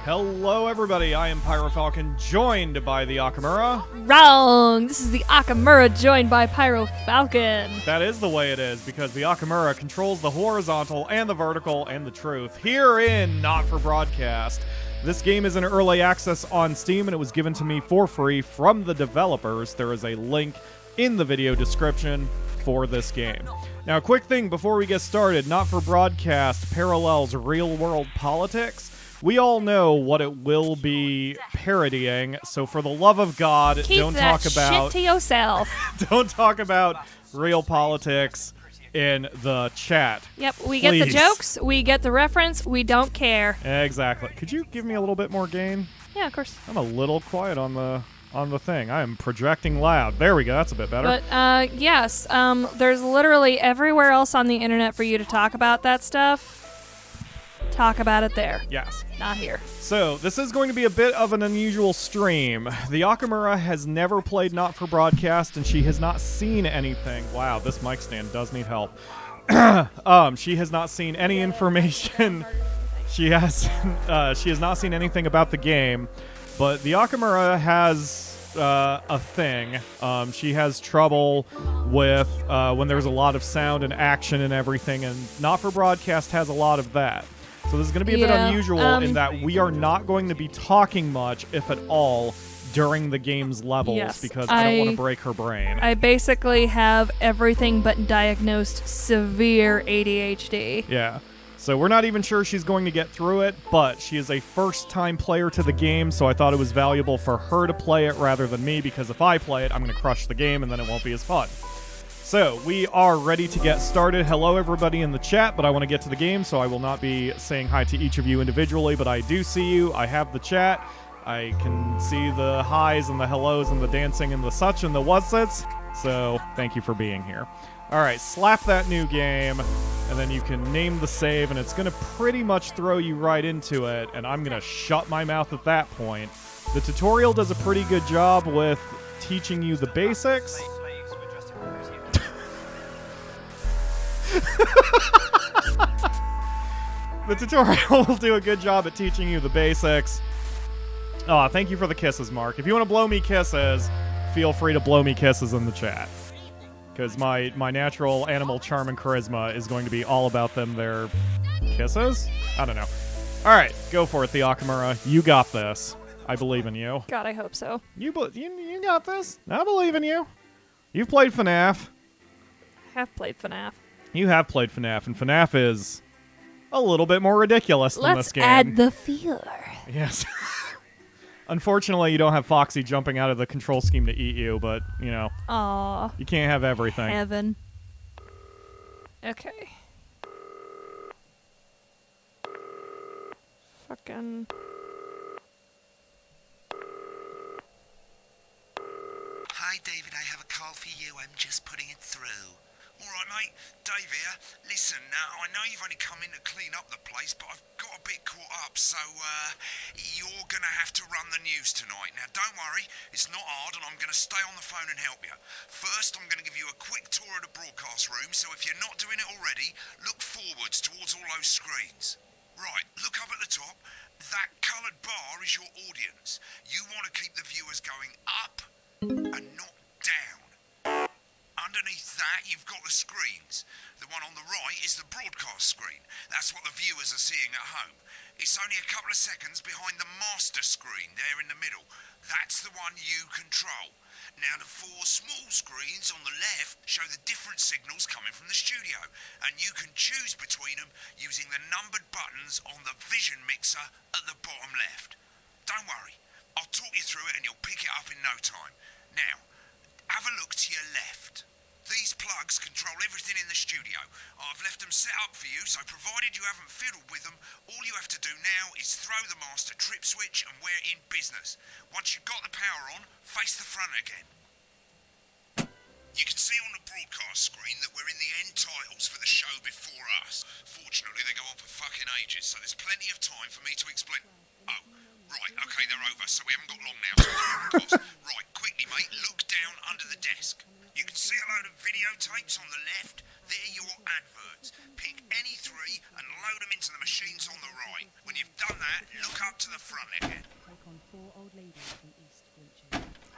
Hello, everybody. I am PyroFalkon, joined by The Akamura. Wrong! This is The Akamura, joined by PyroFalkon. That is the way it is, because The Akamura controls the horizontal and the vertical and the truth. Here in Not For Broadcast. This game is in early access on Steam, and it was given to me for free from the developers. There is a link in the video description for this game. Now, a quick thing before we get started. Not For Broadcast parallels real-world politics. We all know what it will be parodying, so for the love of God, Keep that shit to yourself. Don't talk about real politics in the chat. Yep, we get the jokes, we get the reference, we don't care. Exactly. Could you give me a little bit more gain? Yeah, of course. I'm a little quiet on the thing. I am projecting loud. There we go. That's a bit better. But yes, there's literally everywhere else on the internet for you to talk about that stuff. Talk about it there. Yes. Not here. So, this is going to be a bit of an unusual stream. The Akamura has never played Not For Broadcast, and she has not seen anything. Wow, this mic stand does need help. She has not seen any information. She has not seen anything about the game, but the Akamura has a thing. She has trouble with when there's a lot of sound and action and everything, and Not For Broadcast has a lot of that. So this is going to be a bit unusual in that we are not going to be talking much, if at all, during the game's levels, because I don't want to break her brain. I basically have everything but diagnosed severe ADHD. Yeah. So we're not even sure she's going to get through it, but she is a first-time player to the game, so I thought it was valuable for her to play it rather than me, because if I play it, I'm going to crush the game, and then it won't be as fun. So, we are ready to get started. Hello, everybody in the chat, but I want to get to the game, so I will not be saying hi to each of you individually, but I do see you. I have the chat. I can see the highs and the hellos and the dancing and the such and the what's-its, so thank you for being here. All right, slap that new game, and then you can name the save, and it's going to pretty much throw you right into it, and I'm going to shut my mouth at that point. The tutorial does a pretty good job with teaching you the basics. The tutorial will do a good job at teaching you the basics. Oh, thank you for the kisses, Mark. If you want to blow me kisses, feel free to blow me kisses in the chat. Because my natural animal charm and charisma is going to be all about them, their kisses? I don't know. Alright, go for it, the Akamura. You got this. I believe in you. God, I hope so. You got this. I believe in you. You've played FNAF. I have played FNAF. You have played FNAF, and FNAF is a little bit more ridiculous than this game. Let's add the fear. Yes. Unfortunately, you don't have Foxy jumping out of the control scheme to eat you, but, you know. Aww. You can't have everything. Heaven. Okay. Fucking... Hi, David, I have a call for you. I'm just putting it through. All right, mate. Dave here. Listen, I know you've only come in to clean up the place, but I've got a bit caught up, so you're going to have to run the news tonight. Now, don't worry. It's not hard, and I'm going to stay on the phone and help you. First, I'm going to give you a quick tour of the broadcast room, so if you're not doing it already, look forwards towards all those screens. Right, look up at the top. That coloured bar is your audience. You want to keep the viewers going up and not down. Underneath that, you've got the screens. The one on the right is the broadcast screen. That's what the viewers are seeing at home. It's only a couple of seconds behind the master screen there in the middle. That's the one you control. Now, the four small screens on the left show the different signals coming from the studio, and you can choose between them using the numbered buttons on the vision mixer at the bottom left. Don't worry, I'll talk you through it and you'll pick it up in no time. Now, have a look to your left. These plugs control everything in the studio. I've left them set up for you, so provided you haven't fiddled with them, all you have to do now is throw the master trip switch and we're in business. Once you've got the power on, face the front again. You can see on the broadcast screen that we're in the end titles for the show before us. Fortunately, they go on for fucking ages, so there's plenty of time for me to explain... Oh, right, okay, they're over, so we haven't got long now. Right, quickly, mate, look down under the desk. You can see a load of videotapes on the left. They're your adverts. Pick any three and load them into the machines on the right. When you've done that, look up to the front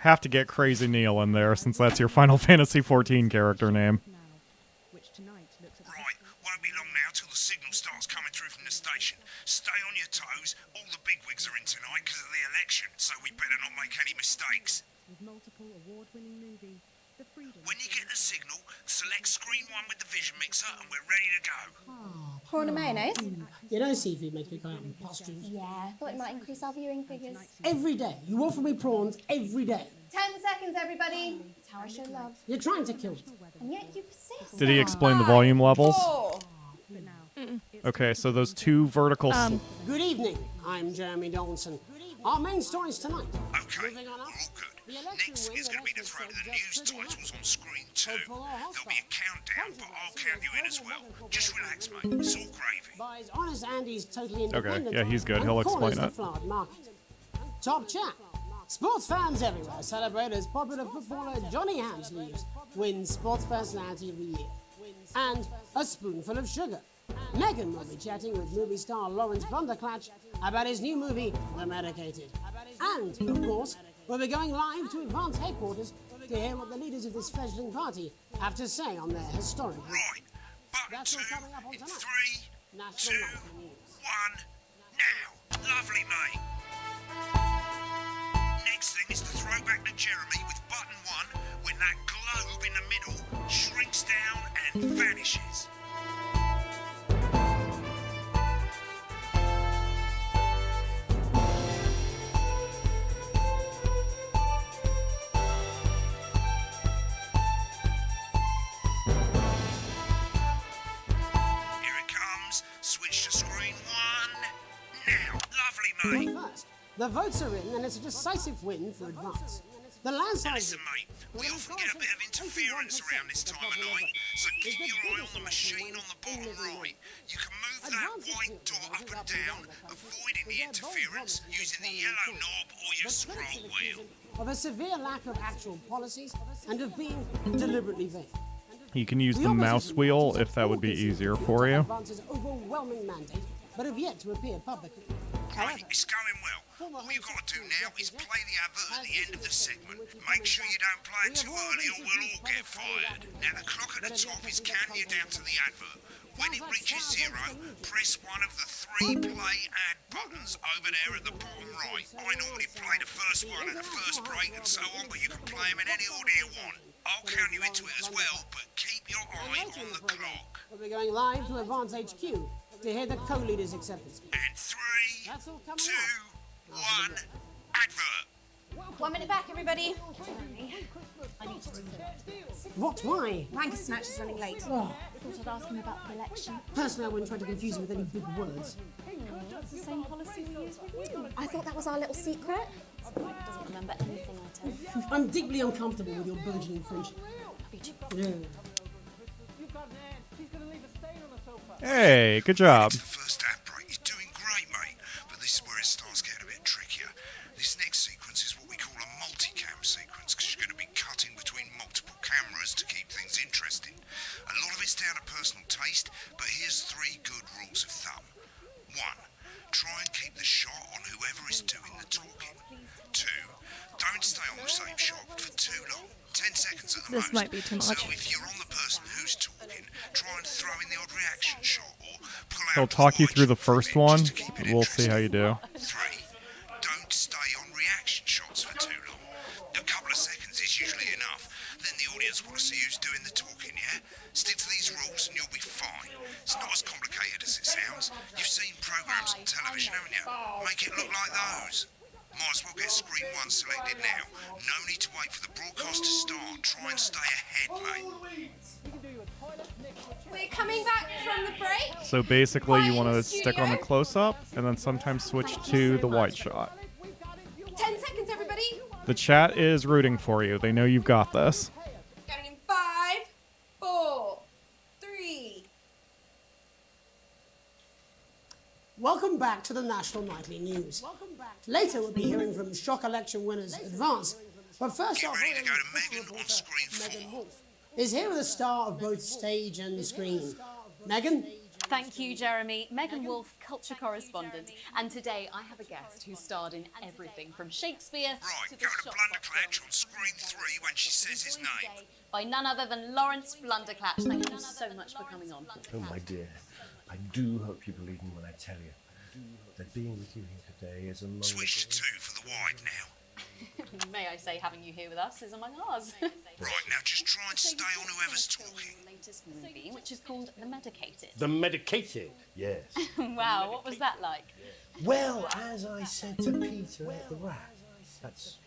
Have to get Crazy Neil in there since that's your Final Fantasy XIV character name. Right, won't be long now till the signal starts coming through from the station. Stay on your toes. All the bigwigs are in tonight because of the election, so we better not make any mistakes. When you get the signal, select screen 1 with the vision mixer and we're ready to go. Prawn and mayonnaise? You know seafood makes me go out in pustules. Yeah, thought it might increase our viewing figures. Every day. You offer me prawns every day. 10 seconds, everybody. That's how I show love. You're trying to kill me. And yet you persist. Did he explain the volume levels? 4. Okay, so those two vertical... Good evening. I'm Jeremy Donaldson. Our main stories tonight. Okay, Moving on we're up. all good. The election Next win is going to be the that throw to the just news pretty titles much. on screen 2. Hopeful or There'll be a hostile. countdown, but I'll count you in as well. Just relax, mate. It's all gravy. Buys honest Andy's totally independent. yeah, he's good. and He'll corners explain the it. flowered market. Top chat. Sports fans everywhere celebrate as popular footballer Johnny Hamsleeves wins Sports Personality of the Year. And a spoonful of sugar. Megan will be chatting with movie star Lawrence Blunderclatch about his new movie, The Medicated. And, of course, we'll be going live to Advance headquarters to hear what the leaders of this fledgling party have to say on their historic... Right, button That's 2 all coming up on in tonight. 3, National 2, Nightly News. 1, now. Lovely, mate. Next thing is the throwback to Jeremy with button 1 when that globe in the middle shrinks down and vanishes. Here it comes. Switch to screen 1. Now. Lovely, mate. But first, the votes are in and it's a decisive win for Advance. The landslide... Listen, mate, we often get a bit of interference around this time of night, so keep your eye on the machine on the bottom right. You can move that white dot up and down, avoiding the interference using the yellow knob or your scroll wheel. Of a severe lack of actual policies and of being deliberately vague. You can use the mouse wheel if that would be easier for you. Advance's overwhelming mandate, but have yet to appear publicly. Right, it's going well. All you've got to do now is play the advert at the end of the segment. Make sure you don't play it too early or we'll all get fired. Now the clock at the top is counting you down to the advert. When it reaches 0, press one of the 3 play ad buttons over there at the bottom right. I normally play the first one at the first break and so on, but you can play them in any order you want. I'll count you into it as well, but keep your eye on the clock. We'll be going live to Advance HQ to hear the co-leader's acceptance speech. And 3, 2, 1, advert. 1 minute back, everybody. I need to What? Why? Ranker Snatch is running late. Oh, Thought I'd ask him about the election. personally, I wouldn't try to confuse him with any big words. That's the same policy we use with you. I thought that was our little secret. Mike doesn't remember anything I tell him. I'm deeply uncomfortable with your burgeoning friendship. Yeah. Hey, good job. The first ad break is doing great, mate, but this is where it starts getting a bit trickier. This next sequence is what we call a multicam sequence, because you're going to be cutting between multiple cameras to keep things interesting. A lot of it's down to personal taste, but here's 3 good rules of thumb. 1, try and keep the shot on whoever is doing the talking. 2, don't stay on the same shot for too long. 10 seconds at the This most. might be too much. So if you're on the person who's talking, try and throw in the odd reaction shot or pull out He'll talk you the through the wide shot first from it one. just to keep it We'll see how you do. 3, don't stay on reaction shots for too long. A couple of seconds is usually enough. Then the audience want to see who's doing the talking, yeah? Stick to these rules and you'll be fine. It's not as complicated as it sounds. You've seen programs on television, haven't you? Make it look like those. Might as well get screen 1 selected now. No need to wait for the broadcast to start. Try and stay ahead, mate. We're coming back from the break. So basically, you want to stick on the close-up and then sometimes switch to the wide shot. 10 seconds, everybody. The chat is rooting for you. They know you've got this. Counting in 5, 4, 3. Welcome back to the National Nightly News. Later, we'll be hearing from shock election winners Advance. But first, Get our ready to go to voting Megan on screen 4. Megan Wolf is here with a star of both stage and screen. Megan? Thank you, Jeremy. Megan Wolfe, culture correspondent. And today I have a guest who starred in everything from Shakespeare Right, to go the to Shopbox Blunderclatch films. on screen 3 when she says his name. By none other than Lawrence Blunderclatch. Thank you so much for coming on. Oh, my dear, I do hope you believe me when I tell you that being with you here today is a moment. Switch to 2 for the wide now. May I say, having you here with us is among ours. Right, now just try and stay on whoever's talking. The latest movie, which is called The Medicated. The medicated, yes. Wow, what was that like? Well, as I said to Peter at the Rat, that's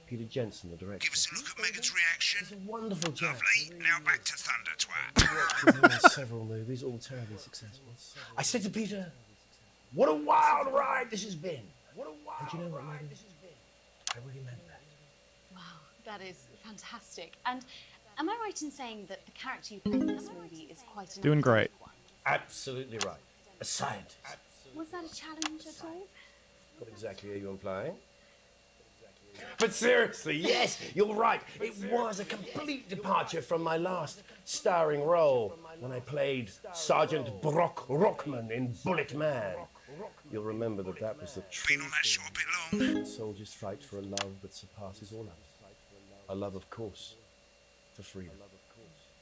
Peter Jensen, the director. Give us a look at Megan's reaction. He's a wonderful chap. Lovely. Now back to Thunder Twat. Worked with him in several movies, all terribly successful. I said to Peter, what a wild ride this has been. And you know what, Megan? I really meant that. Wow, that is fantastic. And am I right in saying that the character you play in this movie is quite an Doing great. one? Absolutely right. A scientist. Was that a challenge at all? What exactly are you implying? But seriously, yes, you're right. It was a complete departure from my last starring role when I played Sergeant Brock Rockman in Bullet Man. You'll remember that was the Been true on that show a bit long. soldiers fight for a love that surpasses all others. A love, of course, for freedom.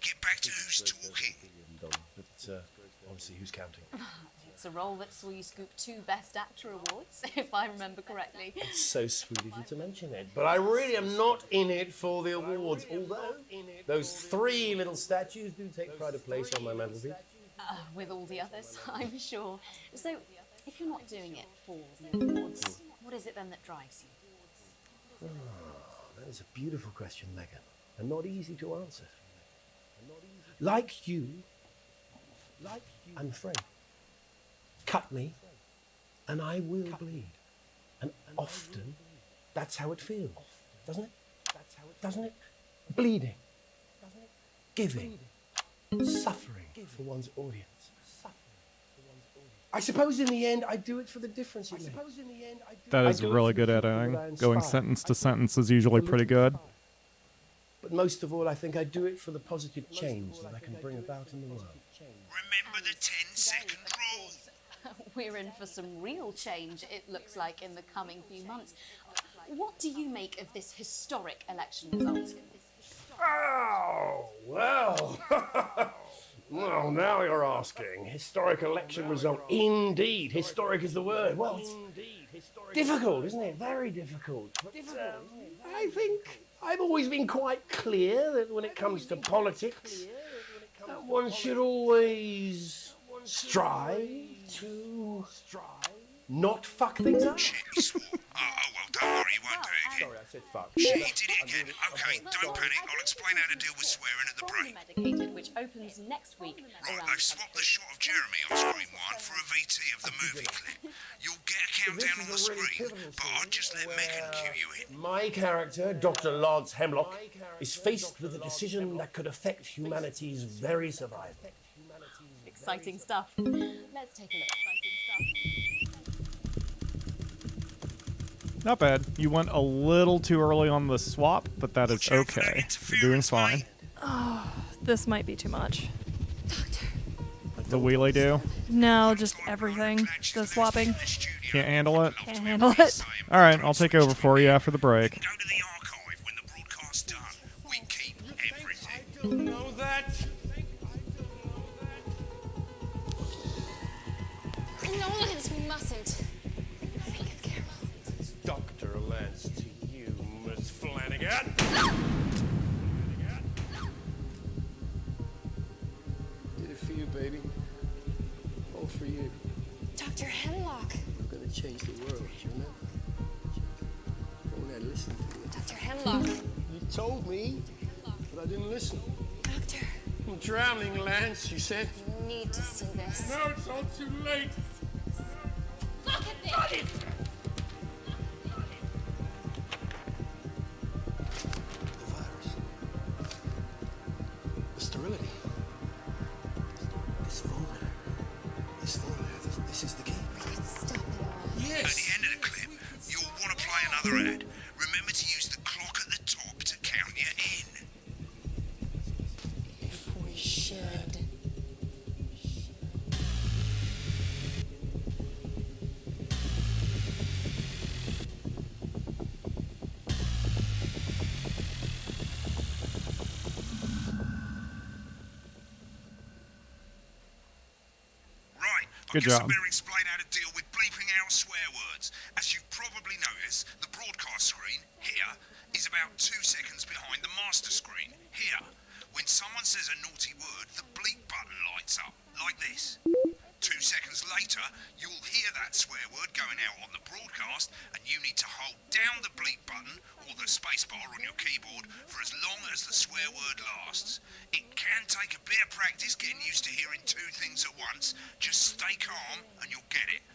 Get back to who's talking. But obviously, who's counting? It's a role that saw you scoop 2 Best Actor awards, if I remember correctly. It's so sweet of you to mention it. But I really am not in it for the awards, although those 3 little statues do take pride of place on my mantelpiece. With all the others, I'm sure. So, if you're not doing it for the awards, what is it then that drives you? That is a beautiful question, Megan, and not easy to answer. Like you, I'm afraid. Cut me, and I will bleed. And often, that's how it feels, doesn't it? Doesn't it? Bleeding, giving, suffering for one's audience. I suppose in the end, I do it for the difference it makes. That is I do it really for the good people that editing. I Going inspire. sentence to sentence is usually pretty good. But most of all, I think I do it for the positive change that I can bring about in the world. Remember the 10-second rule. We're in for some real change, it looks like, in the coming few months. What do you make of this historic election result? Oh, well. Well, now you're asking. Historic election result. Indeed. Historic is the word. Well, it's difficult, isn't it? Very difficult. But, I think I've always been quite clear that when it comes to politics, that one should always strive to not fuck things up. Shit, he swore. Oh, well, don't worry, he won't do it again. Sorry, I said fuck. Shit, he did it again. Okay, don't panic. I'll explain how to deal with swearing at the break. Medicated, which opens next week Right, around they've swapped the shot of Jeremy on screen 1 for a VT of the movie clip. You'll get a countdown on the screen, but I'll just let Megan cue you in. My character, Dr. Lance Hemlock, is faced with a decision that could affect humanity's very survival. exciting stuff. Let's take a look. Exciting stuff. Not bad. You went a little too early on the swap, but that is Watch out for that okay. You're doing interference, fine. mate. This might be too much. The wheelie do? No, just everything. The swapping. Can't handle it? Can't handle it. Alright, I'll take over for you after the break. Go to the archive when the broadcast's done. We keep everything. Know that? No, Lance, we mustn't. Dr. Lance to you, Miss Flanagan. Did it for you, baby. All for you. Dr. Hemlock. I'm gonna change the world, you know? Don't I listen to you? Dr. Hemlock. You told me, but I didn't listen. Doctor, I'm drowning, Lance, you said. you need to see this. No, it's all too late. Look at this! The virus. The sterility. This formula. This is the key. Stop it all. At the Yes. end of the clip, you'll want to play another ad. Remember to use the clock at the top to count you in. If we should. Good guess job. I better explain how to deal with bleeping out swear words. As you've probably noticed, the broadcast screen, here, is about 2 seconds behind the master screen, here. When someone says a naughty word, the bleep button lights up, like this. 2 seconds later, you'll hear that swear word going out on the broadcast, and you need to hold down the bleep button or the spacebar on your keyboard for as long as the swear word lasts. It can take a bit of practice getting used to hearing 2 things at once. Just stay calm and you'll get it.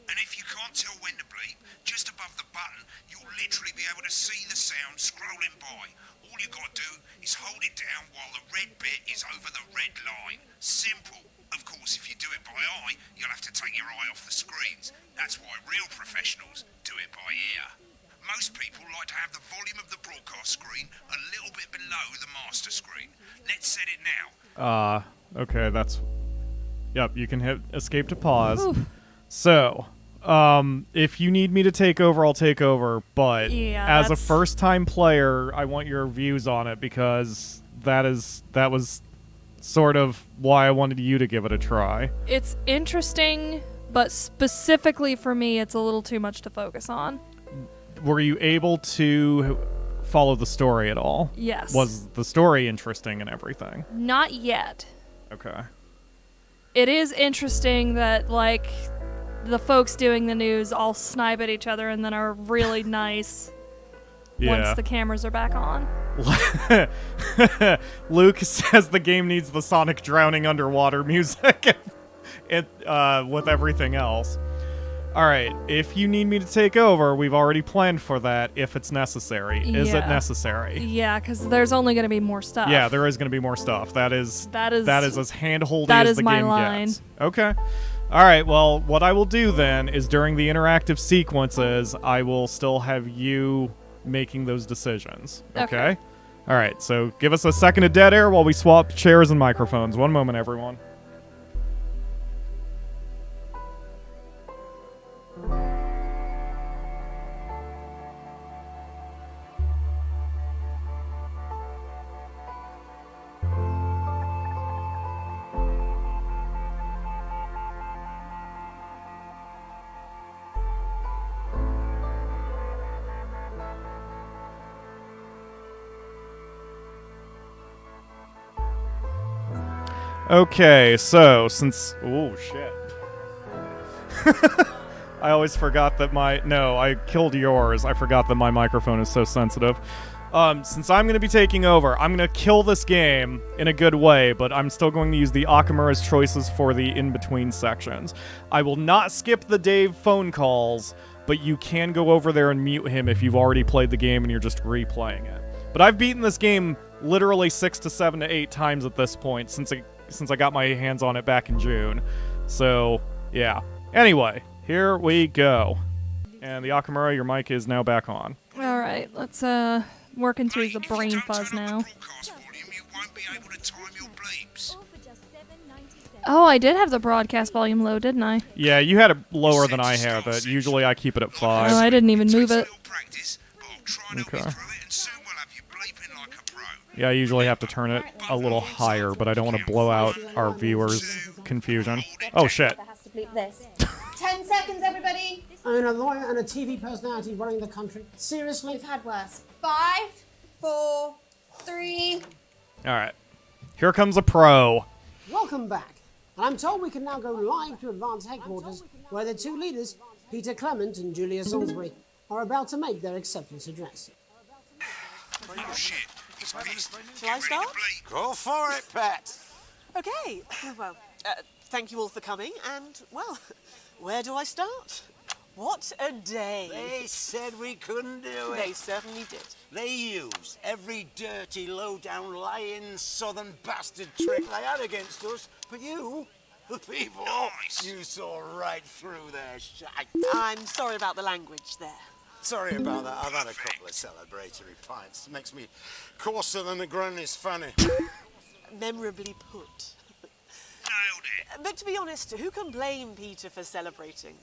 And if you can't tell when to bleep, just above the button, you'll literally be able to see the sound scrolling by. All you gotta do is hold it down while the red bit is over the red line. Simple. Of course, if you do it by eye, you'll have to take your eye off the screens. That's why real professionals do it by ear. Most people like to have the volume of the broadcast screen a little bit below the master screen. Let's set it now. Okay, that's... Yep, you can hit escape to pause. Oof. So, if you need me to take over, I'll take over, but Yeah, as a that's- first-time player, I want your views on it, because that was sort of why I wanted you to give it a try. It's interesting, but specifically for me, it's a little too much to focus on. Were you able to follow the story at all? Yes. Was the story interesting and everything? Not yet. Okay. It is interesting that, like, the folks doing the news all snipe at each other and then are really nice once the cameras are back on. Luke says the game needs the Sonic drowning underwater music with everything else. Alright, if you need me to take over, we've already planned for that if it's necessary. Is it Yeah. necessary? Yeah, because there's only going to be more stuff. Yeah, there is going to be more stuff. That is as hand-holdy that as is the my game line. gets. Okay. Alright, well, what I will do then is during the interactive sequences, I will still have you making those decisions. Okay? Alright, so give us a second of dead air while we swap chairs and microphones. One moment, everyone. Okay, so since... Oh, shit. I always forgot that I killed yours. I forgot that my microphone is so sensitive. Since I'm going to be taking over, I'm going to kill this game in a good way, but I'm still going to use the Akamura's choices for the in-between sections. I will not skip the Dave phone calls, but you can go over there and mute him if you've already played the game and you're just replaying it. But I've beaten this game literally 6 to 7 to 8 times at this point since I got my hands on it back in June. So, yeah. Anyway, here we go. And the Akamura, your mic is now back on. All right, let's working through the brain fuzz now. Oh, I did have the broadcast volume low, didn't I? Yeah, you had it lower than I have it. Usually I keep it at 5. Oh, I didn't even move it. Okay. Yeah, I usually have to turn it a little higher, but I don't want to blow out our viewers' confusion. Oh, shit. 10 seconds, everybody. I mean, a lawyer and a TV personality running the country. Seriously? We've had worse. 5, 4, 3. All right. Here comes a pro. Welcome back. And I'm told we can now go live to Advance Headquarters, where the two leaders, Peter Clement and Julia Salisbury, are about to make their acceptance address. Oh shit, he's pissed. Shall I start? Go for it, Pat. Okay, well, thank you all for coming, and, well, where do I start? What a day. They said we couldn't do it. They certainly did. They used every dirty, low-down, lying, southern bastard trick they had against us, but you, the people, you saw right through their shite. I'm sorry about the language there. Sorry about that. I've had a couple of celebratory pints. Makes me coarser than the granny's fanny. Memorably put. Nailed it. But to be honest, who can blame Peter for celebrating?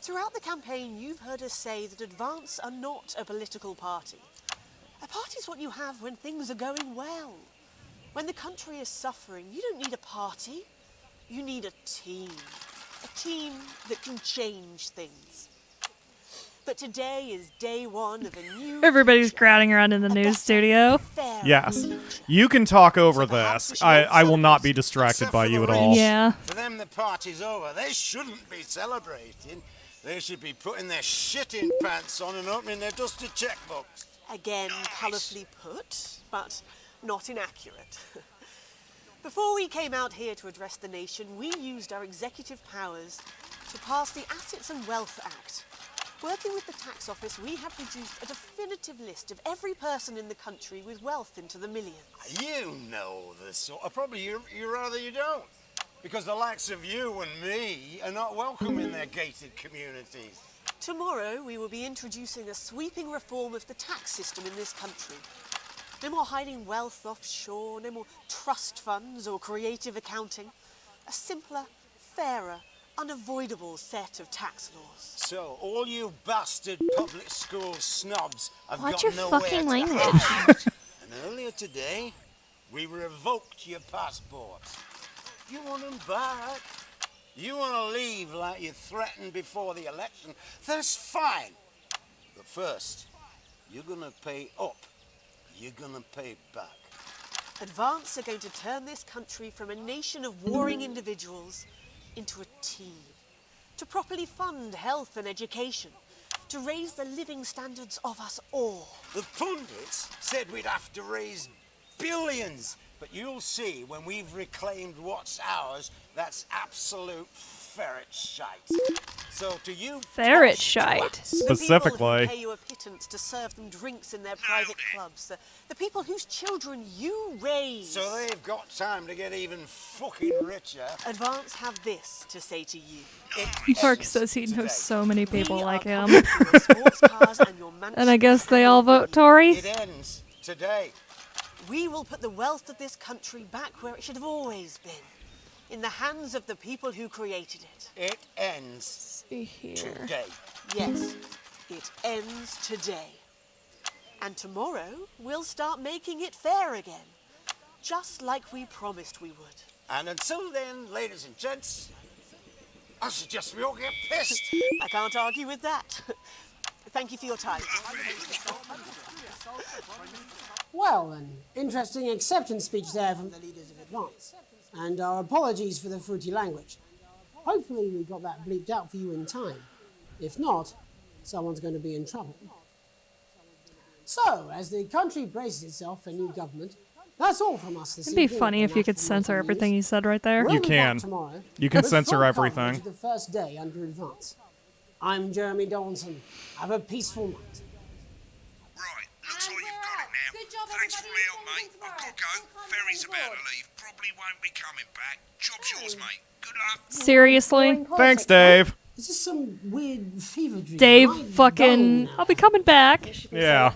Throughout the campaign, you've heard us say that Advance are not a political party. A party is what you have when things are going well. When the country is suffering, you don't need a party. You need a team. A team that can change things. But today is day one of a new... Everybody's crowding around in the news studio. Yes. You can talk over this. I will not be distracted by you at all. Yeah. For them, the party's over. They shouldn't be celebrating. They should be putting their shitting pants on and opening their dusty checkbooks. Again, colourfully put, but not inaccurate. Before we came out here to address the nation, we used our executive powers to pass the Assets and Wealth Act. Working with the tax office, we have produced a definitive list of every person in the country with wealth into the millions. You know the sort of... Probably you rather you don't. Because the likes of you and me are not welcome in their gated communities. Tomorrow, we will be introducing a sweeping reform of the tax system in this country. No more hiding wealth offshore, no more trust funds or creative accounting. A simpler, fairer, unavoidable set of tax laws. So, all you bastard public school snobs have What's got your nowhere fucking to language? hide. And earlier today, we revoked your passports. You want them back? You want to leave like you threatened before the election? That's fine. But first, you're going to pay up. You're going to pay back. Advance are going to turn this country from a nation of warring individuals into a team. To properly fund health and education. To raise the living standards of us all. The pundits said we'd have to raise billions. But you'll see when we've reclaimed what's ours, that's absolute ferret shite. So to you... Ferret shite. Specifically. The people who pay you a pittance to serve them drinks in their private clubs. The people whose children you raise. So they've got time to get even fucking richer. Advance have this to say to you. Mark says he knows so many people We like are him. your sports cars and your And I guess they all vote Tory? It ends today. We will put the wealth of this country back where it should have always been. In the hands of the people who created it. It ends today. Yes, it ends today. And tomorrow, we'll start making it fair again. Just like we promised we would. And until then, ladies and gents, I suggest we all get pissed. I can't argue with that. Thank you for your time. Well, an interesting acceptance speech there from the leaders of Advance. And our apologies for the fruity language. Hopefully we got that bleeped out for you in time. If not, someone's going to be in trouble. So, as the country braces itself for new government, that's all from us this It'd be evening funny at if you could National censor Wealth everything News. you said right there. We'll You be can. back tomorrow You can with censor full everything. coverage of the first day under Advance. I'm Jeremy Donaldson. Have a peaceful night. Right, looks like you've got it now. Good job, Thanks for everybody. all the help, mate. I've got to go. Ferry's about to leave. Probably won't be coming back. Job's yours, mate. Good luck. Seriously? Thanks, Dave. Is this some weird fever dream? Dave Am I fucking... dull I'll be coming back. Yeah.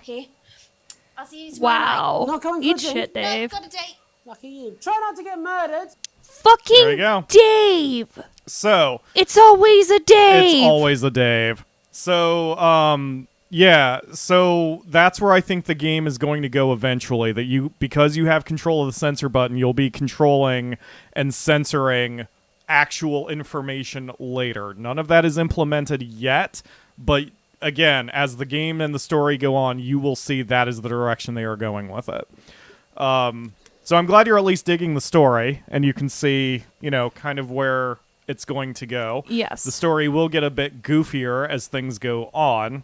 I'll see you tomorrow. Wow. Not coming for Eat a drink? shit, Dave. Got a date. Lucky you. Try not to get murdered. There you Fucking go. Dave! So, It's always a Dave! it's always a Dave. So, yeah, so that's where I think the game is going to go eventually. That you, because you have control of the censor button, you'll be controlling and censoring actual information later. None of that is implemented yet, but again, as the game and the story go on, you will see that is the direction they are going with it. So I'm glad you're at least digging the story, and you can see, you know, kind of where it's going to go. Yes. The story will get a bit goofier as things go on.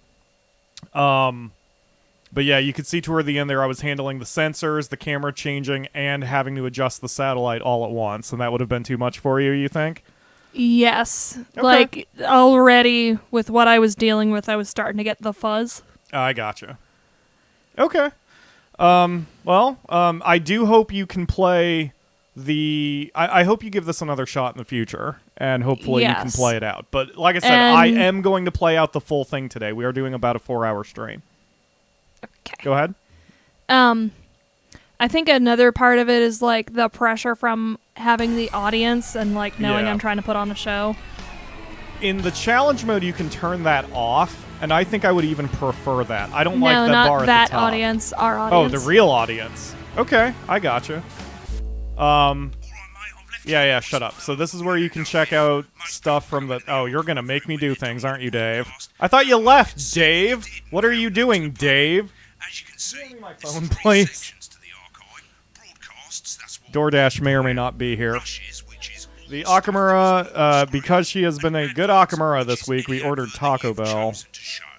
But yeah, you could see toward the end there I was handling the sensors, the camera changing, and having to adjust the satellite all at once, and that would have been too much for you, you think? Yes. Okay. Like, already, with what I was dealing with, I was starting to get the fuzz. I gotcha. Okay. I do hope you can play the... I hope you give this another shot in the future, and hopefully you can Yes. play it out. But like I said, And- I am going to play out the full thing today. We are doing about a 4-hour stream. Okay. Go ahead. I think another part of it is, like, the pressure from having the audience and, like, knowing Yeah. I'm trying to put on a show. In the challenge mode, you can turn that off, and I think I would even prefer that. I don't like No, the not bar at that the top. audience, our Oh, audience. the real audience. Okay, I gotcha. All right, mate, I've left Yeah, shut up. So this is where you can check out stuff from the... Oh, you're going to make me do things, aren't you, Dave? I thought you left, Dave! What are you doing, Dave? As you can see, Give me my there's phone, 3 please. sections to the archive. Broadcasts, that's what DoorDash may or may not be here. rushes, which is The Akamura, because she has been a good Akamura this week, we ordered Taco Bell.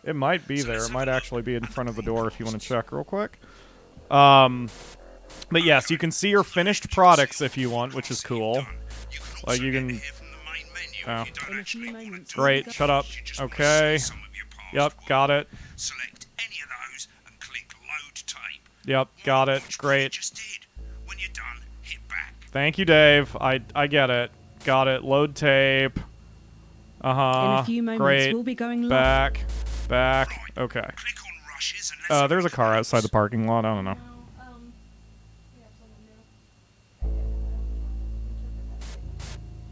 It might be there. It might actually be in front of the door if you want to check real quick. But yes, you can see your finished products if you want, which is cool. Like you can... Oh. Great, shut up. Okay. Yep, got it. Select any of those and click load tape. Yep, got it. Great. Just did. When you're done, hit back. Thank you, Dave. I get it. Got it. Load tape. Uh-huh. In a few moments, Great. we'll be going live. Back. Okay. Click on rushes and let's There's a car outside the parking lot. I don't know.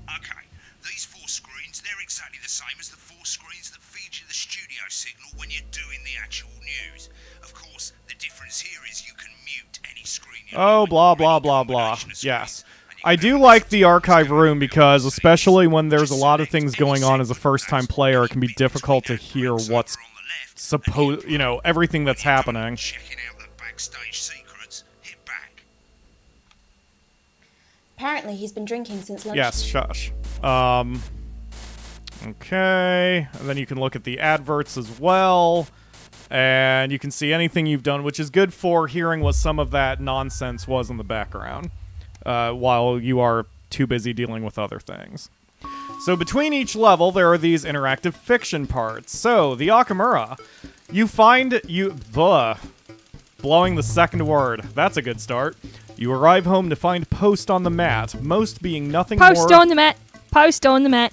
Okay, these 4 screens, they're exactly the same as the 4 screens that feed you the studio signal when you're doing the actual news. Of course, the difference here is you can mute any screen. Oh, blah, blah, blah, blah. Yes. I do like the archive room because, especially when there's a lot of things going on as a first-time player, it can be difficult to hear what's supposed, you know, everything that's happening. Checking out the backstage secrets, hit back. Apparently, he's been drinking since lunch. Yes, shush. Okay. And then you can look at the adverts as well. And you can see anything you've done, which is good for hearing what some of that nonsense was in the background. While you are too busy dealing with other things. So between each level, there are these interactive fiction parts. So, the Akamura, you find blowing the second word. That's a good start. You arrive home to find Post on the mat, most being nothing more... Post on the mat. Post on the mat.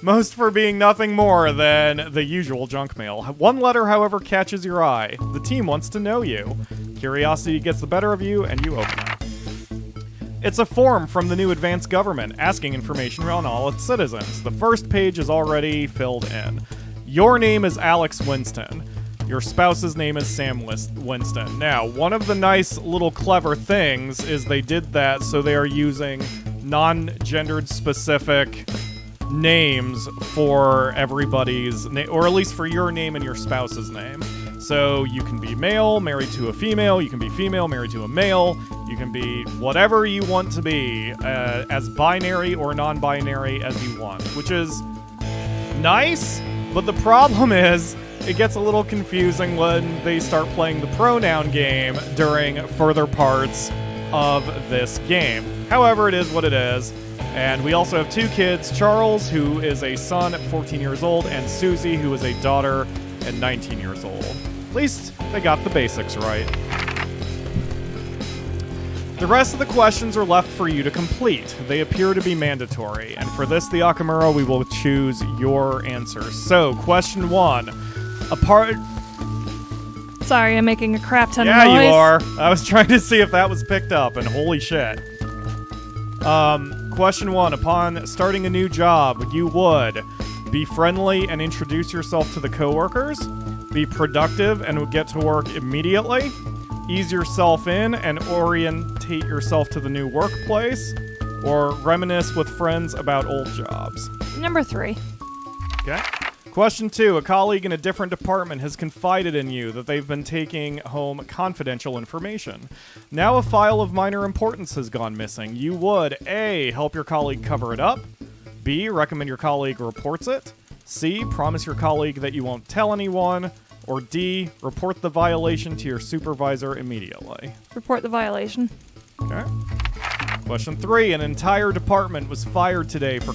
Most for being nothing more than the usual junk mail. One letter, however, catches your eye. The team wants to know you. Curiosity gets the better of you, and you open it. It's a form from the new advanced government, asking information on all its citizens. The first page is already filled in. Your name is Alex Winston. Your spouse's name is Sam Winston. Now, one of the nice little clever things is they did that so they are using non-gendered specific names for everybody's name, or at least for your name and your spouse's name. So you can be male, married to a female, you can be female, married to a male, you can be whatever you want to be, as binary or non-binary as you want, which is nice, but the problem is it gets a little confusing when they start playing the pronoun game during further parts of this game. However, it is what it is. And we also have 2 kids, Charles, who is a son at 14 years old, and Susie, who is a daughter at 19 years old. At least they got the basics right. The rest of the questions are left for you to complete. They appear to be mandatory, and for this, the Akamura, we will choose your answers. So, question 1. Sorry, I'm making a crap ton of noise. Yeah, you are. I was trying to see if that was picked up, and holy shit. Question 1. Upon starting a new job, you would be friendly and introduce yourself to the coworkers, be productive and get to work immediately, ease yourself in and orientate yourself to the new workplace, or reminisce with friends about old jobs. Number 3. Okay. Question 2. A colleague in a different department has confided in you that they've been taking home confidential information. Now a file of minor importance has gone missing. You would A. help your colleague cover it up, B. recommend your colleague reports it, C. promise your colleague that you won't tell anyone, or D. report the violation to your supervisor immediately. Report the violation. Okay. Question 3. An entire department was fired today for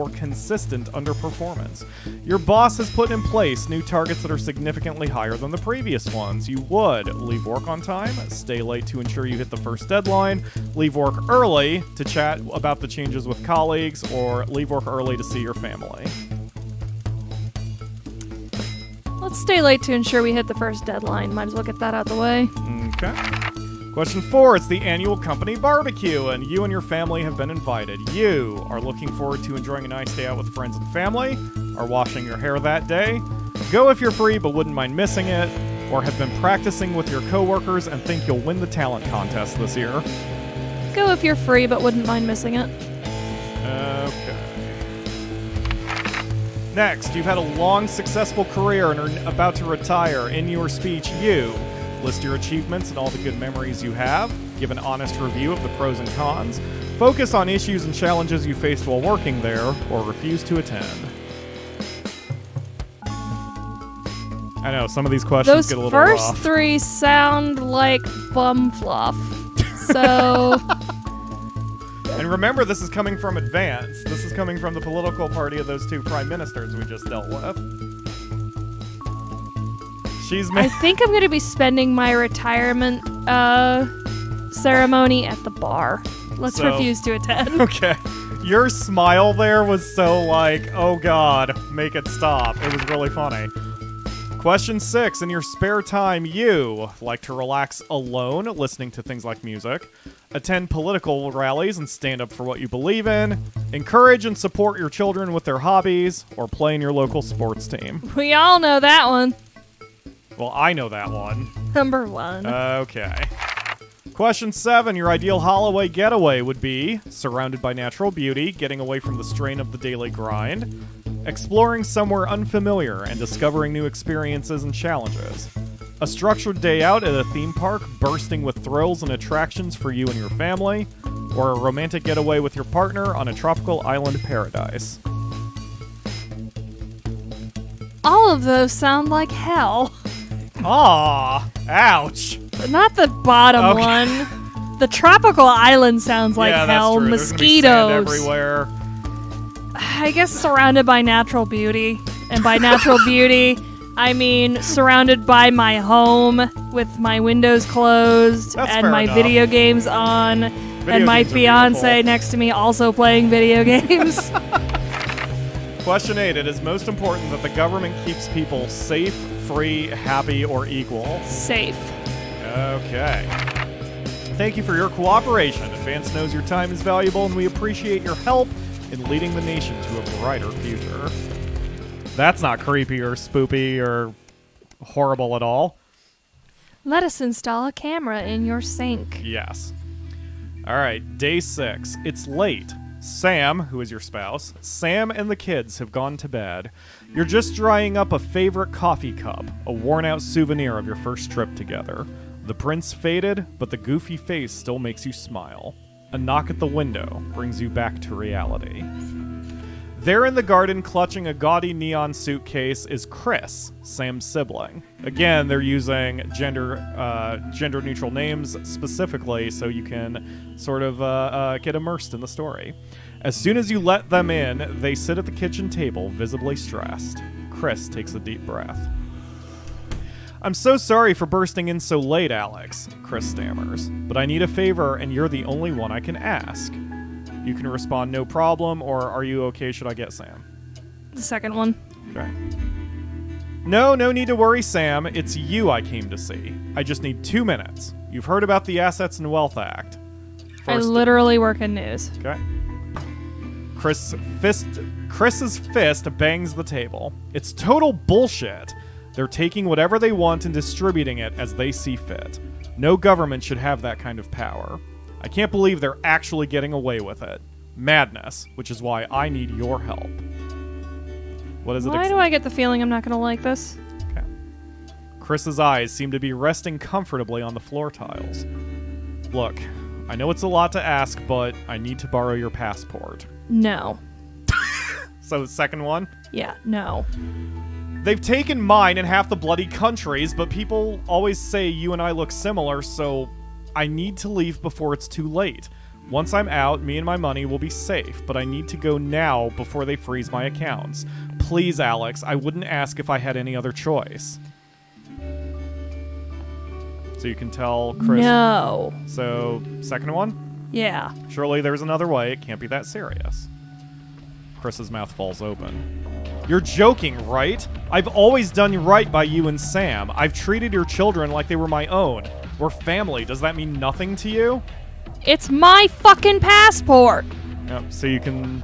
consistent underperformance. Your boss has put in place new targets that are significantly higher than the previous ones. You would leave work on time, stay late to ensure you hit the first deadline, leave work early to chat about the changes with colleagues, or leave work early to see your family. Let's stay late to ensure we hit the first deadline. Might as well get that out the way. Okay. Question 4, it's the annual company barbecue, and you and your family have been invited. You are looking forward to enjoying a nice day out with friends and family, are washing your hair that day. Go if you're free but wouldn't mind missing it, or have been practicing with your coworkers and think you'll win the talent contest this year? Go if you're free, but wouldn't mind missing it. Okay. Next, you've had a long, successful career and are about to retire. In your speech, you list your achievements and all the good memories you have, give an honest review of the pros and cons, focus on issues and challenges you faced while working there, or refuse to attend. I know, some of these questions Those get a little first rough. 3 sound like bum fluff. So... And remember, this is coming from Advance. This is coming from the political party of those 2 prime ministers we just dealt with. I think I'm going to be spending my retirement ceremony at the bar. Let's refuse to attend. Okay. Your smile there was so like, oh god, make it stop. It was really funny. Question 6. In your spare time, you like to relax alone, listening to things like music, attend political rallies and stand up for what you believe in, encourage and support your children with their hobbies, or play in your local sports team. We all know that one. Well, I know that one. Number 1. Okay. Question 7. Your ideal Holloway getaway would be surrounded by natural beauty, getting away from the strain of the daily grind, exploring somewhere unfamiliar and discovering new experiences and challenges. A structured day out at a theme park, bursting with thrills and attractions for you and your family, or a romantic getaway with your partner on a tropical island paradise. All of those sound like hell. Aw, ouch. But not the bottom one. The tropical island sounds like hell. That's true. Mosquitoes. There's gonna be sand everywhere. I guess surrounded by natural beauty. And by natural beauty, I mean surrounded by my home with my windows closed and my video games on and my fiance next to me also playing video games. Question 8. It is most important that the government keeps people safe, free, happy, or equal. Safe. Okay. Thank you for your cooperation. Advance knows your time is valuable, and we appreciate your help in leading the nation to a brighter future. That's not creepy or spoopy or horrible at all. Let us install a camera in your sink. Yes. All right, day 6. It's late. Sam, who is your spouse, Sam and the kids have gone to bed. You're just drying up a favorite coffee cup, a worn-out souvenir of your first trip together. The prints faded, but the goofy face still makes you smile. A knock at the window brings you back to reality. There in the garden, clutching a gaudy neon suitcase, is Chris, Sam's sibling. Again, they're using gender-neutral names specifically so you can sort of get immersed in the story. As soon as you let them in, they sit at the kitchen table, visibly stressed. Chris takes a deep breath. I'm so sorry for bursting in so late, Alex, Chris stammers, but I need a favor and you're the only one I can ask. You can respond no problem, or are you okay, should I get Sam? The second one. Okay. No need to worry, Sam. It's you I came to see. I just need 2 minutes. You've heard about the Assets and Wealth Act. I literally work in news. Okay. Chris's fist bangs the table. It's total bullshit. They're taking whatever they want and distributing it as they see fit. No government should have that kind of power. I can't believe they're actually getting away with it. Madness, which is why I need your help. What is it? Why do I get the feeling I'm not going to like this? Okay. Chris's eyes seem to be resting comfortably on the floor tiles. Look, I know it's a lot to ask, but I need to borrow your passport. No. So, second one? Yeah, no. They've taken mine and half the bloody countries, but people always say you and I look similar, so I need to leave before it's too late. Once I'm out, me and my money will be safe, but I need to go now before they freeze my accounts. Please, Alex, I wouldn't ask if I had any other choice. So you can tell Chris... No. So, second one? Yeah. Surely there's another way. It can't be that serious. Chris's mouth falls open. You're joking, right? I've always done right by you and Sam. I've treated your children like they were my own. We're family. Does that mean nothing to you? It's my fucking passport. Yep, so you can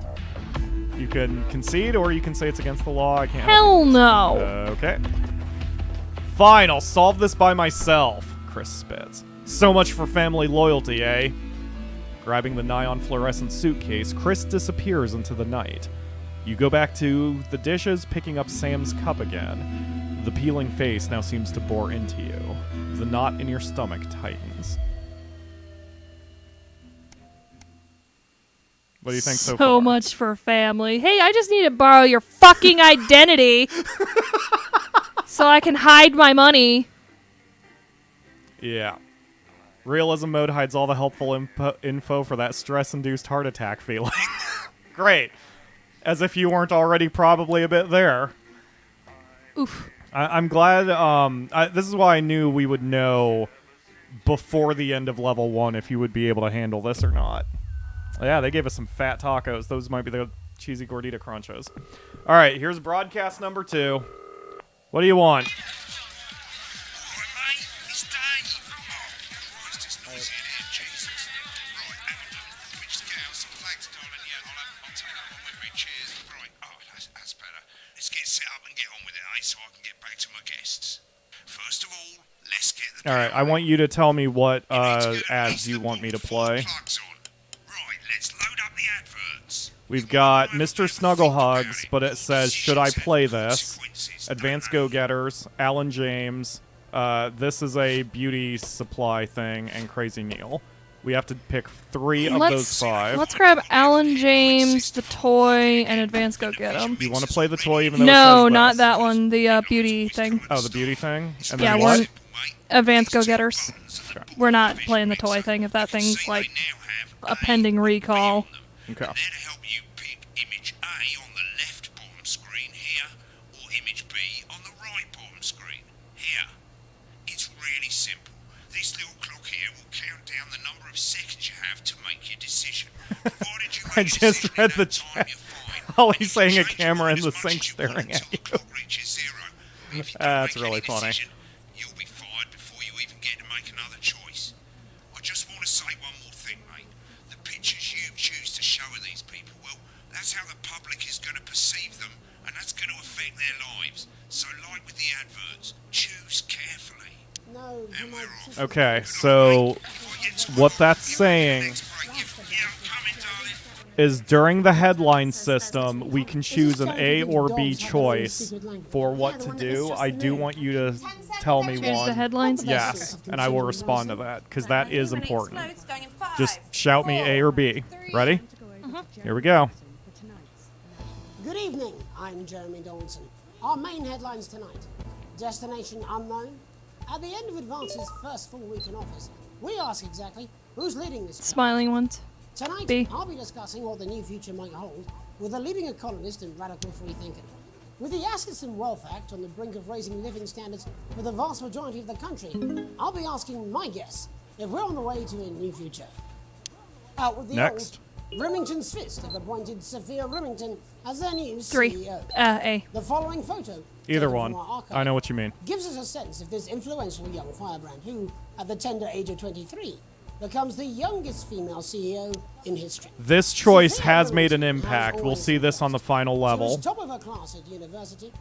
concede or you can say it's against the law. I can't. Hell no. Okay. Fine, I'll solve this by myself, Chris spits. So much for family loyalty, eh? Grabbing the neon fluorescent suitcase, Chris disappears into the night. You go back to the dishes, picking up Sam's cup again. The peeling face now seems to bore into you. The knot in your stomach tightens. What do you think so far? So much for family. Hey, I just need to borrow your fucking identity so I can hide my money. Yeah. Realism mode hides all the helpful info for that stress-induced heart attack feeling. Great. As if you weren't already probably a bit there. Oof. I'm glad. This is why I knew we would know before the end of level 1 if you would be able to handle this or not. Yeah, they gave us some fat tacos. Those might be the cheesy gordita crunches. All right, here's broadcast number 2. What do you want? All right, I want you to tell me what ads you want me to play. We've got Mr. Snugglehugs, but it says, should I play this? Advanced Go-Getters, Alan James, this is a beauty supply thing, and Crazy Neil. We have to pick 3 of those 5. Let's grab Alan James, the toy, and Advanced Go Get 'em. You want to play the toy even though No, it says not this? that one. The beauty thing. Oh, the beauty thing? And Yeah, then we're what? Advanced Go Getters. Okay. We're not playing the toy thing if that thing's like a pending recall. Okay. There to help you pick image A on the left bottom screen here, or image B on the right bottom screen here. It's really simple. This little clock here will count down the number of seconds you have to make your decision. Provided you I make a just decision read in the that time, chat. you're fine. Ollie's If you saying a change your camera in mind the as much sink as you staring want at until you. the clock reaches 0. If you don't That's make really any funny. decision, you'll be fired before you even get to make another choice. I just want to say one more thing, mate. The pictures you choose to show of these people, well, that's how the public is going to perceive them, and that's going to affect their lives. So, like with the adverts, choose carefully. No, And we're off. Okay, so what that's saying is during the headline system, we can choose an A or B choice for what to do. I do want you to tell me Choose one. the headlines? Yes, and I will respond to that, because that is important. Just shout me A or B. Ready? Here we go. Good evening, I'm Jeremy Donaldson. Our main headlines tonight. Destination unknown. At the end of Advance's first full week in office, we ask exactly who's leading this. Smiling ones. Tonight, B. I'll be discussing what the new future might hold with a leading economist and radical free thinker. With the Assets and Wealth Act on the brink of raising living standards for the vast majority of the country, I'll be asking my guess if we're on the way to a new future. Out with the Next. old, Remington's Fist have appointed Sophia Remington as their new 3. CEO. A. The following photo, Either taken one. from our archive, I know what you mean. gives us a sense of this influential young firebrand who, at the tender age of 23, becomes the youngest female CEO in history. This choice Sophia has made an Remington has impact. We'll always see this on the final She level. was top of her class at university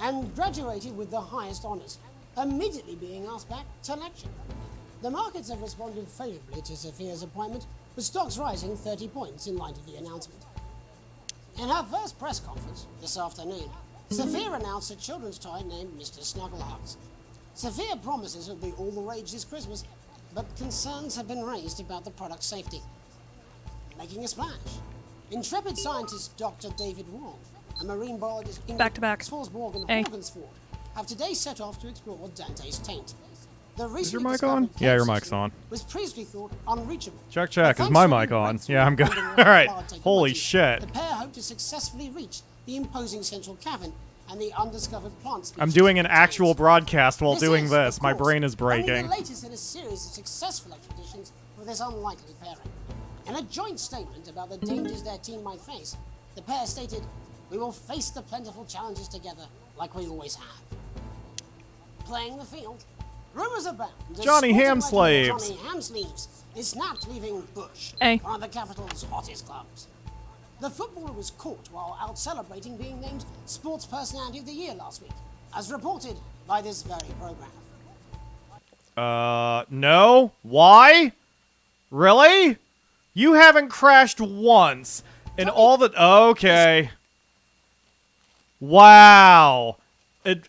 and graduated with the highest honours, immediately being asked back to lecture. The markets have responded favourably to Sophia's appointment, with stocks rising 30 points in light of the announcement. In her first press conference this afternoon, Sophia announced a children's toy named Mr. Snugglehugs. Sophia promises it'll be all the rage this Christmas, but concerns have been raised about the product's safety. Making a splash, intrepid scientist Dr. David Wong, a marine biologist in Back to back. Swansborg and A. Hawkinsford, have today set off to explore Dante's taint. The Is your recently mic on? discovered Yeah, your cave mic's system on. was previously thought unreachable. Check. But Is thanks my to a mic on? breakthrough Yeah, I'm good. in All right. biotechnology, Holy shit. The pair hope to successfully reach the imposing central cavern and the undiscovered plant species. I'm doing an it actual contains. broadcast while doing is, this. of My course, brain is only breaking. the latest in a series of successful expeditions for this unlikely pairing. In a joint statement about the dangers their team might face, the pair stated, "We will face the plentiful challenges together like we always have." Playing the field, rumours abound. as Johnny sporting Ham legend Slaves. Johnny Ham Sleeves is snapped leaving Bush, A. one of the capital's hottest clubs. The footballer was caught while out celebrating being named Sports Personality of the Year last week. as reported by this very program. No? Why? Really? You haven't crashed once in all the... Okay. Wow.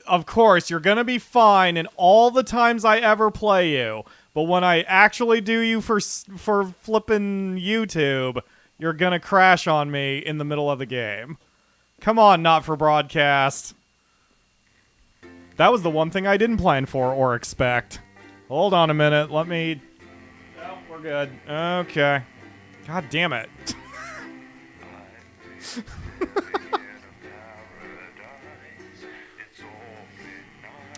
Of course, you're gonna be fine in all the times I ever play you. But when I actually do you for flipping YouTube, you're gonna crash on me in the middle of the game. Come on, not for broadcast. That was the one thing I didn't plan for or expect. Hold on a minute, let me... No, we're good. Okay. God damn it.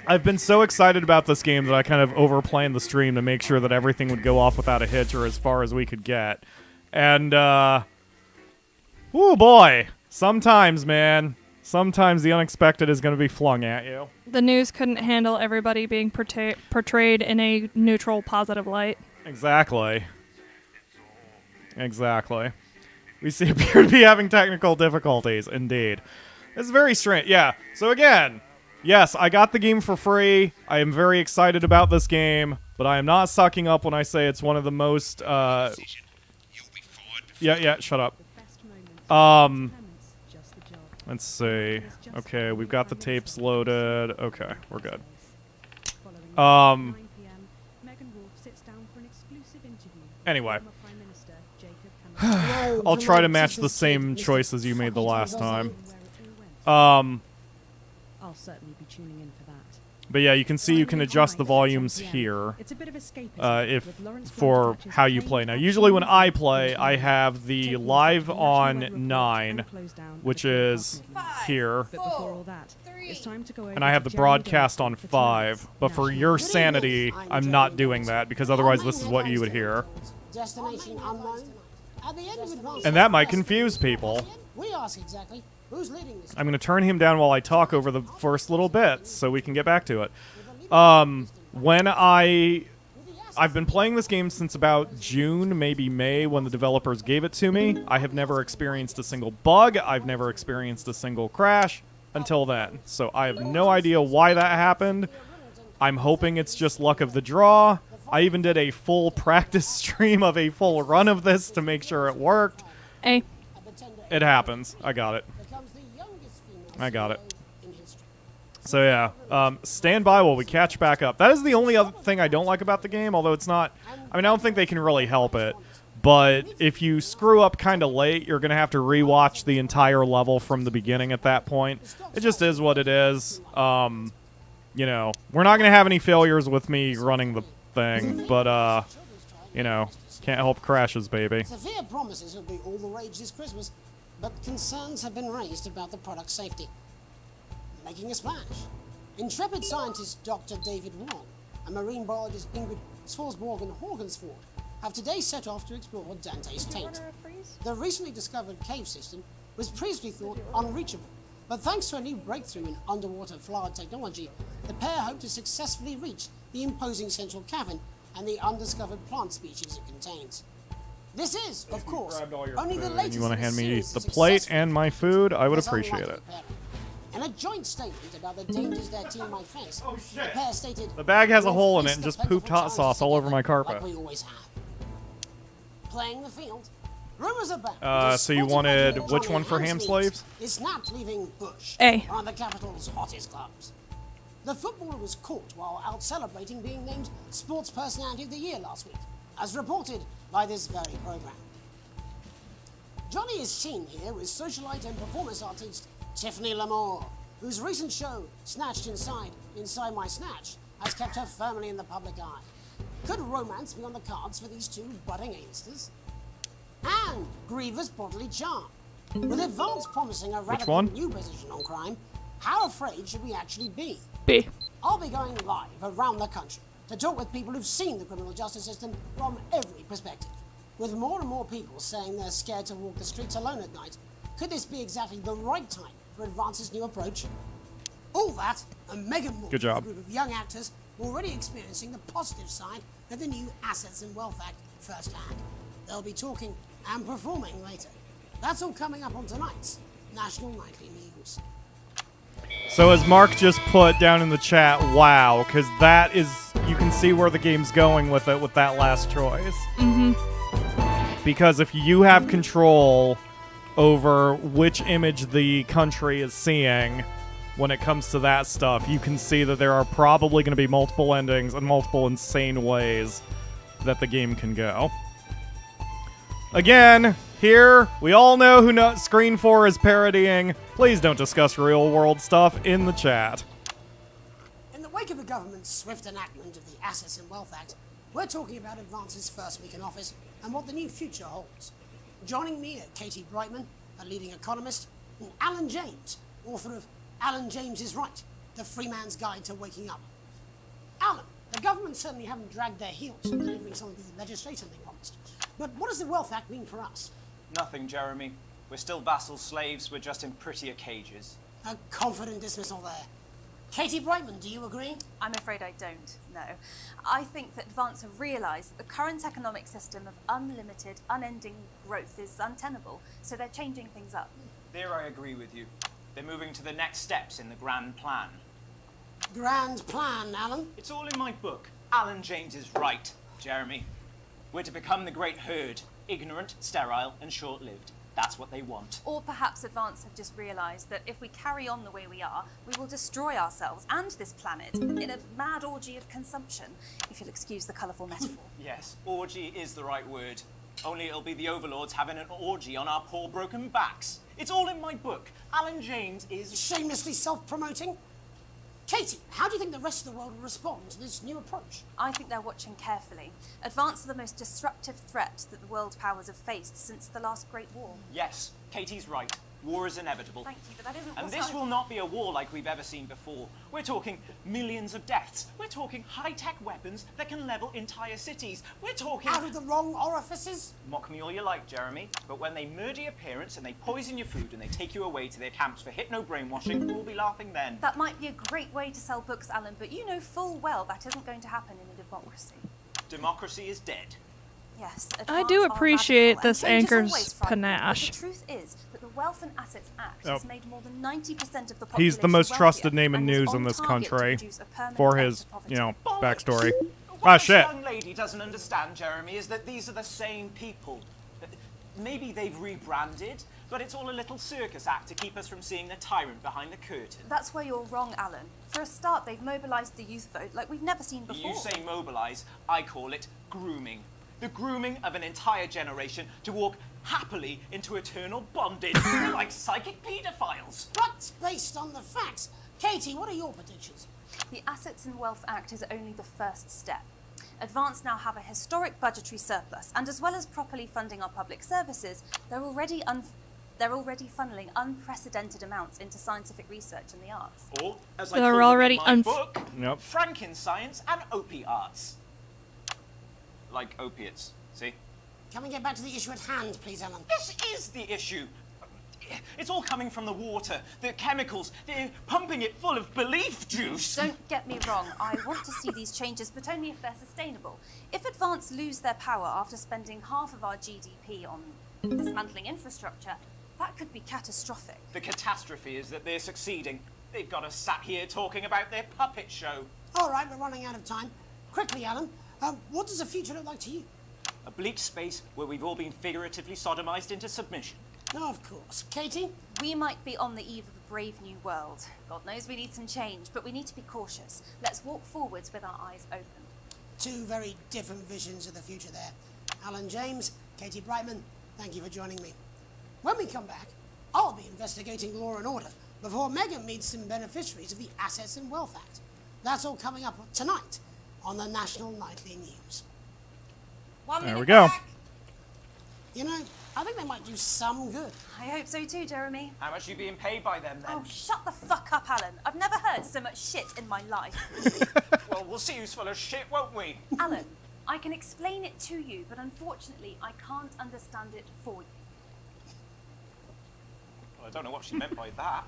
I've been so excited about this game that I kind of overplanned the stream to make sure that everything would go off without a hitch or as far as we could get. And, oh boy. Sometimes, man. Sometimes the unexpected is going to be flung at you. The news couldn't handle everybody being portrayed in a neutral, positive light. Exactly. Exactly. We appear to be having technical difficulties, indeed. It's very strange. Yeah, so again... Yes, I got the game for free. I am very excited about this game, but I am not sucking up when I say it's one of the most, Yeah, shut up. Let's see. Okay, we've got the tapes loaded. Okay, we're good. Anyway. I'll try to match the same choices you made the last time. I'll certainly be tuning in for that. But yeah, you can see you can adjust the volumes here for how you play. Now, usually when I play, I have the live on 9, which is here, and I have the broadcast on 5. But for your sanity, I'm not doing that, because otherwise this is what you would hear. And that might confuse people. We ask exactly who's leading this. I'm going to turn him down while I talk over the first little bits so we can get back to it. When I've been playing this game since about June, maybe May, when the developers gave it to me. I have never experienced a single bug. I've never experienced a single crash until then. So I have no idea why that happened. I'm hoping it's just luck of the draw. I even did a full practice stream of a full run of this to make sure it worked. Hey. It happens. I got it. I got it. So yeah, stand by while we catch back up. That is the only other thing I don't like about the game, although it's not... I mean, I don't think they can really help it. But if you screw up kind of late, you're going to have to rewatch the entire level from the beginning at that point. It just is what it is. You know, we're not going to have any failures with me running the thing, but, you know, can't help crashes, baby. Severe promises will be all the rage this Christmas, but concerns have been raised about the product's safety. Making a splash. Intrepid scientist Dr. David Wong and marine biologist Ingrid Swarsborg and Horgensford have today set off to explore Dante's Taint. The recently discovered cave system was previously thought unreachable, but thanks to a new breakthrough in underwater flower technology, the pair hope to successfully reach the imposing central cavern and the undiscovered plant species it contains. This is, of course, only the latest. You want to hand me the plate and my food? I would appreciate it. In a joint statement about the dangers their team might face, the pair stated, the bag has a hole in it and just pooped hot sauce all over my carpet. Like we always have. Playing the field. Rumors about so you wanted which one for ham slaves? Is snapped leaving Bush, A. one of the capital's hottest clubs. The footballer was caught while out celebrating being named Sports Personality of the Year last week, as reported by this very program. Johnny is seen here with socialite and performance artist Tiffany Lamore, whose recent show, Snatched Inside My Snatch, has kept her firmly in the public eye. Could romance be on the cards for these two budding A-listers? And Griever's bodily charm. With advance promising a radical new position on crime, how afraid should we actually be? B. I'll be going live around the country to talk with people who've seen the criminal justice system from every perspective. With more and more people saying they're scared to walk the streets alone at night, could this be exactly the right time for Advance's new approach? All that and mega more Good job. A group of young actors already experiencing the positive side of the new Assets and Wealth Act firsthand. They'll be talking and performing later. That's all coming up on tonight's National Nightly News. So as Mark just put down in the chat, wow, because that is, you can see where the game's going with it with that last choice. Because if you have control over which image the country is seeing when it comes to that stuff, you can see that there are probably going to be multiple endings and multiple insane ways that the game can go. Again, here, we all know who Screen 4 is parodying. Please don't discuss real-world stuff in the chat. In the wake of the government's swift enactment of the Assets and Wealth Act, we're talking about Advance's first week in office and what the new future holds. Joining me are Katie Brightman, a leading economist, and Alan James, author of Alan James is Right, The Free Man's Guide to Waking Up. Alan, the government certainly haven't dragged their heels in delivering some of the legislation they promised. But what does the Wealth Act mean for us? Nothing, Jeremy. We're still vassal slaves, we're just in prettier cages. A confident dismissal there. Katie Brightman, do you agree? I'm afraid I don't, no. I think that Advance have realised that the current economic system of unlimited, unending growth is untenable, so they're changing things up. There I agree with you. They're moving to the next steps in the grand plan. Grand plan, Alan? It's all in my book. Alan James is right, Jeremy. We're to become the great herd, ignorant, sterile, and short-lived. That's what they want. Or perhaps Advance have just realised that if we carry on the way we are, we will destroy ourselves and this planet in a mad orgy of consumption, if you'll excuse the colourful metaphor. Yes, orgy is the right word. Only it'll be the overlords having an orgy on our poor broken backs. It's all in my book. Alan James is... Shamelessly self-promoting? Katie, how do you think the rest of the world will respond to this new approach? I think they're watching carefully. Advance are the most disruptive threat that the world powers have faced since the last Great War. Yes, Katie's right. War is inevitable. Thank you, but that isn't And what this will not be a war like we've ever seen before. We're talking millions of deaths. We're talking high-tech weapons that can level entire cities. We're talking... Out of the wrong orifices? Mock me all you like, Jeremy, but when they murder your parents and they poison your food and they take you away to their camps for hypno-brainwashing, we'll be laughing then. That might be a great way to sell books, Alan, but you know full well that isn't going to happen in a democracy. Democracy is dead. Yes, I do appreciate this anchor's panache. The truth is that the Wealth and Assets Act has made more than 90% of the population He's the most trusted wealthier name in and is news on in this target to country reduce a permanent for end his, to poverty. you know, Bollocks. backstory. What Shit. this young lady doesn't understand, Jeremy, is that these are the same people. Maybe they've rebranded, but it's all a little circus act to keep us from seeing the tyrant behind the curtain. That's where you're wrong, Alan. For a start, they've mobilised the youth vote like we've never seen before. You say mobilise, I call it grooming. The grooming of an entire generation to walk happily into eternal bondage like psychic paedophiles. But based on the facts, Katie, what are your predictions? The Assets and Wealth Act is only the first step. Advance now have a historic budgetary surplus, and as well as properly funding our public services, they're already funneling unprecedented amounts into scientific research and the arts. Or, as I They're call already them in my book, Yep. Frankenscience and opiates. Like opiates, see? Can we get back to the issue at hand, please, Alan? This is the issue. It's all coming from the water, the chemicals, they're pumping it full of belief juice. Don't get me wrong, I want to see these changes, but only if they're sustainable. If Advance lose their power after spending half of our GDP on dismantling infrastructure, that could be catastrophic. The catastrophe is that they're succeeding. They've got us sat here talking about their puppet show. All right, we're running out of time. Quickly, Alan, what does the future look like to you? A bleak space where we've all been figuratively sodomized into submission. No, of course. Katie? We might be on the eve of a brave new world. God knows we need some change, but we need to be cautious. Let's walk forwards with our eyes open. Two very different visions of the future there. Alan James, Katie Brightman, thank you for joining me. When we come back, I'll be investigating law and order before Megan meets some beneficiaries of the Assets and Wealth Act. That's all coming up tonight on the National Nightly News. There we go. You know, I think they might do some good. I hope so too, Jeremy. How much are you being paid by them, then? Oh, shut the fuck up, Alan. I've never heard so much shit in my life. Well, we'll see who's full of shit, won't we? Alan, I can explain it to you, but unfortunately, I can't understand it for you. Well, I don't know what she meant by that.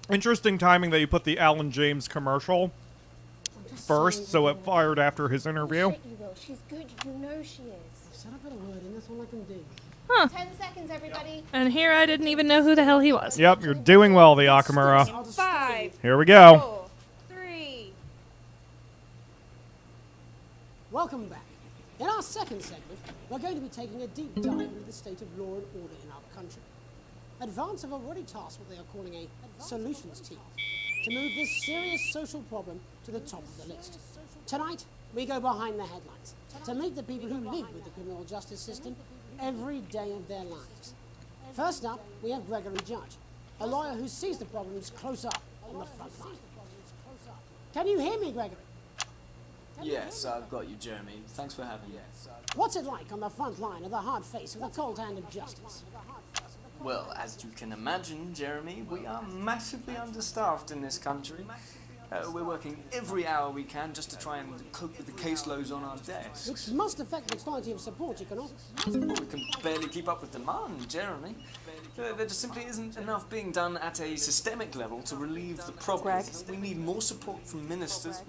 Interesting timing that you put the Alan James commercial first, so it fired after his interview. Shit, you will. She's good. You know she is. Set up a word in, that's all I can do. Huh. 10 seconds, everybody. And here I didn't even know who the hell he was. Yep, you're doing well, the Akamura. 5, Here we go. 4, 3. Welcome back. In our second segment, we're going to be taking a deep dive into the state of law and order in our country. Advance have already tasked what they are calling a solutions team to move this serious social problem to the top of the list. Tonight, we go behind the headlines to meet the people who live with the criminal justice system every day of their lives. First up, we have Gregory Judge, a lawyer who sees the problems close up on the front line. Can you hear me, Gregory? Yes, I've got you, Jeremy. Thanks for having me. What's it like on the front line of the hard face of the cold hand of justice? Well, as you can imagine, Jeremy, we are massively understaffed in this country. We're working every hour we can just to try and cope with the caseloads on our desks. Which must affect the quality of support you can offer. Well, we can barely keep up with demand, Jeremy. There just simply isn't enough being done at a systemic level to relieve the problem. We need more support from ministers.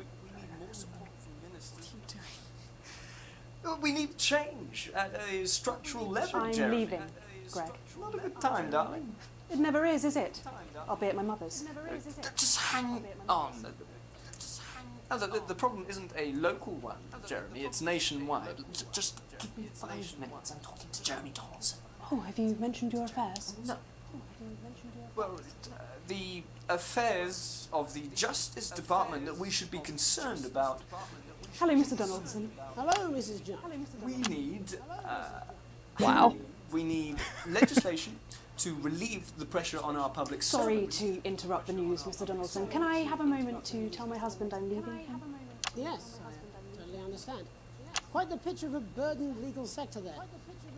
We need change at a structural level, I'm Jeremy. leaving, Greg. Not a good time, darling. It never is it? I'll be at my mother's. Just hang on. The problem isn't a local one, Jeremy. It's nationwide. Just give me 5 minutes. I'm talking to Jeremy Donaldson. Oh, have you mentioned your affairs? No. Well, the affairs of the Justice Department that we should be concerned about. Hello, Mr. Donaldson. Hello, Mrs. John. We need... Wow. We need legislation to relieve the pressure on our public Sorry servants. to interrupt the news, Mr. Donaldson. Can I have a moment to tell my husband I'm leaving him? Yes, I totally understand. Quite the picture of a burdened legal sector there.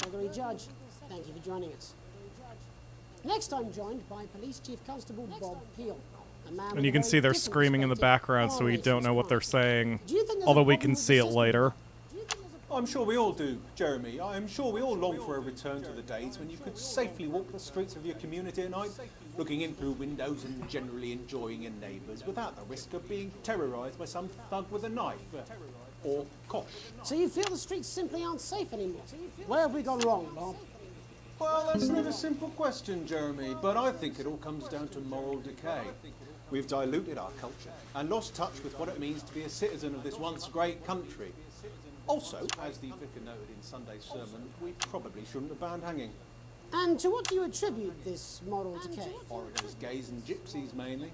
Gregory Judge, thank you for joining us. Next, I'm joined by Police Chief Constable Bob Peel. And you can see they're screaming in the background, so we don't know what they're saying, although we can see it later. I'm sure we all do, Jeremy. I'm sure we all long for a return to the days when you could safely walk the streets of your community at night, looking in through windows and generally enjoying your neighbours without the risk of being terrorised by some thug with a knife. Or kosh. So you feel the streets simply aren't safe anymore? Where have we gone wrong, Bob? Well, that's not a simple question, Jeremy, but I think it all comes down to moral decay. We've diluted our culture and lost touch with what it means to be a citizen of this once great country. Also, as the vicar noted in Sunday's sermon, we probably shouldn't have banned hanging. And to what do you attribute this moral decay? Orators, gays and gypsies mainly.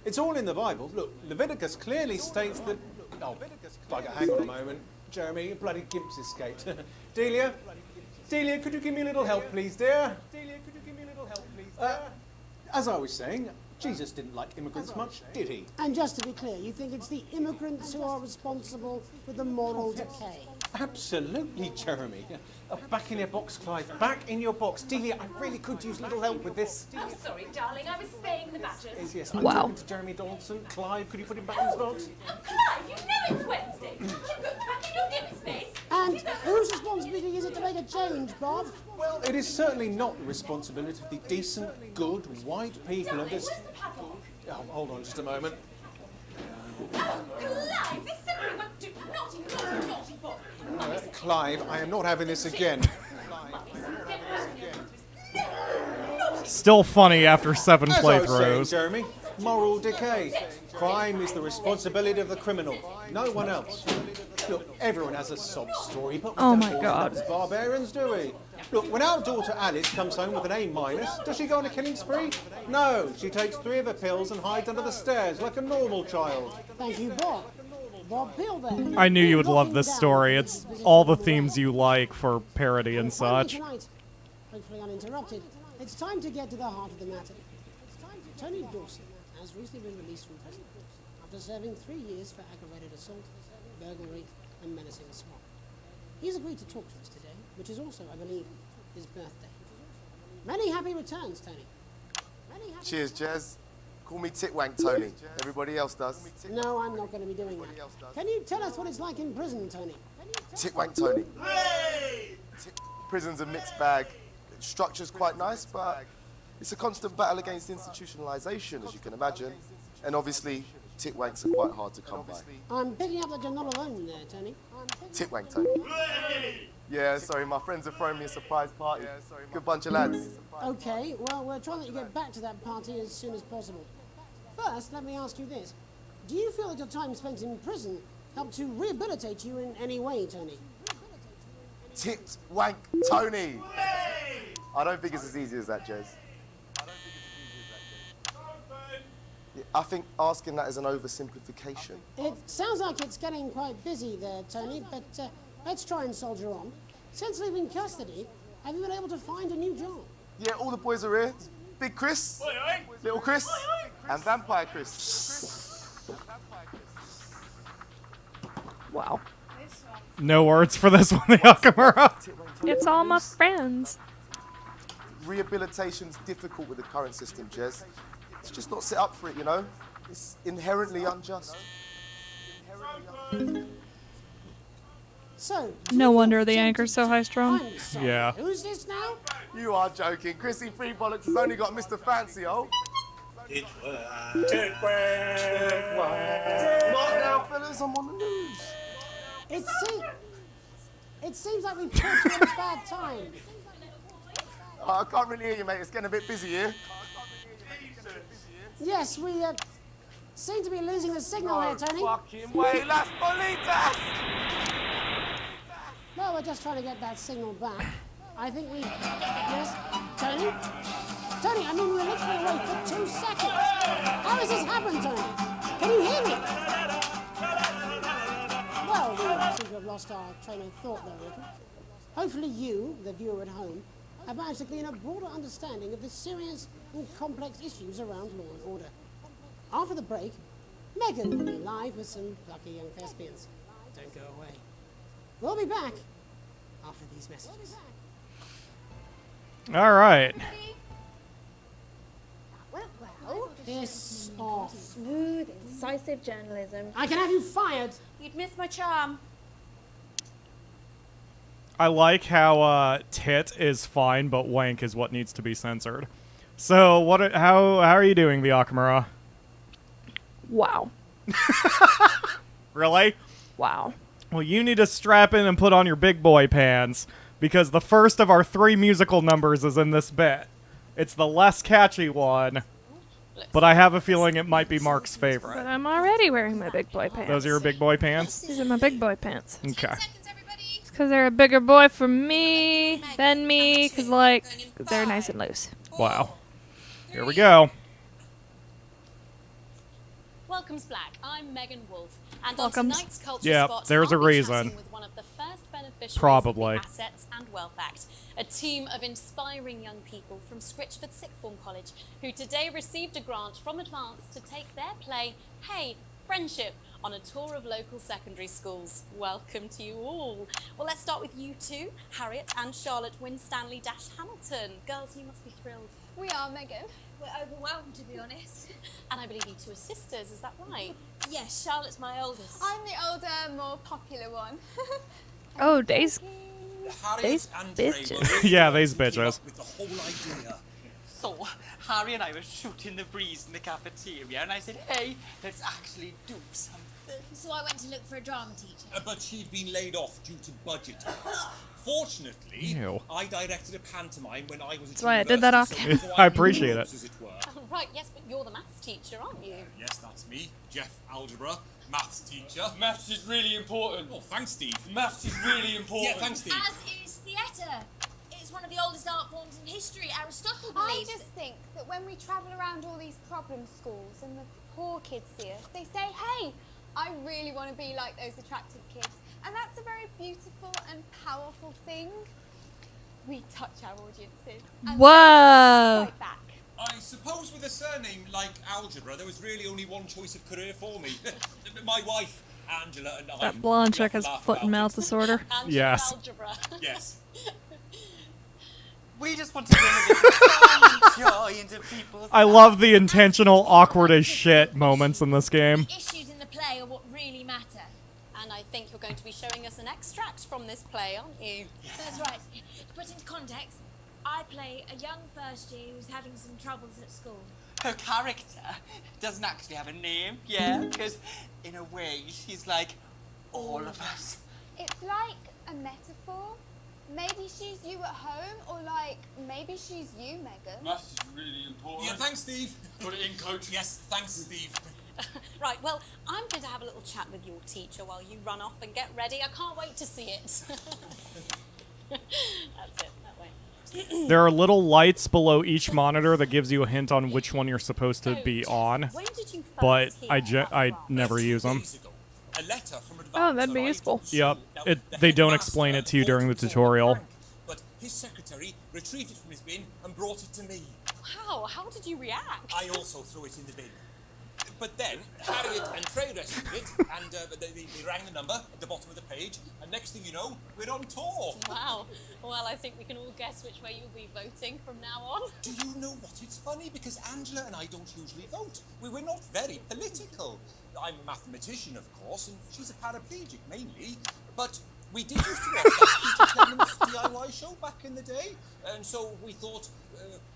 It's all in the Bible. Look, Leviticus clearly states that... Oh, bugger, hang on a moment. Jeremy, your bloody gimp's escaped. Delia, could you give me a little help, please, dear? As I was saying, Jesus didn't like immigrants much, did he? And just to be clear, you think it's the immigrants who are responsible for the moral decay? Absolutely, Jeremy. Back in your box, Clive. Back in your box. Delia, I really could use a little help with this. I'm sorry, darling. I was spaying the badgers. Yes, I'm talking to Jeremy Donaldson. Clive, could you put him back in his box? Clive, you know it's Wednesday. You put back in your dim space. And whose responsibility is it to make a change, Bob? Well, it is certainly not the responsibility of the decent, good, white people of this... Oh, hold on just a moment. Clive, this simply won't do. Naughty boy. Clive, I am not having this again. Still funny after 7 As I was saying, playthroughs. Jeremy, moral decay. Crime is the responsibility of the criminal, no one else. Look, everyone has a sob story, but we Oh don't my all God. end up as barbarians, do we? Look, when our daughter Alice comes home with an A-, does she go on a killing spree? No, she takes 3 of her pills and hides under the stairs like a normal child. Thank you, Bob. Bob Peel there. I knew you would love this story. It's all the themes you like for parody and Finally such. tonight, hopefully uninterrupted, it's time to get to the heart of the matter. Tony Dawson has recently been released from prison after serving 3 years for aggravated assault, burglary, and menacing a swap. He's agreed to talk to us today, which is also, I believe, his birthday. Many happy returns, Tony. Cheers, Jez. Call me Titwank Tony. Everybody else does. No, I'm not going to be doing that. Can you tell us what it's like in prison, Tony? Titwank Tony. Prison's a mixed bag. Structure's quite nice, but it's a constant battle against institutionalization, as you can imagine. And obviously, titwanks are quite hard to come by. I'm picking up that you're not alone there, Tony. Titwank, Tony. Yeah, sorry, my friends are throwing me a surprise party. Good bunch of lads. Okay, well, we're trying to let you get back to that party as soon as possible. First, let me ask you this. Do you feel that your time spent in prison helped to rehabilitate you in any way, Tony? Titwank, Tony. I don't think it's as easy as that, Jez. I think asking that is an oversimplification. It sounds like it's getting quite busy there, Tony, but let's try and soldier on. Since leaving custody, have you been able to find a new job? Yeah, all the boys are here. Big Chris, Little Chris, and Vampire Chris. Wow. No words for this one, the Akamura. It's all my friends. Rehabilitation's difficult with the current system, Jez. It's just not set up for it, you know? It's inherently unjust. So, No wonder the anchor's so high-strung. Yeah. who's this now? You are joking. Chrissy Free Bollocks has only got Mr. Fancy, oh. What now, fellas? I'm on the news. It seems like we've caught you at a bad time. Oh, I can't really hear you, mate. It's getting a bit busy here. Yes, we seem to be losing the signal here, Tony. Fucking way, Las Bolitas! No, we're just trying to get that signal back. I think we... Yes? Tony? Tony, I mean, we're literally away for 2 seconds. How has this happened, Tony? Can you hear me? Well, we seem to have lost our train of thought there a little. Hopefully you, the viewer at home, have managed to glean a broader understanding of the serious and complex issues around law and order. After the break, Megan will be live with some lucky young thespians. Don't go away. We'll be back after these messages. All right. Well, Piss off. smooth, incisive journalism. I can have you fired. You'd miss my charm. I like how tit is fine, but wank is what needs to be censored. So how are you doing, the Akamura? Wow. Really? Wow. Well, you need to strap in and put on your big boy pants, because the first of our 3 musical numbers is in this bit. It's the less catchy one, but I have a feeling it might be Mark's But favorite. I'm already wearing my big boy pants. Those are your big boy pants? These are my big boy pants. Okay. It's because they're a bigger boy for me than me, because, like, they're nice and loose. Wow. Here we go. Welcome's Black. I'm Megan Wolf, and Welcomes. on tonight's Culture Yep, Spot, there's a I'll be reason. chatting with one of the first beneficiaries Probably. of the Assets and Wealth Act, a team of inspiring young people from Scritchford Sixth Form College who today received a grant from Advance to take their play, Hey, Friendship, on a tour of local secondary schools. Welcome to you all. Well, let's start with you two, Harriet and Charlotte Winstanley-Hamilton. Girls, you must be thrilled. We are, Megan. We're overwhelmed, to be honest. And I believe you two are sisters, is that right? Yes, Charlotte's my oldest. I'm the older, more popular one. Oh, these Harriet and Ray bitches. Yeah, these bitches. with the whole idea. So, Harry and I were shooting the breeze in the cafeteria, and I said, hey, let's actually do something. So I went to look for a drama teacher. But she'd been laid off due to budget cuts. Fortunately, Ew. I directed a pantomime when I was at That's why I did that off university, camera. so I appreciate knew it. rules, as it were. Oh, right, yes, but you're the maths teacher, aren't you? Yes, that's me, Jeff Algebra, maths teacher. Maths is really important. Oh, thanks, Steve. Maths is really important. Yeah, thanks, Steve. As is theatre. It's one of the oldest art forms in history. Aristotle I believes just think that when we travel around all these problem schools and the poor kids see us, they say, hey, I really want to be like those attractive kids. And that's a very beautiful and powerful thing. We touch our audiences. And Whoa. they fight back. I suppose with a surname like Algebra, there was really only one choice of career for me. My wife, Angela, and I. That blonde we chick often has laugh foot and about mouth it. disorder. Yes. Algebra. Yes. We just want to bring a bit of fun and joy into people's I love the intentional awkward as shit moments in this game. Issues in the play are what really matter. And I think you're going to be showing us an extract from this play, aren't you? That's right. To put into context, I play a young first year who's having some troubles at school. her character doesn't actually have a name, yeah? Because in a way, she's like all of us. It's like a metaphor. Maybe she's you at home, or like, maybe she's you, Megan. Maths is really important. Yeah, thanks, Steve. Put it in, Coach. Yes, thanks, Steve. Right, well, I'm going to have a little chat with your teacher while you run off and get ready. I can't wait to see it. That's it, that way. There are little lights below each monitor that gives you a hint on which one you're supposed to be on, when did you but first I never use them. A letter from Advance. Oh, that'd be useful. Yep, they don't explain it to you during the tutorial. But his secretary retrieved it from his bin and brought it to me. Wow, how did you react? I also threw it in the bin. But then Harriet and Trey rescued it, and they rang the number at the bottom of the page, and next thing you know, we're on tour. Wow. Well, I think we can all guess which way you'll be voting from now on. Do you know what? It's funny because Angela and I don't usually vote. We're not very political. I'm a mathematician, of course, and she's a paraplegic mainly. But we did used to watch that Peter Clements DIY show back in the day, and so we thought,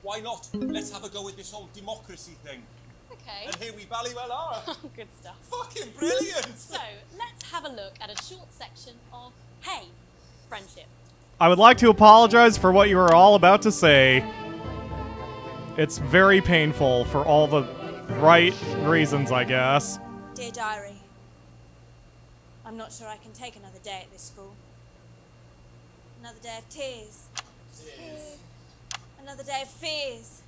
why not? Let's have a go with this whole democracy thing. Okay. And here we bally well are. Good stuff. Fucking brilliant! So, let's have a look at a short section of Hey, Friendship. I would like to apologize for what you were all about to say. It's very painful for all the right reasons, I guess. Dear Diary, I'm not sure I can take another day at this school. Another day of tears. Another day of fears.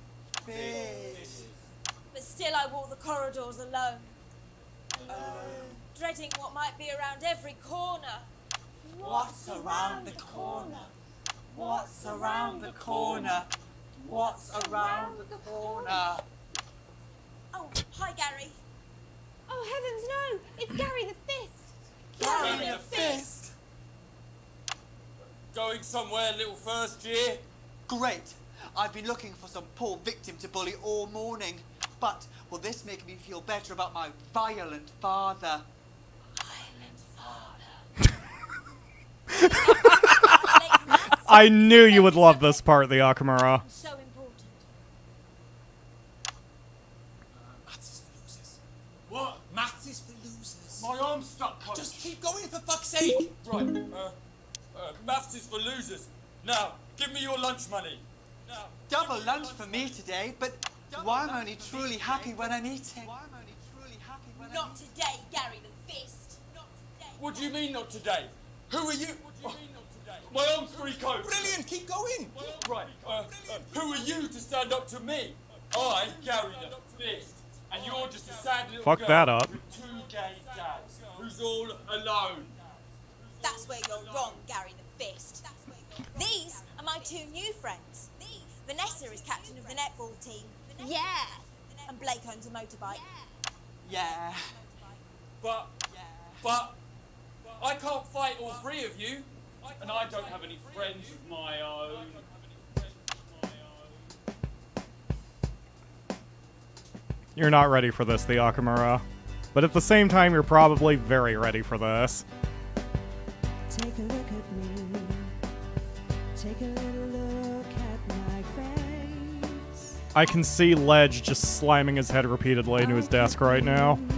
But still I walk the corridors alone. Dreading what might be around every corner. What's around the corner? What's around the corner? What's around the corner? Oh, hi Gary. Oh, heavens no! It's Gary the Fist! Gary the Fist! Going somewhere, little first year? Great. I've been looking for some poor victim to bully all morning. But will this make me feel better about my violent father? I knew you would love this part, the Akamura. So important. Maths is for losers. What? Maths is for losers. My arm's stuck, Coach. Just keep going, for fuck's sake. Right. Maths is for losers. Now, give me your lunch money. Now. Double lunch for me today, but why am I only truly happy when I'm eating? Not today, Gary the Fist. Not today. What do you mean not today? Who are you? What do you mean not today? My arm's free, Coach. Brilliant, keep going. Right, who are you to stand up to me? I'm Gary the Fist, and you're just a sad little Fuck girl that up. with two gay dads who's all alone. That's where you're wrong, Gary the Fist. These are my two new friends. Vanessa is captain of the netball team. Yeah. And Blake owns a motorbike. Yeah. But I can't fight all three of you, and I don't have any friends of my own. You're not ready for this, the Akamura. But at the same time, you're probably very ready for this. Take a look at me. Take a little look at my face. I can see Ledge just slamming his head repeatedly into his desk right now. And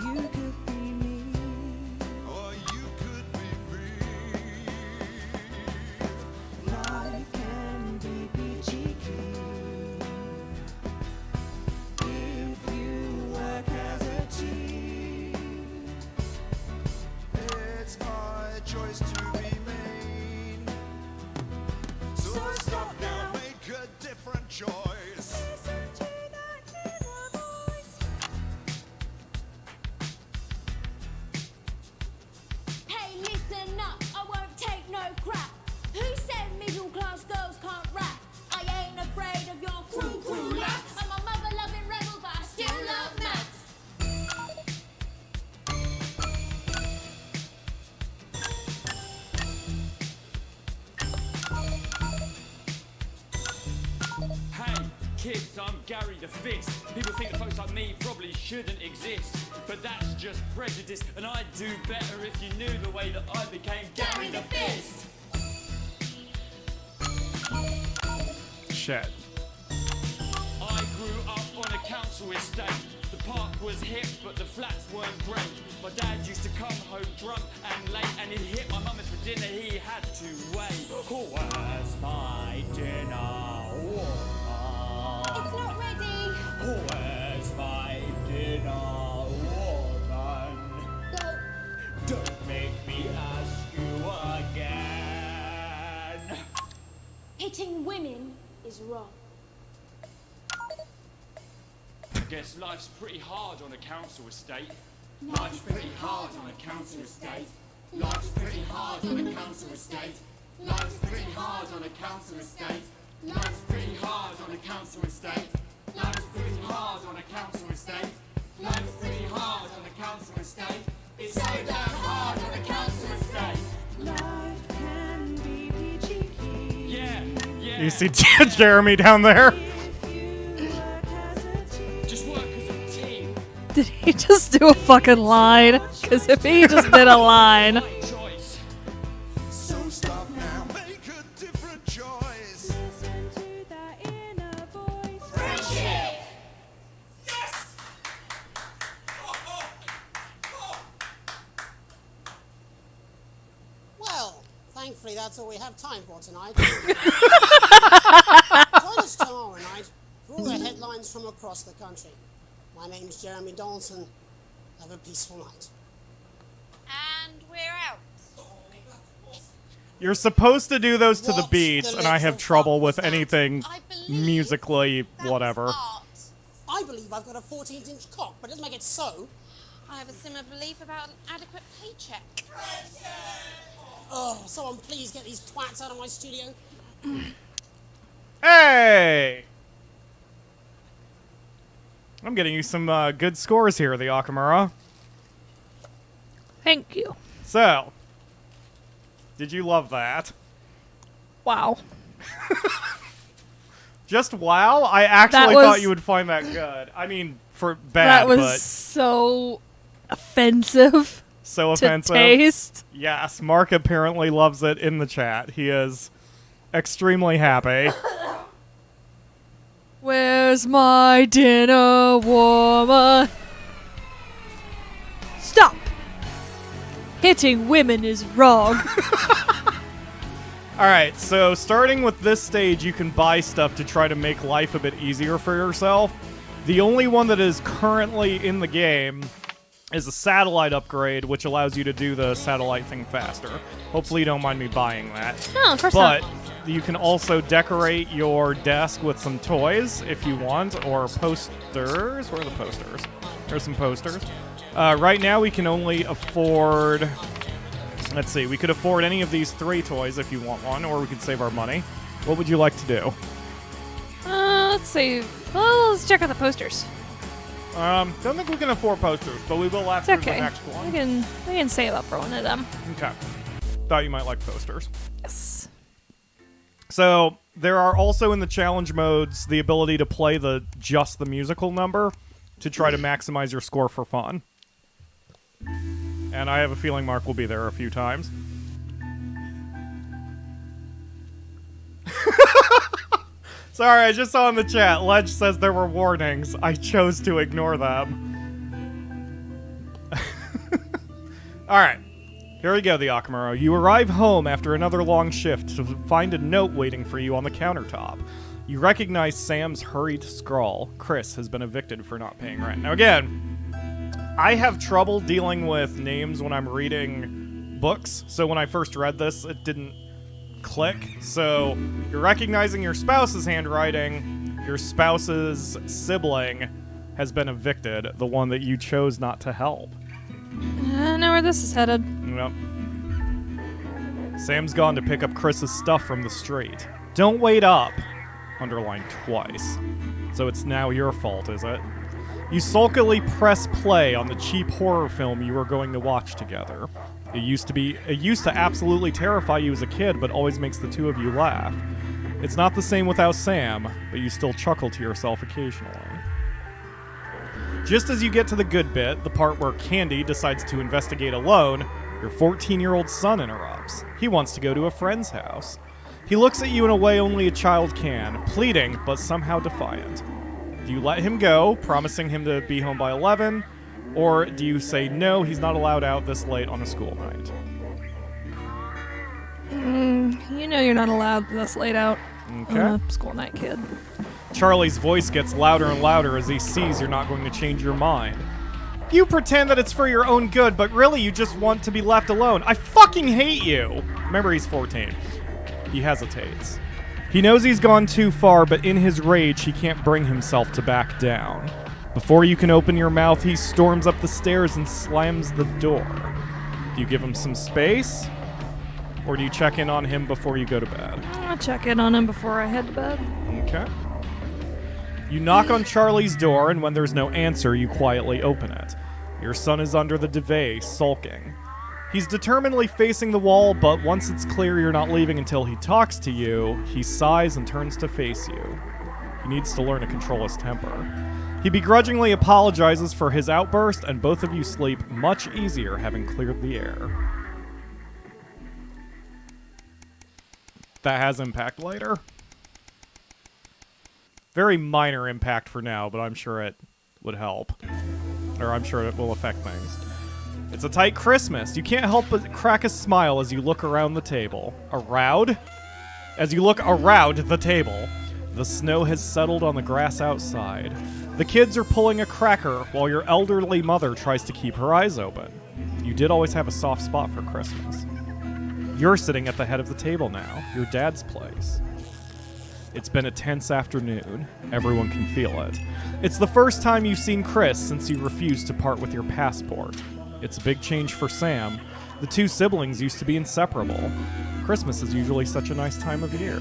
you could be me. Or you could be me. Life can be peachy keen if you work as a team. It's my choice to be mean. So stop now, make a different choice. Hey, listen up, I won't take no crap. Who said middle class girls can't rap? I ain't afraid of your cruel laps. I'm a mother loving rebel, but I still love maths. Hey, kids, I'm Gary the Fist. People think that folks like me probably shouldn't exist, but that's just prejudice, and I'd do better if you knew the way that I became Gary the Fist. shit. I grew up on a council estate. The park was hip, but the flats weren't great. My dad used to come home drunk and late, and he'd hit my mum for dinner, he had to wait. Where's my dinner, woman? It's not ready. Where's my dinner, woman? Go. Don't make me ask you again. Hitting women is wrong. Guess life's pretty hard on a council estate. Life's pretty hard on a council estate. Life's pretty hard on a council estate. Life's pretty hard on a council estate. Life's pretty hard on a council estate. Life's pretty hard on a council estate. Life's pretty hard on a council estate. It's so damn hard on a council estate. Life can be peachy keen. Yeah. You see Jeremy down there? Just work as a team. Did he just do a fucking line? Because if he just did a line. So stop now, make a different choice. Listen to that inner voice. Friendship! Yes! Well, thankfully that's all we have time for tonight. Join us tomorrow night for all the headlines from across the country. My name's Jeremy Donaldson. Have a peaceful night. And we're out. You're supposed to do those to the What's beats, the and I have little trouble fuck with was that? anything musically whatever. I believe I've got a 14-inch cock, but it doesn't make it so. I have a similar belief about an adequate paycheck. Oh, someone please get these twats out of my studio. Hey! I'm getting you some good scores here, the Akamura. Thank you. So, did you love that? Wow. Just wow? I actually thought you would find that good. I mean, for bad, That was but so offensive. so offensive. To taste. Yes, Mark apparently loves it in the chat. He is extremely happy. Where's my dinner, woman? Stop! Hitting women is wrong. Alright, so starting with this stage, you can buy stuff to try to make life a bit easier for yourself. The only one that is currently in the game is a satellite upgrade, which allows you to do the satellite thing faster. Hopefully you don't mind me buying that. No, of course but not. you can also decorate your desk with some toys if you want, or posters. Where are the posters? There's some posters. Right now we can only afford... Let's see, we could afford any of these 3 toys if you want one, or we could save our money. What would you like to do? Let's see. Well, let's check out the posters. Don't think we can afford posters, but we will after It's okay. the next one. We can save up for one of them. Okay. Thought you might like posters. Yes. So, there are also in the challenge modes the ability to play just the musical number to try to maximize your score for fun. And I have a feeling Mark will be there a few times. Sorry, I just saw in the chat, Ledge says there were warnings. I chose to ignore them. Alright, here we go, the Akamura. You arrive home after another long shift to find a note waiting for you on the countertop. You recognize Sam's hurried scrawl. Chris has been evicted for not paying rent. Now again, I have trouble dealing with names when I'm reading books, so when I first read this, it didn't click. So, you're recognizing your spouse's handwriting, your spouse's sibling has been evicted, the one that you chose not to help. I know where this is headed. Yep. Sam's gone to pick up Chris's stuff from the street. Don't wait up. Underlined twice. So it's now your fault, is it? You sulkily press play on the cheap horror film you were going to watch together. It used to absolutely terrify you as a kid, but always makes the two of you laugh. It's not the same without Sam, but you still chuckle to yourself occasionally. Just as you get to the good bit, the part where Candy decides to investigate alone, your 14-year-old son interrupts. He wants to go to a friend's house. He looks at you in a way only a child can, pleading but somehow defiant. Do you let him go, promising him to be home by 11, or do you say no, he's not allowed out this late on a school night? You know you're not allowed this late out Okay. on a school night, kid. Charlie's voice gets louder and louder as he sees you're not going to change your mind. You pretend that it's for your own good, but really you just want to be left alone. I fucking hate you! Remember, he's 14. He hesitates. He knows he's gone too far, but in his rage, he can't bring himself to back down. Before you can open your mouth, he storms up the stairs and slams the door. Do you give him some space? Or do you check in on him before you go to bed? I'll check in on him before I head to bed. Okay. You knock on Charlie's door, and when there's no answer, you quietly open it. Your son is under the duvet, sulking. He's determinedly facing the wall, but once it's clear you're not leaving until he talks to you, he sighs and turns to face you. He needs to learn to control his temper. He begrudgingly apologizes for his outburst, and both of you sleep much easier having cleared the air. That has impact later. Very minor impact for now, but I'm sure it would help. Or I'm sure it will affect things. It's a tight Christmas. You can't help but crack a smile as you look around the table. Around? As you look around the table, the snow has settled on the grass outside. The kids are pulling a cracker while your elderly mother tries to keep her eyes open. You did always have a soft spot for Christmas. You're sitting at the head of the table now, your dad's place. It's been a tense afternoon. Everyone can feel it. It's the first time you've seen Chris since you refused to part with your passport. It's a big change for Sam. The two siblings used to be inseparable. Christmas is usually such a nice time of year.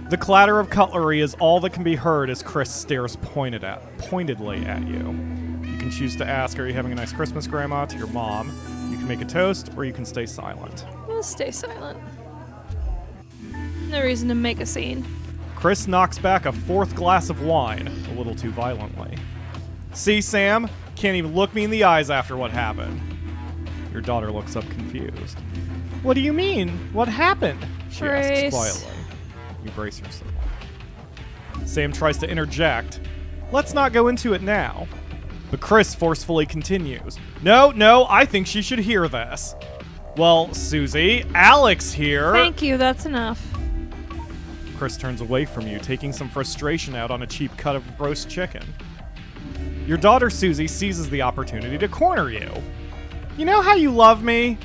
The clatter of cutlery is all that can be heard as Chris stares pointedly at you. You can choose to ask, "Are you having a nice Christmas, Grandma?" to your mom. You can make a toast, or you can stay silent. I'll stay silent. No reason to make a scene. Chris knocks back a fourth glass of wine, a little too violently. "See, Sam? Can't even look me in the eyes after what happened." Your daughter looks up confused. "What do you mean? What happened?" she asks quietly. You brace yourself. Sam tries to interject. "Let's not go into it now." But Chris forcefully continues. No, I think she should hear this." "Well, Susie, Alex here." Thank you, that's enough. Chris turns away from you, taking some frustration out on a cheap cut of roast chicken. Your daughter, Susie, seizes the opportunity to corner you. "You know how you love me?"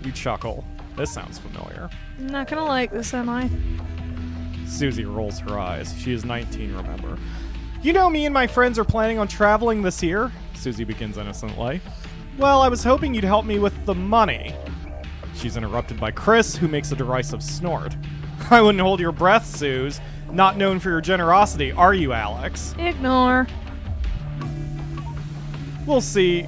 You chuckle. This sounds familiar. I'm not gonna like this, am I? Susie rolls her eyes. She is 19, remember. "You know me and my friends are planning on traveling this year," Susie begins innocently. "Well, I was hoping you'd help me with the money." She's interrupted by Chris, who makes a derisive snort. "I wouldn't hold your breath, Suze. Not known for your generosity, are you, Alex?" Ignore. We'll see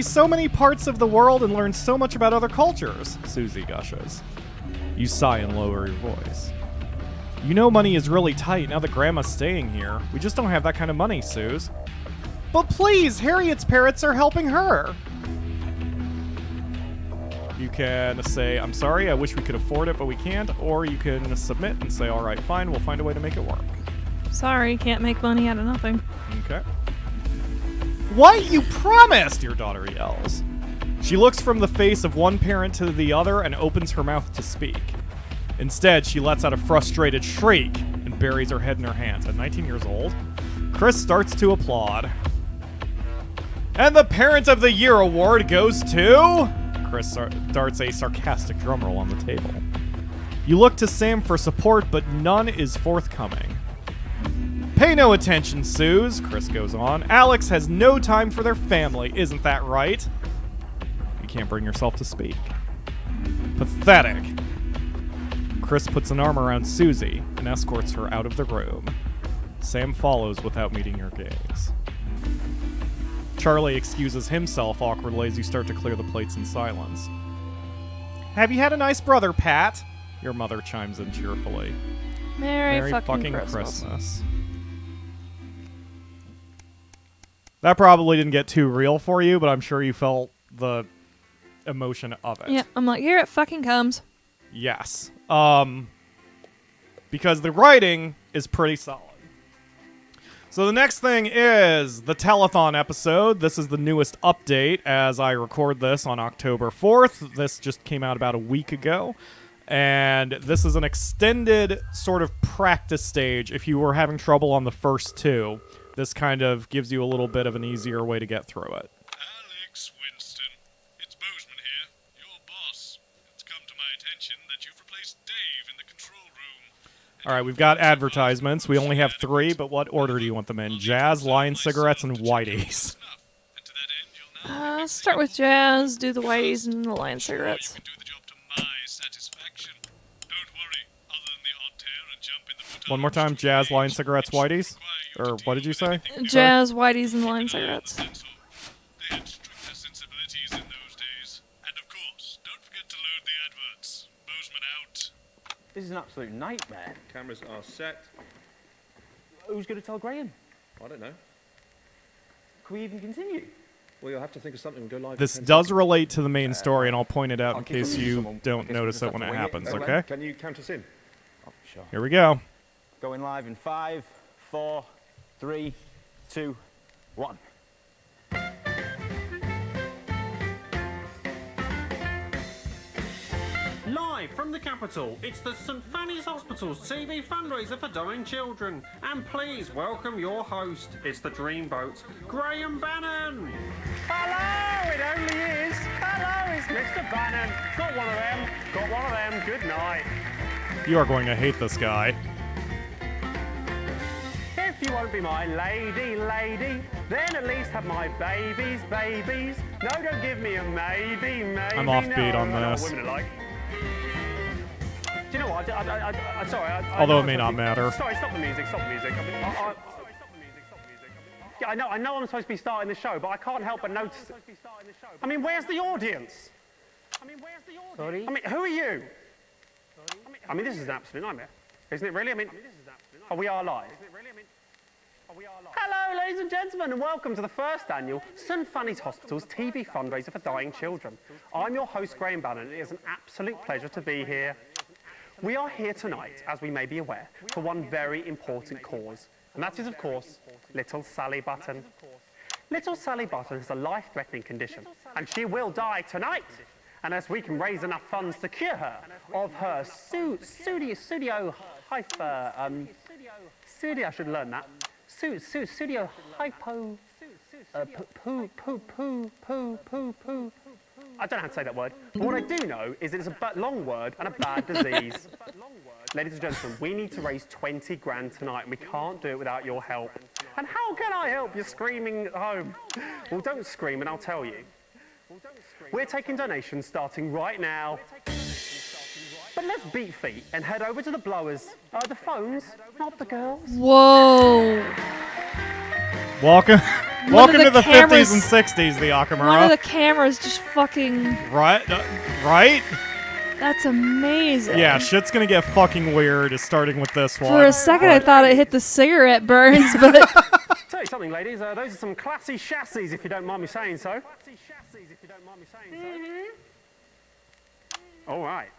so many parts of the world and learn so much about other cultures," Susie gushes. You sigh and lower your voice. "You know money is really tight now that Grandma's staying here. We just don't have that kind of money, Suze." "But please, Harriet's parents are helping her." You can say, "I'm sorry, I wish we could afford it, but we can't," or you can submit and say, "All right, fine, we'll find a way to make it work." Sorry, can't make money out of nothing. Okay. "What? You promised!" your daughter yells. She looks from the face of one parent to the other and opens her mouth to speak. Instead, she lets out a frustrated shriek and buries her head in her hands. At 19 years old, Chris starts to applaud. "And the Parent of the Year award goes to..." Chris darts a sarcastic drumroll on the table. You look to Sam for support, but none is forthcoming. "Pay no attention, Suze," Chris goes on. "Alex has no time for their family, isn't that right?" You can't bring yourself to speak. Pathetic. Chris puts an arm around Susie and escorts her out of the room. Sam follows without meeting your gaze. Charlie excuses himself awkwardly as you start to clear the plates in silence. "Have you had a nice brother, Pat?" Your mother chimes in cheerfully. Merry fucking Christmas. That probably didn't get too real for you, but I'm sure you felt the emotion of it. Yeah, I'm like, here it fucking comes. Yes. because the writing is pretty solid. So the next thing is the Telethon episode. This is the newest update as I record this on October 4th. This just came out about a week ago. And this is an extended sort of practice stage. If you were having trouble on the first two, this kind of gives you a little bit of an easier way to get through it. Alex Winston, it's Bozeman here, your boss. It's come to my attention that you've replaced Dave in the control room. All right, we've got advertisements. We only have 3, but what order do you want them in? Jazz, Lion Cigarettes, and Whitey's. Start with Jazz, do the Whiteys, and the Lion Cigarettes. One more time, Jazz, Lion Cigarettes, Whitey's? Or what did you say? Jazz, Whiteys, and Lion Cigarettes. This is an absolute nightmare. Cameras are set. Who's going to tell Graham? I don't know. Can we even continue? Well, you'll have to think of something and go live. This does relate to the main story, and I'll point it out in case you don't notice it when it happens, okay? Can you count us in? Oh, sure. Here we go. Going live in 5, 4, 3, 2, 1. Live from the capital, it's the St Fanny's Hospital's TV fundraiser for dying children. And please welcome your host. It's the Dreamboat, Graham Bannon. Hello, it only is. Hello, it's Mr. Bannon. Got one of them. Got one of them. Good night. You are going to hate this guy. If you won't be my lady, then at least have my babies. No, don't give me a maybe. I'm offbeat no, on I know what this. women are like. Do you know what? I'm sorry. Although it may not matter. Sorry, stop the music. Yeah, I know I'm supposed to be starting the show, but I can't help but notice. I mean, where's the audience? Sorry? I mean, who are you? I mean, this is an absolute nightmare. Isn't it really? I mean, we are live. Hello, ladies and gentlemen, and welcome to the first annual St Fanny's Hospital's TV fundraiser for dying children. I'm your host, Graham Bannon, and it is an absolute pleasure to be here. We are here tonight, as we may be aware, for one very important cause, and that is, of course, little Sally Button. Little Sally Button has a life-threatening condition, and she will die tonight. Unless we can raise enough funds to cure her of her studio I should learn that. Studio hypo. Poo. I don't know how to say that word. But what I do know is it's a long word and a bad disease. Ladies and gentlemen, we need to raise 20 grand tonight, and we can't do it without your help. And how can I help? You're screaming at home. Well, don't scream, and I'll tell you. We're taking donations starting right now. But let's beat feet and head over to the blowers. The phones, not the girls. Whoa. Welcome to the 50s and 60s, the Akamura. One of the cameras just fucking... Right? That's amazing. Yeah, shit's gonna get fucking weird, starting with this one. For a second, I thought it hit the cigarette burns, but... Tell you something, ladies. Those are some classy chassis, if you don't mind me saying so. All right.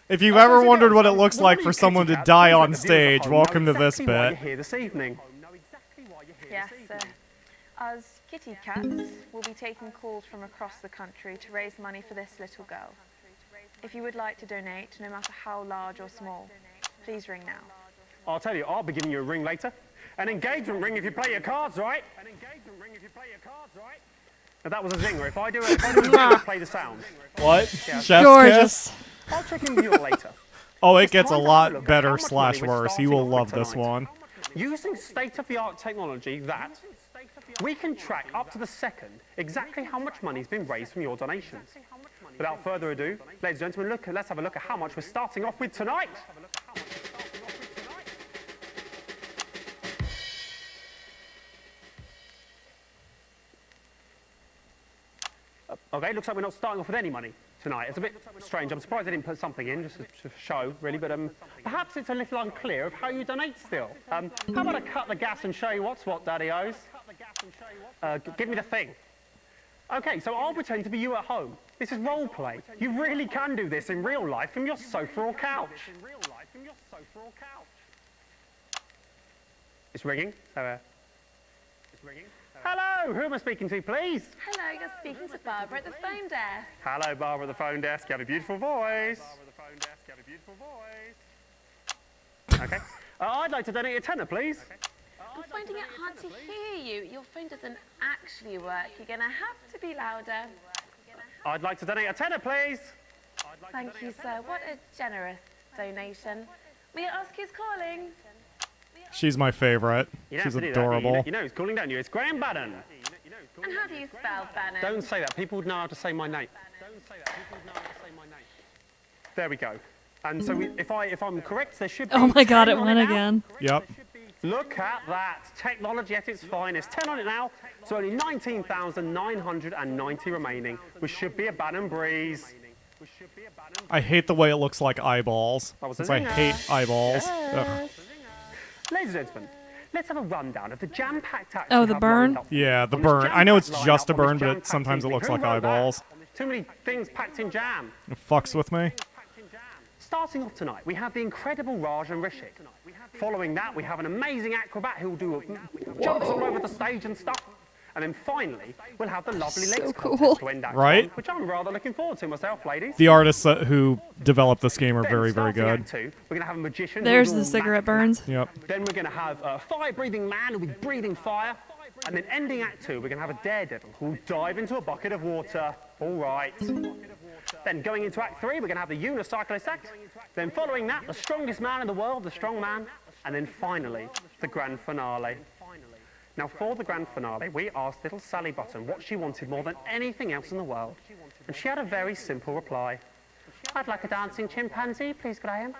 If you've ever wondered what it looks like for someone to die on stage, welcome to this bit. Here this evening. Yes, sir. Us kitty cats will be taking calls from across the country to raise money for this little girl. If you would like to donate, no matter how large or small, please ring now. I'll tell you, I'll be giving you a ring later. An engagement ring if you play your cards right. Now that was a zinger. If I do it, play the sound. What? Yeah. Chef's Gorgeous. kiss? I'll check in with you later. Oh, it gets a lot better / worse. You will love this one. Using state-of-the-art technology that we can track up to the second exactly how much money has been raised from your donations. Without further ado, ladies and gentlemen, let's have a look at how much we're starting off with tonight. Okay, looks like we're not starting off with any money tonight. It's a bit strange. I'm surprised they didn't put something in, just to show, really, but perhaps it's a little unclear of how you donate still. How about I cut the gas and show you what's what, Daddy-O's? Give me the thing. Okay, so I'll pretend to be you at home. This is role play. You really can do this in real life from your sofa or couch. It's ringing. It's ringing. Hello, who am I speaking to, please? Hello, you're speaking to Barbara at the phone desk. Hello, Barbara at the phone desk. You have a beautiful voice. Okay. I'd like to donate a tenner, please. I'm finding it hard to hear you. Your phone doesn't actually work. You're going to have to be louder. I'd like to donate a tenner, please. Thank you, sir. What a generous donation. May I ask who's calling? She's my favorite. You don't She's have to do that, adorable. You know who's calling, don't you? It's Graham Bannon. And how do you spell Bannon? Don't say that. People would know how to say my name. There we go. And so if I'm correct, there should be... Oh my god, 10 it on went now. again. Yep. Look at that. Technology at its finest. 10 on it now. So only 19,990 remaining, which should be a Bannon breeze. I hate the way it looks like eyeballs. That was a Since I zinger. hate eyeballs. Yes. Ugh. Ladies and gentlemen, let's have a rundown of the jam-packed acts Oh, we the have burn? lined up. Yeah, the On this burn. I know it's jam-packed just a lineup on burn, this but jam-packed sometimes it evening. looks Who like wrote that? eyeballs. Too many things packed in jam. It fucks with me. Starting off tonight, we have the incredible Raj and Rishik. Following that, we have an amazing acrobat who will do jumps all over the stage and stuff. And then finally, we'll have the lovely So legs cool. contest to end Act Right? 1, which I'm rather looking forward to myself, ladies. The artists who developed this game are Then, very, very starting good. Act 2, we're going to have a magician. There's who'll the do all cigarette magic burns. Yep. Then we're going to have a fire-breathing man who'll be breathing fire. And then ending Act 2, we're going to have a daredevil who'll dive into a bucket of water. All right. Then going into Act 3, we're going to have the unicyclist act. Then following that, the strongest man in the world, the strong man. And then finally, the grand finale. Now, for the grand finale, we asked little Sally Button what she wanted more than anything else in the world. And she had a very simple reply. I'd like a dancing chimpanzee, please, Graham.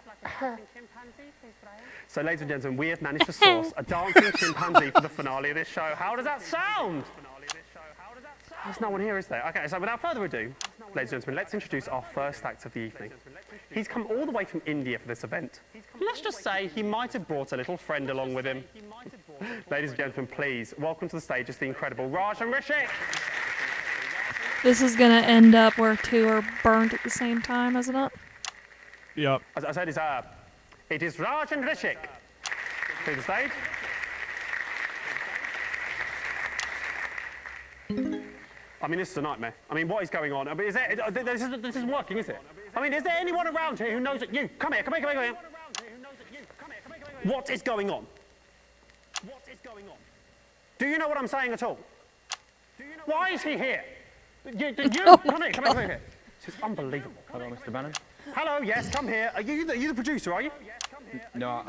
So, ladies and gentlemen, we have managed to source a dancing chimpanzee for the finale of this show. How does that sound? There's no one here, is there? Okay, so without further ado, ladies and gentlemen, let's introduce our first act of the evening. He's come all the way from India for this event. Let's just say he might have brought a little friend along with him. Ladies and gentlemen, please, welcome to the stage is the incredible Raj and Rishik. This is gonna end up where two are burnt at the same time, isn't it? Yep. As I said, it is Raj and Rishik. To the stage. I mean, this is a nightmare. I mean, what is going on? I mean, this isn't working, is it? I mean, is there anyone around here who knows that you... Come here. What is going on? Do you know what I'm saying at all? Why is he here? Come here. This is unbelievable. Hello, Mr. Bannon. Hello, yes, come here. Are you the producer, are you? No,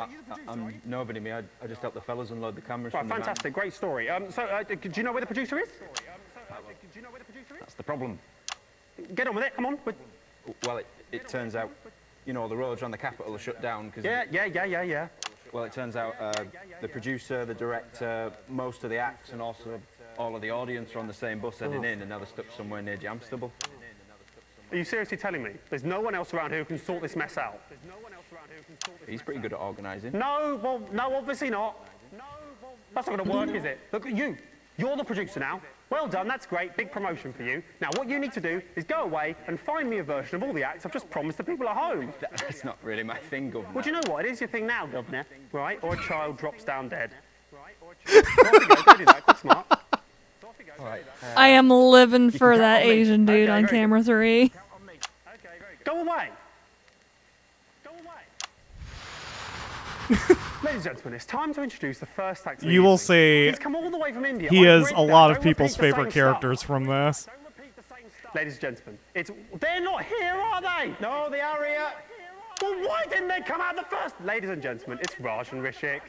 I'm nobody, me. I just help the fellas unload the cameras Right, from the van. fantastic, great story. Do you know where the producer is? That's the problem. Get on with it, come on. Well, it turns out, you know, the roads around the capital are shut down. Cause Yeah. Well, it turns out the producer, the director, most of the acts, and also all of the audience are on the same bus heading in, and now they're stuck somewhere near Jamstable. Are you seriously telling me there's no one else around here who can sort this mess out? He's pretty good at organising. No, well, no, obviously not. That's not going to work, is it? Look, you're the producer now. Well done, that's great, big promotion for you. Now, what you need to do is go away and find me a version of all the acts I've just promised the people at home. That's not really my thing, Governor. Well, do you know what? It is your thing now, Governor, right? Or a child drops down dead. Don't do that, quite smart. All right. I am living for that Asian dude on camera 3. Go away. Ladies and gentlemen, it's time to introduce the first actor. You will see He's come all the way from India. he I've is a written lot down, of don't people's repeat the favorite same characters stuff. from this. Ladies and gentlemen, they're not here, are they? No, they are here. Well, why didn't they come out the first? Ladies and gentlemen, it's Raj and Rishik.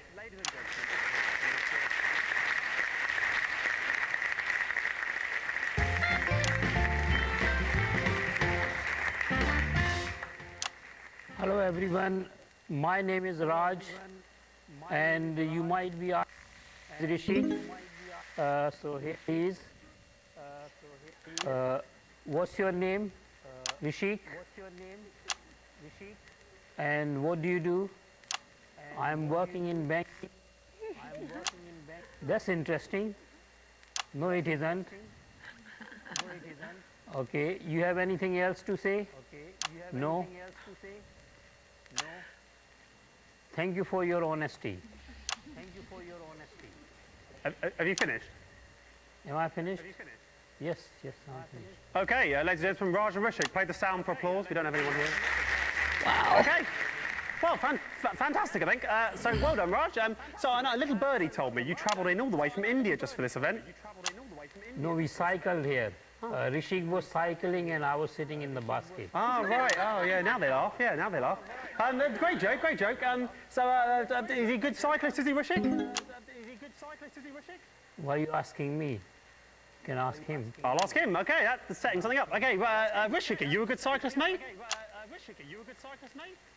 Hello everyone, my name is Raj and you might be asking Rishi. So here he is. What's your name? Rishik. And what do you do? I'm working in banking. That's interesting. No, it isn't. Okay, you have anything else to say? No? Thank you for your honesty. Have you finished? Am I finished? Yes, I'm finished. Okay, ladies and gentlemen, Raj and Rishik, play the sound for applause. We don't have anyone here. Wow. Okay. Well, fantastic, I think. So well done, Raj. So I know a little birdie told me you travelled in all the way from India just for this event. No, we cycled here. Rishik was cycling and I was sitting in the basket. Oh, right. Oh, yeah, now they laugh. Yeah, now they laugh. Great joke, great joke. So is he a good cyclist, is he, Rishik? Why are you asking me? You can ask him. I'll ask him. Okay, that's setting something up. Okay, Rishik, are you a good cyclist, mate?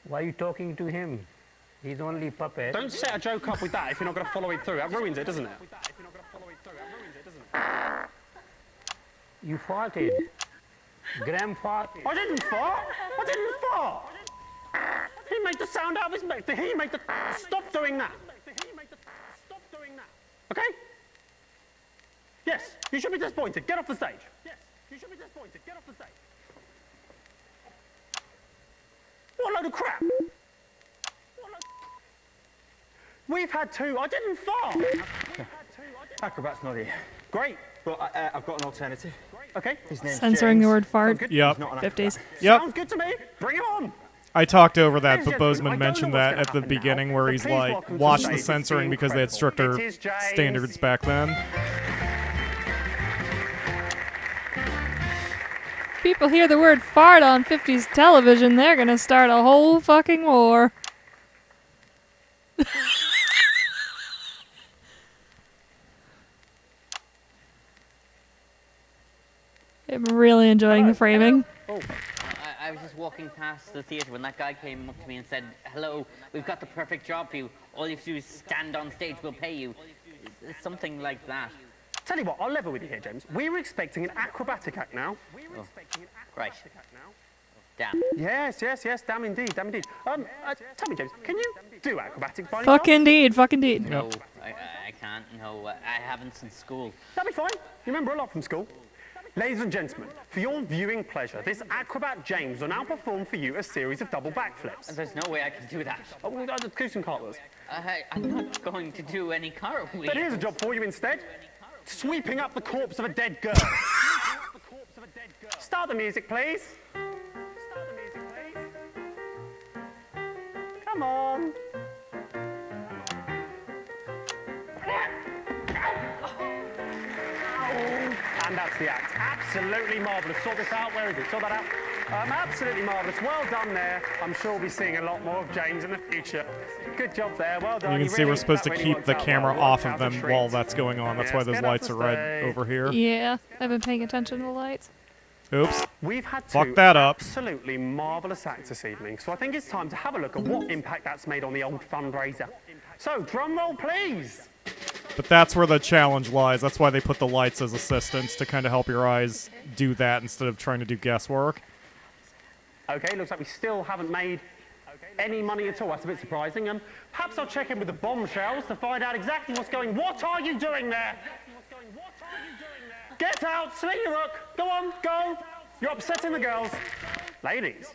Why are you talking to him? He's only puppet. Don't set a joke up with that if you're not going to follow it through. That ruins it, doesn't it? You farted. Graham farted. I didn't fart. I didn't fart. He made the sound out of his mouth. He made the... Stop doing that. Okay? Yes, you should be disappointed. Get off the stage. What a load of crap. We've had two. I didn't fart. Acrobat's not here. Great. But I've got an alternative. Okay. His name's Censoring James. the word fart. Yep. 50s. Yep. Sounds good to me. Bring him on. I talked over that, Ladies but and gentlemen, Bozeman I don't mentioned know what's that gonna at the happen beginning now, where but he's please like, welcome to watch the the stage censoring the because they had incredible. stricter It is James. standards back then. People hear the word fart on 50s television, they're gonna start a whole fucking war. I'm really enjoying the framing. I was just walking past the theatre when that guy came up to me and said, "Hello, we've got the perfect job for you. All you have to do is stand on stage, we'll pay you." Something like that. Tell you what, I'll level with you here, James. We were expecting an acrobatic act now. Oh, right. Damn. Yes, damn indeed. Tell me, James, can you do acrobatics by any Fuck chance? indeed, fuck indeed. No, I can't. No, I haven't since school. That'll be fine. You remember a lot from school. Ladies and gentlemen, for your viewing pleasure, this acrobat James will now perform for you a series of double backflips. There's no way I can do that. Oh, well, do some cartwheels. I'm not going to do any cartwheels. Then here's a job for you instead. Sweeping up the corpse of a dead girl. Start the music, please. Come on. And that's the act. Absolutely marvellous. Sort this out. Where is it? Sort that out. Absolutely marvellous. Well done there. I'm sure we'll be seeing a lot more of James in the future. Good job there. Well done. You can see we're supposed to that keep worked the out camera well. off Worked of out a them treat. while that's going on. That's why Yes, those get off lights the are red stage. over here. Yeah, I've been paying attention to the lights. Oops. We've had Fuck two that up. absolutely marvellous acts this evening, so I think it's time to have a look at what impact that's made on the old fundraiser. So, drum roll, please. But that's where the challenge lies. That's why they put the lights as assistants, to kind of help your eyes do that instead of trying to do guesswork. Okay, looks like we still haven't made any money at all. That's a bit surprising. Perhaps I'll check in with the bombshells to find out exactly what's going on. What are you doing there? Get out, sling your hook. Go on, go. You're upsetting the girls. Ladies.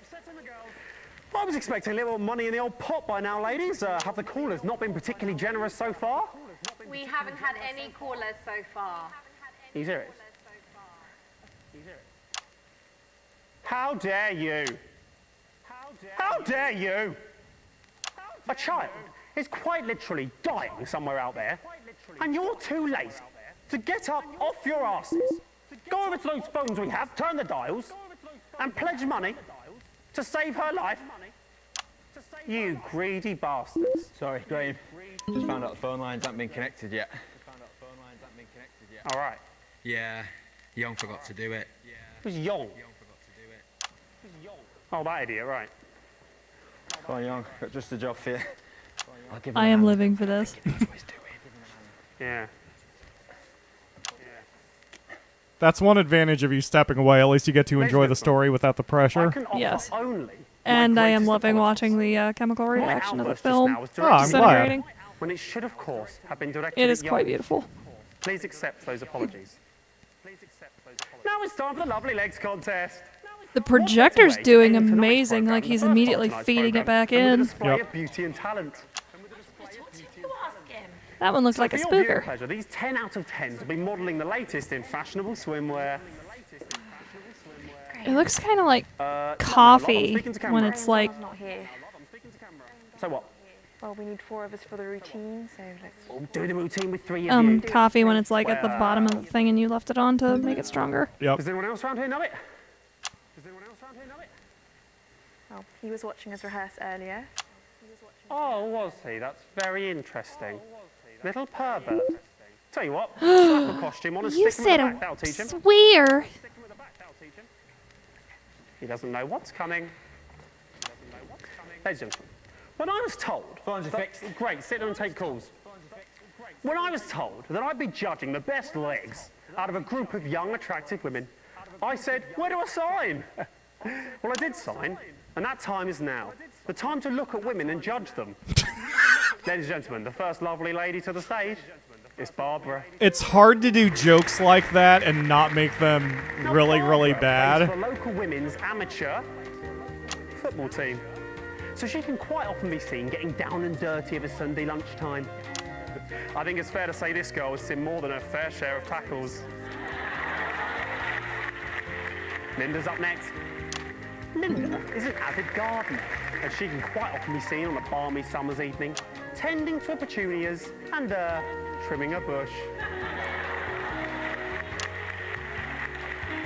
I was expecting a little money in the old pot by now, ladies. Have the callers not been particularly generous so far? We haven't had any callers so far. Are you serious? How dare you? How dare you? A child is quite literally dying somewhere out there, and you're too lazy to get up off your asses, go over to those phones we have, turn the dials, and pledge money to save her life. You greedy bastards. Sorry, Graham. Just found out the phone lines haven't been connected yet. All right. Yeah, Young forgot to do it. Who's Young? Oh, that idiot, right. Come on, Young. Got just a job for you. I'll give him I a am hand. living for this. Yeah. That's one advantage of you stepping away. At least you get to enjoy the story without the pressure. Yes. And I am loving watching the chemical reaction of the film. I'm glad. Disintegrating. When it should, of course, have been directed It at is quite Young. beautiful. Please accept those apologies. Now it's time for the lovely legs contest. The projector's doing amazing, like he's immediately feeding it back in. Display of beauty and talent. That one looks like a for your viewing spooker. pleasure, these 10 out of 10s will be modelling the latest in fashionable swimwear. It looks kind of like I'm coffee speaking to when camera. it's like. Not here. So what? Well, we need 4 of us for the routine, so let's. We'll do the routine with 3 of you. Coffee when it's like at the bottom of the thing and you left it on to make it stronger. Yep. Does anyone else around here know it? Well, he was watching us rehearse earlier. Oh, was he? That's very interesting. Little pervert. Tell you what, slap a costume on and You stick him in said the a back. That'll teach him. swear. He doesn't know what's coming. Ladies and gentlemen, when I was told... Great, sit down and take calls. When I was told that I'd be judging the best legs out of a group of young, attractive women, I said, where do I sign? Well, I did sign, and that time is now. The time to look at women and judge them. Ladies and gentlemen, the first lovely lady to the stage is Barbara. It's hard to do jokes like that and not make them really, really Plays bad. for a local women's amateur football team. So she can quite often be seen getting down and dirty of a Sunday lunchtime. I think it's fair to say this girl has seen more than her fair share of tackles. Linda's up next. Linda is an avid gardener, and she can quite often be seen on a balmy summer's evening, tending to her petunias and trimming a bush.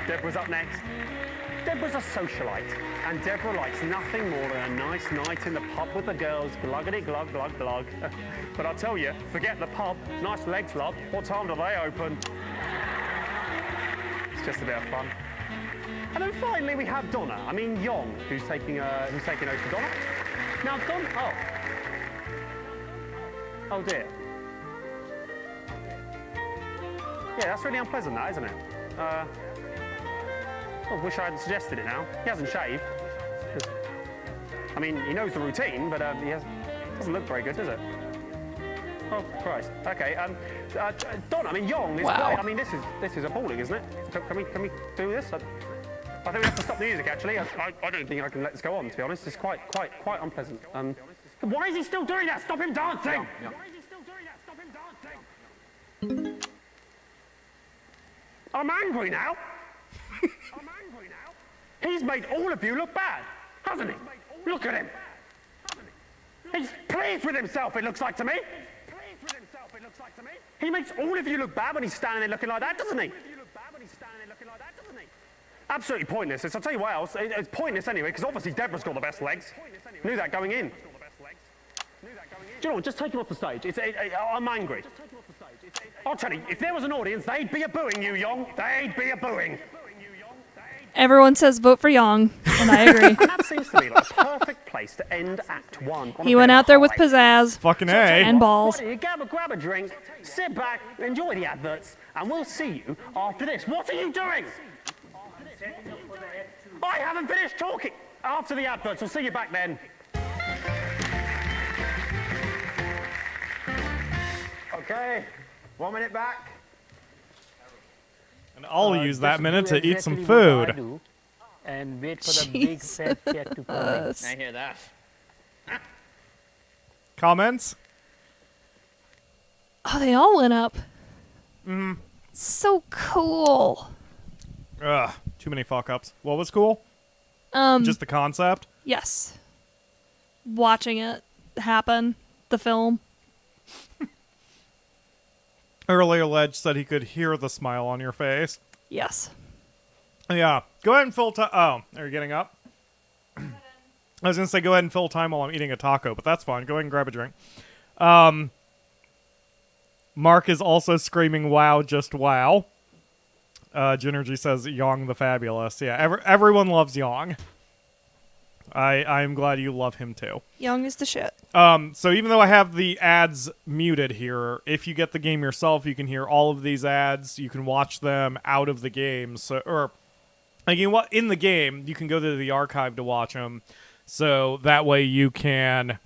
Deborah's up next. Deborah's a socialite, and Deborah likes nothing more than a nice night in the pub with the girls, gluggity glug glug glug. But I'll tell you, forget the pub. Nice legs, love. What time do they open? It's just a bit of fun. And then finally we have Donna. I mean Yong, who's taking over for Donna. Now Donna. Oh dear. Yeah, that's really unpleasant, that, isn't it? I wish I hadn't suggested it now. He hasn't shaved. I mean, he knows the routine, but doesn't look very good, does it? Oh, Christ. Okay, Don, I mean, Yong is Wow. great. I mean, this is appalling, isn't it? Can we do this? I think we have to stop the music, actually. I don't think I can let this go on, to be honest. It's quite unpleasant. Why is he still doing that? Stop him dancing! Yeah. Why is he still doing that? Stop him dancing! I'm angry now. I'm angry now. He's made all of you look bad, hasn't he? Look at him. He's pleased with himself, it looks like to me. He makes all of you look bad when he's standing there looking like that, doesn't he? Absolutely pointless. I'll tell you what else. It's pointless anyway, because obviously Deborah's got the best legs. Knew that going in. Do you know what? Just take him off the stage. I'm angry. I'll tell you, if there was an audience, they'd be a-booing you, Yong. They'd be a-booing. Everyone says vote for Yong, and I agree. And that seems to be like the perfect place to end Act 1. He went out there with pizzazz. Fucking A. And balls. Why don't you grab a drink, sit back, enjoy the adverts, and we'll see you after this. What are you doing? I haven't finished talking. After the adverts, we'll see you back then. Okay, 1 minute back. And I'll use that just minute do to eat some exactly what I food. do and wait for the big fat check to come in. I hear that. Comments? Oh, they all went up. Mm. So cool. Ugh, too many fuck-ups. What was cool? Just the concept? Yes. Watching it happen, the film. Earlier, Ledge said he could hear the smile on your face. Yes. Yeah. Go ahead and fill time. Oh, are you getting up? I was going to say go ahead and fill time while I'm eating a taco, but that's fine. Go ahead and grab a drink. Mark is also screaming, wow, just wow. Ginergy says, Yong the Fabulous. Yeah, everyone loves Yong. I'm glad you love him too. Yong is the shit. So even though I have the ads muted here, if you get the game yourself, you can hear all of these ads. You can watch them out of the game. In the game, you can go to the archive to watch them. So that way you can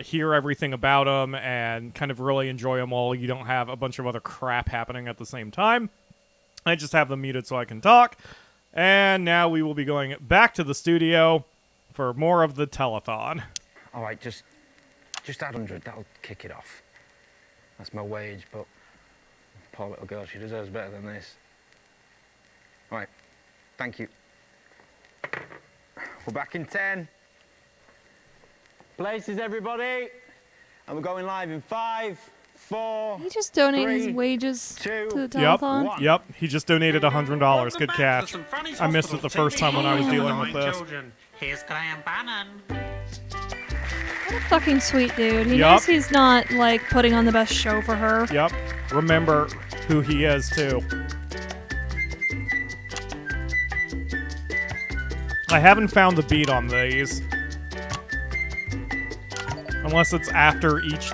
hear everything about them and kind of really enjoy them all. You don't have a bunch of other crap happening at the same time. I just have them muted so I can talk. And now we will be going back to the studio for more of the telethon. All right, just add 100. That'll kick it off. That's my wage, but poor little girl, she deserves better than this. All right, thank you. We're back in 10. Places, everybody. And we're going live in 5, 4. He just donated his wages to the telethon. Yep. He just donated $100. Good catch. I missed it the first time when I was dealing with this. Here's Graham Bannon. What a fucking sweet dude. He knows he's not, like, putting on the best show for her. Yep. Remember who he is, too. I haven't found the beat on these. Unless it's after each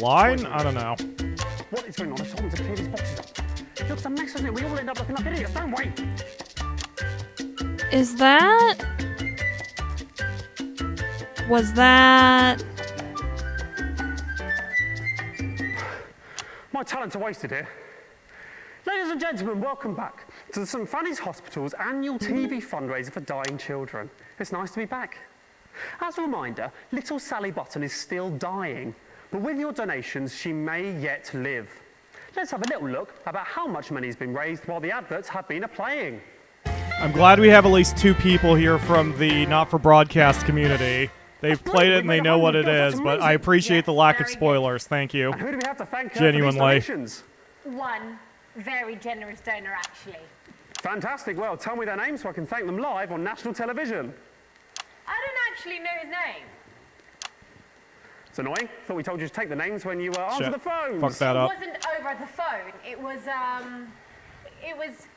line? I don't know. What is going on? I told him to clear these boxes up. It looks a mess, doesn't it? We all end up looking like idiots, don't we? Is that... Was that... My talents are wasted here. Ladies and gentlemen, welcome back to the St. Fanny's Hospital's annual TV fundraiser for dying children. It's nice to be back. As a reminder, little Sally Button is still dying, but with your donations, she may yet live. Let's have a little look about how much money has been raised while the adverts have been playing. I'm glad we have at least 2 people here from the not-for-broadcast community. They've played it and they know what it is, but I appreciate the lack of spoilers. Thank you. And who do we have to thank genuinely? For these donations? One very generous donor, actually. Fantastic. Well, tell me their names so I can thank them live on national television. I don't actually know his name. It's annoying. Thought we told you to take the names when you answer the phones. Fuck that up. It wasn't over the phone. It was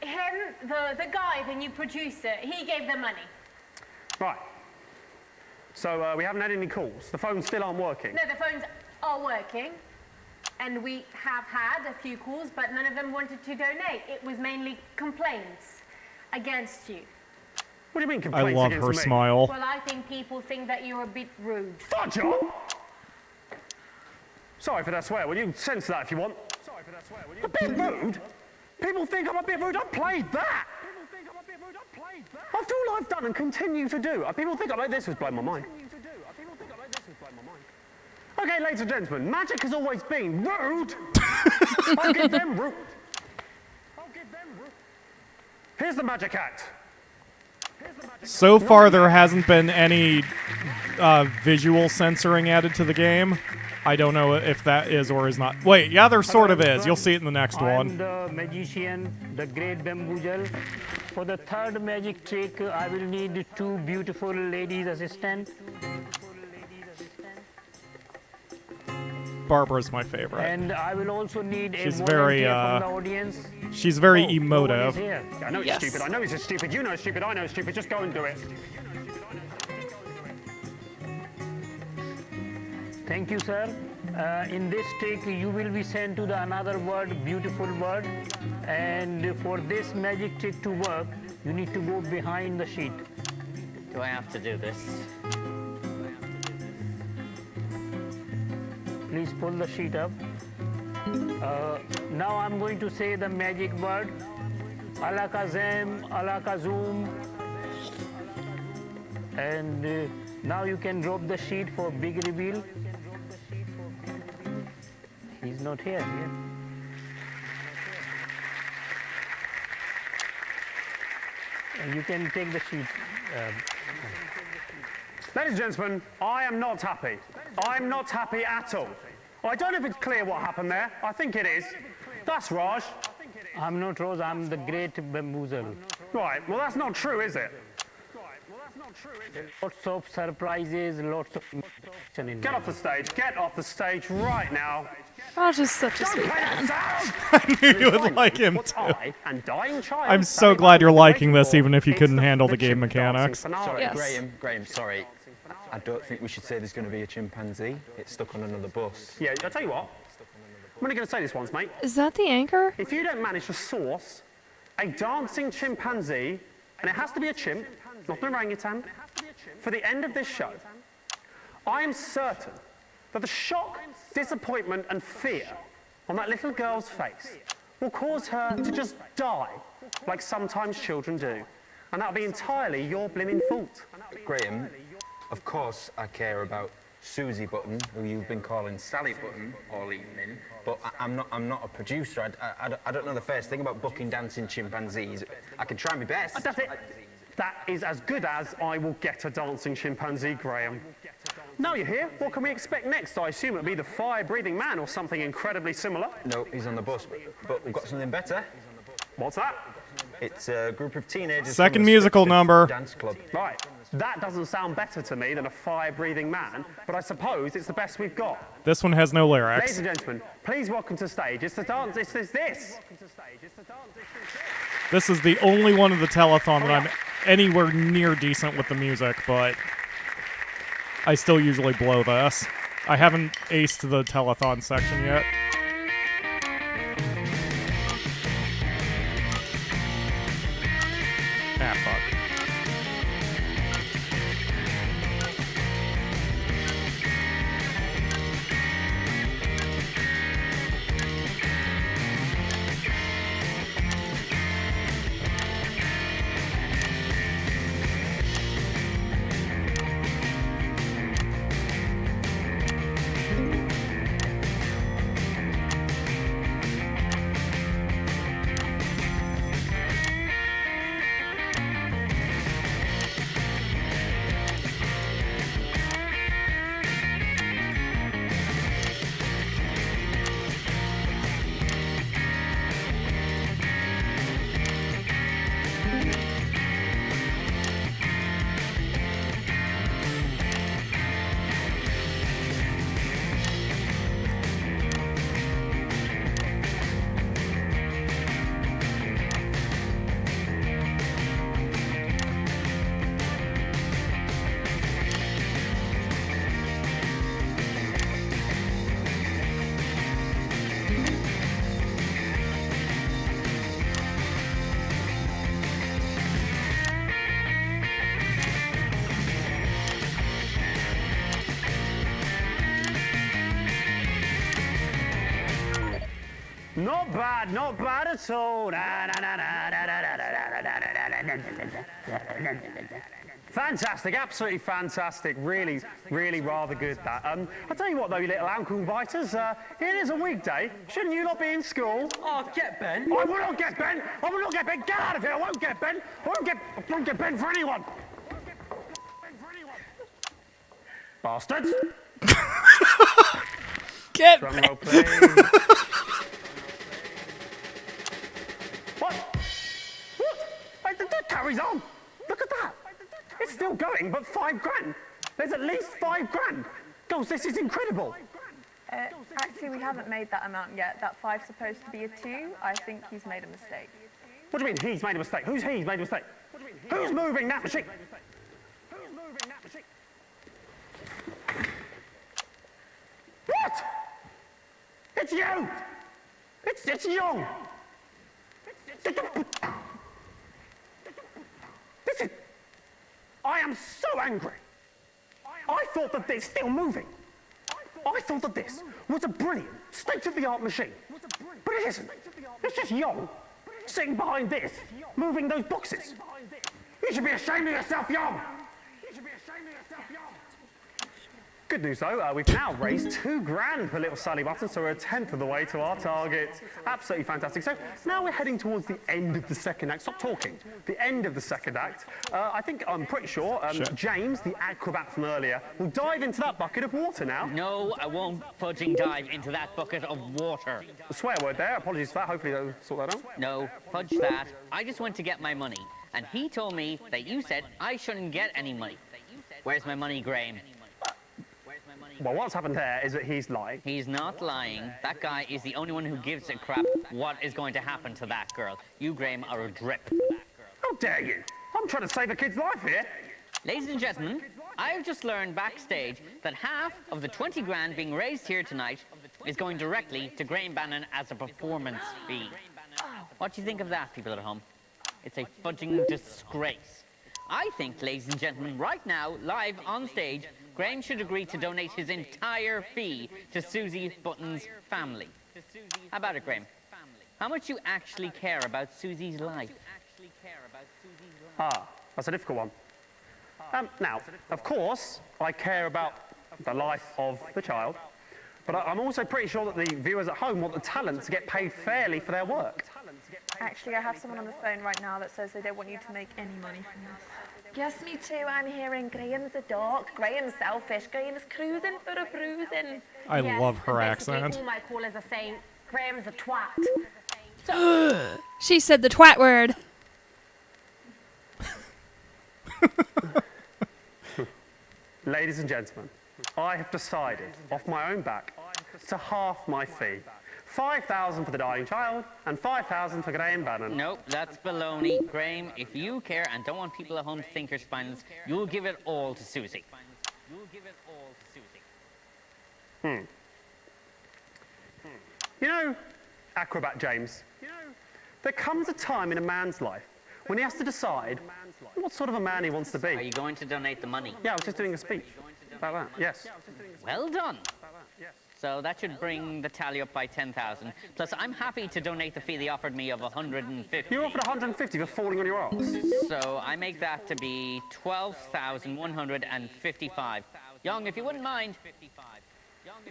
him, the guy, the new producer. He gave them money. Right. So we haven't had any calls. The phones still aren't working. No, the phones are working. And we have had a few calls, but none of them wanted to donate. It was mainly complaints against you. What do you mean complaints I love against her me? smile. Well, I think people think that you're a bit rude. Fudge up! Sorry for that swear. Will you censor that if you want? Sorry for that swear. Will you? A bit rude? People think I'm a bit rude. I played that. People think I'm a bit rude. I played that. After all I've done and continue to do, people think I'm like this has blown my mind. Okay, ladies and gentlemen, magic has always been rude. I'll give them rude. Here's the magic act. So far, there hasn't been any visual censoring added to the game. I don't know if that is or is not. Wait, yeah, there sort of is. You'll see it in the next one. I'm the magician, the great bamboozle. For the third magic trick, I will need 2 beautiful ladies assistants. Barbara's my favorite. And I will also need She's a very, volunteer from the audience. She's very No one is emotive. here. I know it's stupid. I know it's stupid. You know it's stupid. I know it's stupid. Just go and do it. Thank you, sir. In this trick, you will be sent to the another word, beautiful word. And for this magic trick to work, you need to go behind the sheet. Do I have to do this? Please pull the sheet up. Now I'm going to say the magic word. Alakazam, alakazum. And now you can drop the sheet for big reveal. He's not here. And you can take the sheet. Ladies and gentlemen, I am not happy. I'm not happy at all. I don't know if it's clear what happened there. I think it is. That's Raj. I'm not Raj, I'm the great bamboozle. Right, well that's not true, is it? Lots of surprises, lots of... Get off the stage. Get off the stage right now. Raj is such a sweet man. I knew you would like him too. And dying child. I'm so glad you're liking this, even if you couldn't handle the game mechanics. Sorry, Yes. Graham, sorry. I don't think we should say there's going to be a chimpanzee. It's stuck on another bus. Yeah, I'll tell you what. I'm only going to say this once, mate. Is that the anchor? If you don't manage to source a dancing chimpanzee, and it has to be a chimp, not an orangutan, for the end of this show, I am certain that the shock, disappointment, and fear on that little girl's face will cause her to just die, like sometimes children do. And that'll be entirely your blimmin' fault. Graham, of course I care about Susie Button, who you've been calling Sally Button all evening, but I'm not a producer. I don't know the first thing about booking dancing chimpanzees. I can try my best. That's it. That is as good as I will get a dancing chimpanzee, Graham. Now you're here, what can we expect next? I assume it'll be the fire-breathing man or something incredibly similar. No, he's on the bus, but we've got something better. What's that? It's a group of teenagers. Second musical number. Dance club. Right. That doesn't sound better to me than a fire-breathing man, but I suppose it's the best we've got. This one has no lyrics. Ladies and gentlemen, please welcome to stage. It's the dance. It's this. This is the only one of the telethon that I'm anywhere near decent with the music, but I still usually blow this. I haven't aced the telethon section yet. Ah, fuck. Not bad at all. Fantastic, absolutely fantastic. Really, really rather good, that. I'll tell you what, though, you little ankle biters, it is a weekday. Shouldn't you not be in school? Oh, get Ben. I will not get Ben. I will not get Ben. Get out of here. I won't get Ben. I won't get Ben for anyone. Bastards. Get Drum Ben. roll, please. What? That carries on. Look at that. It's still going, but $5 grand. There's at least $5 grand. Girls, this is incredible. Actually, we haven't made that amount yet. That 5's supposed to be a 2. I think he's made a mistake. What do you mean he's made a mistake? Who's he's made a mistake? Who's moving that machine? What? It's you! It's you! This is... I am so angry. I thought that this still moving. I thought that this was a brilliant, state-of-the-art machine. But it isn't. It's just Young sitting behind this, moving those boxes. You should be ashamed of yourself, Young. Good news though, we've now raised $2 grand for little Sally Button, so we're 1/10 of the way to our target. Absolutely fantastic. So now we're heading towards the end of the second act. Stop talking. The end of the second act. I'm pretty sure James, the acrobat from earlier, will dive into that bucket of water now. No, I won't fudging dive into that bucket of water. A swear word there. Apologies for that. Hopefully they'll sort that out. No, fudge that. I just went to get my money, and he told me that you said I shouldn't get any money. Where's my money, Graham? Well, what's happened there is that he's lying. He's not lying. That guy is the only one who gives a crap what is going to happen to that girl. You, Graham, are a drip. How dare you? I'm trying to save a kid's life here. Ladies and gentlemen, I've just learned backstage that half of the 20 grand being raised here tonight is going directly to Graham Bannon as a performance fee. What do you think of that, people at home? It's a fudging disgrace. I think, ladies and gentlemen, right now, live on stage, Graham should agree to donate his entire fee to Susie Button's family. How about it, Graham? How much you actually care about Susie's life? Ah, that's a difficult one. Now, of course, I care about the life of the child, but I'm also pretty sure that the viewers at home want the talent to get paid fairly for their work. Actually, I have someone on the phone right now that says they don't want you to make any money from this. Yes, me too. I'm hearing Graham's a dork, Graham's selfish, Graham's cruising for a bruising. I love her accent. All my callers are saying Graham's a twat. She said the twat word. Ladies and gentlemen, I have decided, off my own back, to half my fee. 5,000 for the dying child and 5,000 for Graham Bannon. Nope, that's baloney. Graham, if you care and don't want people at home to think you're spineless, you'll give it all to Susie. You know, Acrobat James, there comes a time in a man's life when he has to decide what sort of a man he wants to be. Are you going to donate the money? Yeah, I was just doing a speech about that, yes. Well done. So that should bring the tally up by 10,000. Plus, I'm happy to donate the fee they offered me of 150. You offered 150 for falling on your arse. So I make that to be 12,155. Young, if you wouldn't mind.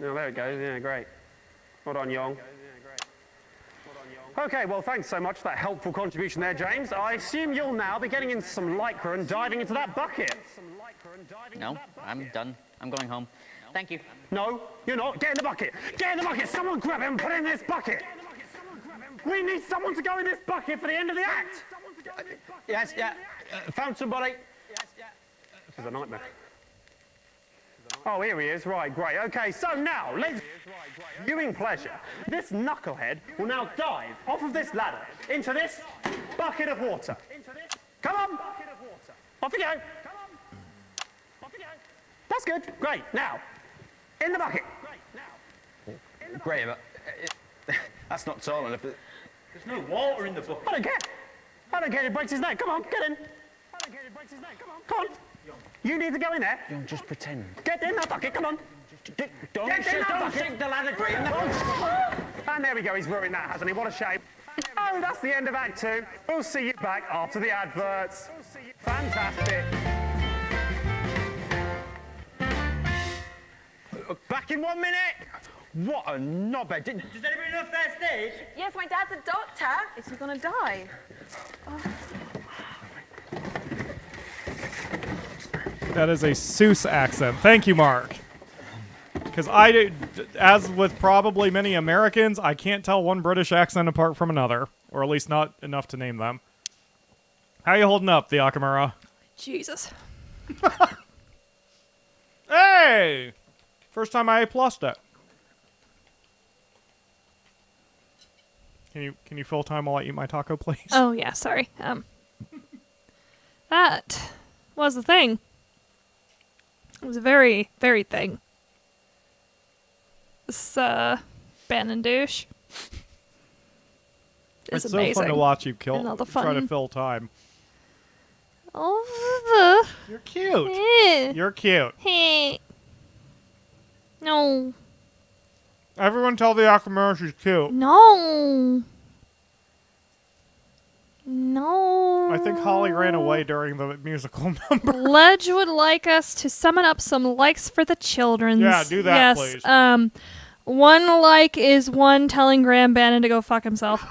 Oh, there it goes. Yeah, great. Well done, Young. Okay, well, thanks so much for that helpful contribution there, James. I assume you'll now be getting into some lycra and diving into that bucket. No, I'm done. I'm going home. Thank you. No, you're not. Get in the bucket. Get in the bucket. Someone grab him and put him in this bucket. We need someone to go in this bucket for the end of the act. Yes, yeah. Found somebody. This is a nightmare. Oh, here he is. Right, great. Okay, so now, let's... Viewing pleasure. This knucklehead will now dive off of this ladder into this bucket of water. Come on. Off you go. That's good. Great. Now, in the bucket. Graham, that's not tall enough. There's no water in the bucket. I don't care. I don't care if it breaks his neck. Come on, get in. Come on. You need to go in there. Young, just pretend. Get in that bucket, come on. Don't sink the ladder, Graham. And there we go, he's ruined that, hasn't he? What a shame. Oh, that's the end of Act 2. We'll see you back after the adverts. Fantastic. Back in 1 minute. What a knobhead. Does anybody know first aid? Yes, my dad's a doctor. Is he going to die? That is a Seuss accent. Thank you, Mark. Because as with probably many Americans, I can't tell one British accent apart from another. Or at least not enough to name them. How you holding up, The Akamura? Jesus. Hey! First time I A+'d it. Can you fill time while I eat my taco, please? Oh, yeah, sorry. That was the thing. It was a very, very thing. This, Bannon douche. It's amazing. so fun to watch you And all the try to fun. fill time. Oh, You're cute. You're cute. No. Everyone tell The Akamura she's cute. No. No. I think Holly ran away during the musical number. Ledge would like us to summon up some likes for the children's. Yeah, do that, yes, please. One like is one telling Graham Bannon to go fuck himself.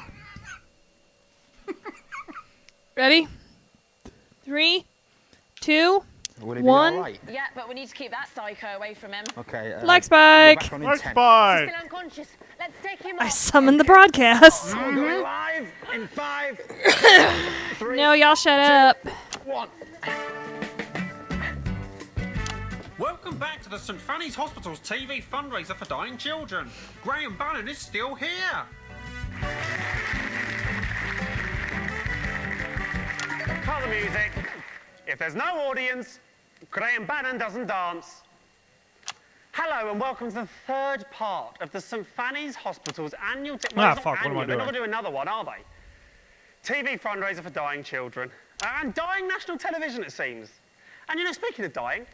Ready? 3, 2, Would it be 1. all right? Yeah, but we need to keep that psycho away from him. Okay. Like Spike. Like Spike. He's still unconscious. Let's take him I off. summoned the broadcast. We're going live in 5, 3, No, y'all shut up. 1. Welcome back to the St Fanny's Hospital's TV fundraiser for dying children. Graham Bannon is still here. Cut the music. If there's no audience, Graham Bannon doesn't dance. Hello and welcome to the third part of the St Fanny's Hospital's annual... it's not fuck, what am I annual, they're not doing? going to do another one, are they? TV fundraiser for dying children. And dying national television, it seems. And, you know, speaking of dying,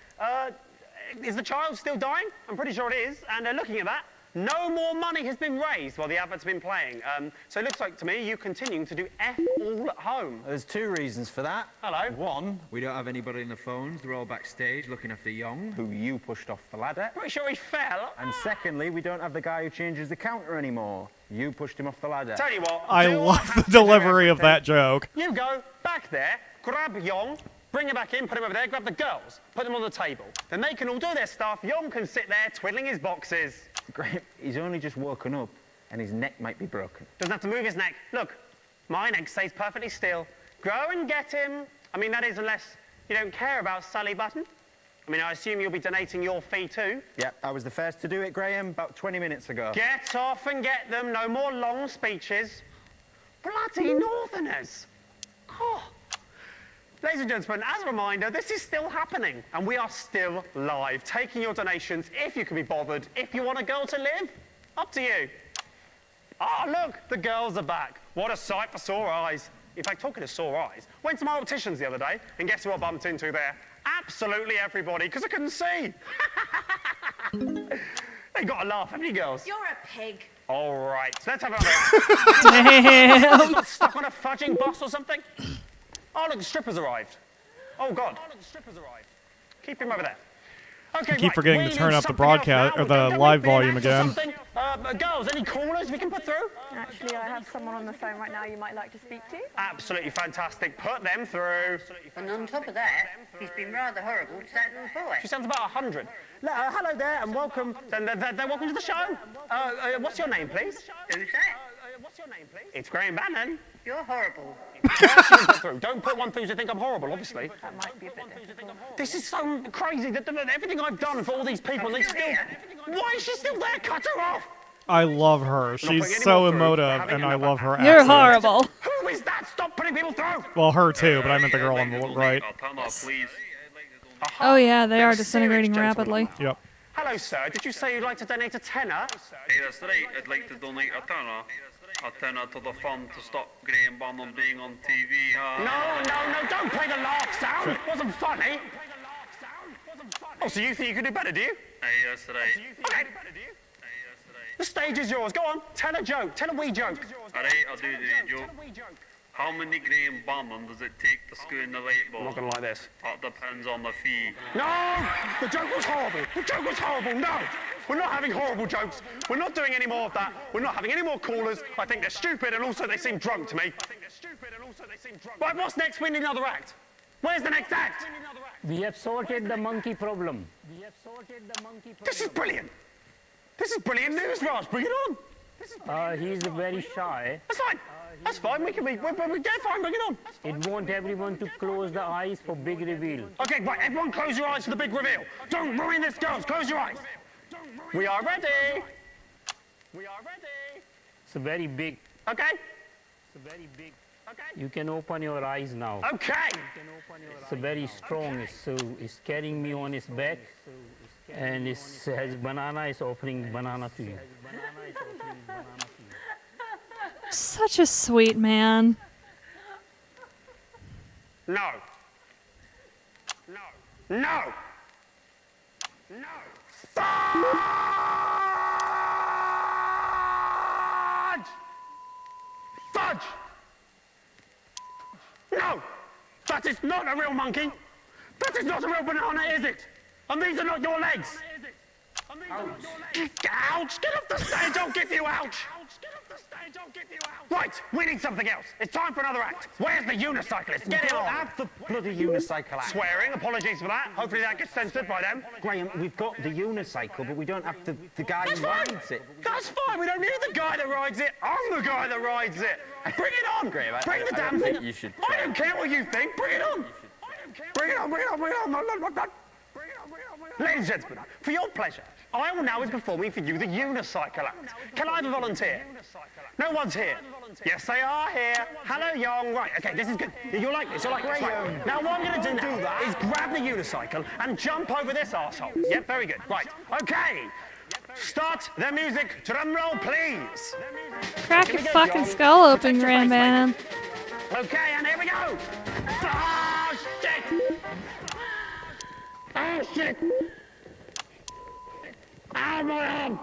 is the child still dying? I'm pretty sure it is. And looking at that, No more money has been raised while the advert's been playing. So it looks like to me you continuing to do F all at home. There's two reasons for that. Hello. One, we don't have anybody in the phones. They're all backstage looking after Young, who you pushed off the ladder. Pretty sure he fell. And secondly, we don't have the guy who changes the counter anymore. You pushed him off the ladder. Tell you what. I love the delivery of that joke. You go back there, grab Young, bring him back in, put him over there, grab the girls, put them on the table. Then they can all do their stuff. Young can sit there twiddling his boxes. Great. He's only just woken up and his neck might be broken. Doesn't have to move his neck. Look, my neck stays perfectly still. Go and get him. I mean, that is unless you don't care about Sally Button. I mean, I assume you'll be donating your fee too. Yeah, I was the first to do it, Graham, about 20 minutes ago. Get off and get them. No more long speeches. Bloody Northerners. Oh. Ladies and gentlemen, as a reminder, this is still happening, and we are still live, taking your donations if you can be bothered. If you want a girl to live, up to you. Ah, look, the girls are back. What a sight for sore eyes. In fact, talking of sore eyes, went to my opticians the other day, and guess who I bumped into there? Absolutely everybody, because I couldn't see. They got a laugh, haven't you, girls? You're a pig. All right, so let's have another. Damn. Got stuck on a fudging bus or something? Oh, look, the strippers arrived. Oh, God. Oh, look, the strippers arrived. Keep him over there. Okay, Keep forgetting to turn up the broadcast or the live volume again. Girls, any callers we can put through? Actually, I have someone on the phone right now you might like to speak to. Absolutely fantastic. Put them through. And on top of that, he's been rather horrible to that little boy. She sounds about 100. Hello there, and welcome. They're welcome to the show. What's your name, please? Who's that? What's your name, please? It's Graham Bannon. You're horrible. Don't put one through to think I'm horrible, obviously. That might be a bit difficult. This is so crazy that everything I've done for all these people, they still... Why is she still there? Cut her off! I love her. She's so emotive, and I love her You're accent. horrible. Who is that? Stop putting people through! Well, her too, but I meant the girl on the right. Oh yeah, they are disintegrating rapidly. Yep. Hello, sir. Did you say you'd like to donate a tenner? Hey, that's right. I'd like to donate a tenner. A tenner to the fund to stop Graham Bannon being on TV. No, don't play the laugh sound. It wasn't funny. Oh, so you think you can do better, do you? Hey, that's right. Okay. The stage is yours. Go on. Tell a joke. Tell a wee joke. Alright, I'll do the joke. How many Graham Bannon does it take to screw in the light bulb? I'm not going to like this. That depends on the fee. No! The joke was horrible. The joke was horrible. No! We're not having horrible jokes. We're not doing any more of that. We're not having any more callers. I think they're stupid and also they seem drunk to me. Right, what's next? We need another act. Where's the next act? We have sorted the monkey problem. This is brilliant. This is brilliant news, Raj. Bring it on. He's very shy. That's fine. That's fine. We get fine. Bring it on. It wants everyone to close the eyes for big reveal. Okay, right. Everyone close your eyes for the big reveal. Don't ruin this, girls. Close your eyes. We are ready. We are ready. It's very big. Okay. It's very big. Okay. You can open your eyes now. Okay. It's very strong. It's carrying me on its back. And it has banana. It's offering banana to you. Such a sweet man. No. No. No. No. Fudge! Fudge! No! That is not a real monkey. That is not a real banana, is it? And these are not your legs. Ouch! Get off the stage! I'll give you ouch! Right, we need something else. It's time for another act. Where's the unicyclist? Get it on! Have the bloody unicycle act. Swearing, apologies for that. Hopefully that gets censored by them. Graham, we've got the unicycle, but we don't have the guy who rides it. That's fine. We don't need the guy that rides it. I'm the guy that rides it. Bring it on. Graham, Bring the I damn think thing. you should I don't care what you think. Bring it on. Bring it on. Bring it on. Bring it on. No. Ladies and gentlemen, for your pleasure, I will now be performing for you the unicycle act. Can I have a volunteer? No one's here. Yes, they are here. Hello, Young. Right, okay, this is good. You'll like this. You'll like this. Right. Now, what I'm going to do now is grab the unicycle and jump over this arsehole. Yep, very good. Right, okay. Start the music. Drum roll, please. Crack your fucking skull open, Graham Bannon. Okay, and here we go. Oh, shit. Oh, shit. Oh, my arm.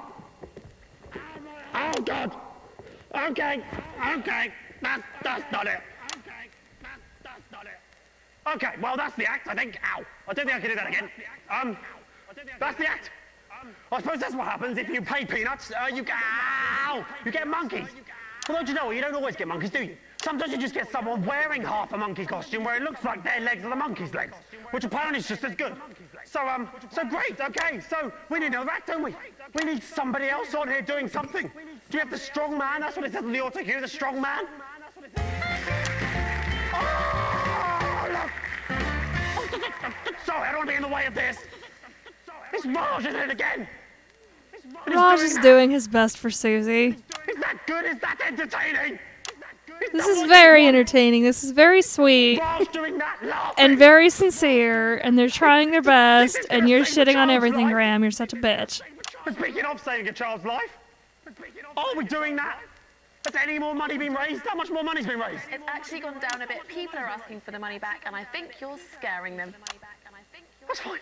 Oh God. Okay. That's not it. Okay, well that's the act, I think. Ow! I don't think I can do that again. That's the act. I suppose that's what happens if you pay peanuts. You get monkeys. Well, don't you know what? You don't always get monkeys, do you? Sometimes you just get someone wearing half a monkey costume where it looks like their legs are the monkey's legs, which apparently is just as good. So great. Okay, so we need another act, don't we? We need somebody else on here doing something. Do you have the strong man? That's what it says on the auto cue. The strong man. Sorry, I don't want to be in the way of this. It's Raj, isn't it, again? Raj is doing his best for Susie. Is that good? Is that entertaining? This is very entertaining. This is very sweet. Raj doing that laugh. And very sincere. And they're trying their best. And you're shitting on everything, Graham. You're such a bitch. Speaking of saving a child's life, are we doing that? Has any more money been raised? How much more money's been raised? It's actually gone down a bit. People are asking for the money back, and I think you're scaring them. That's fine.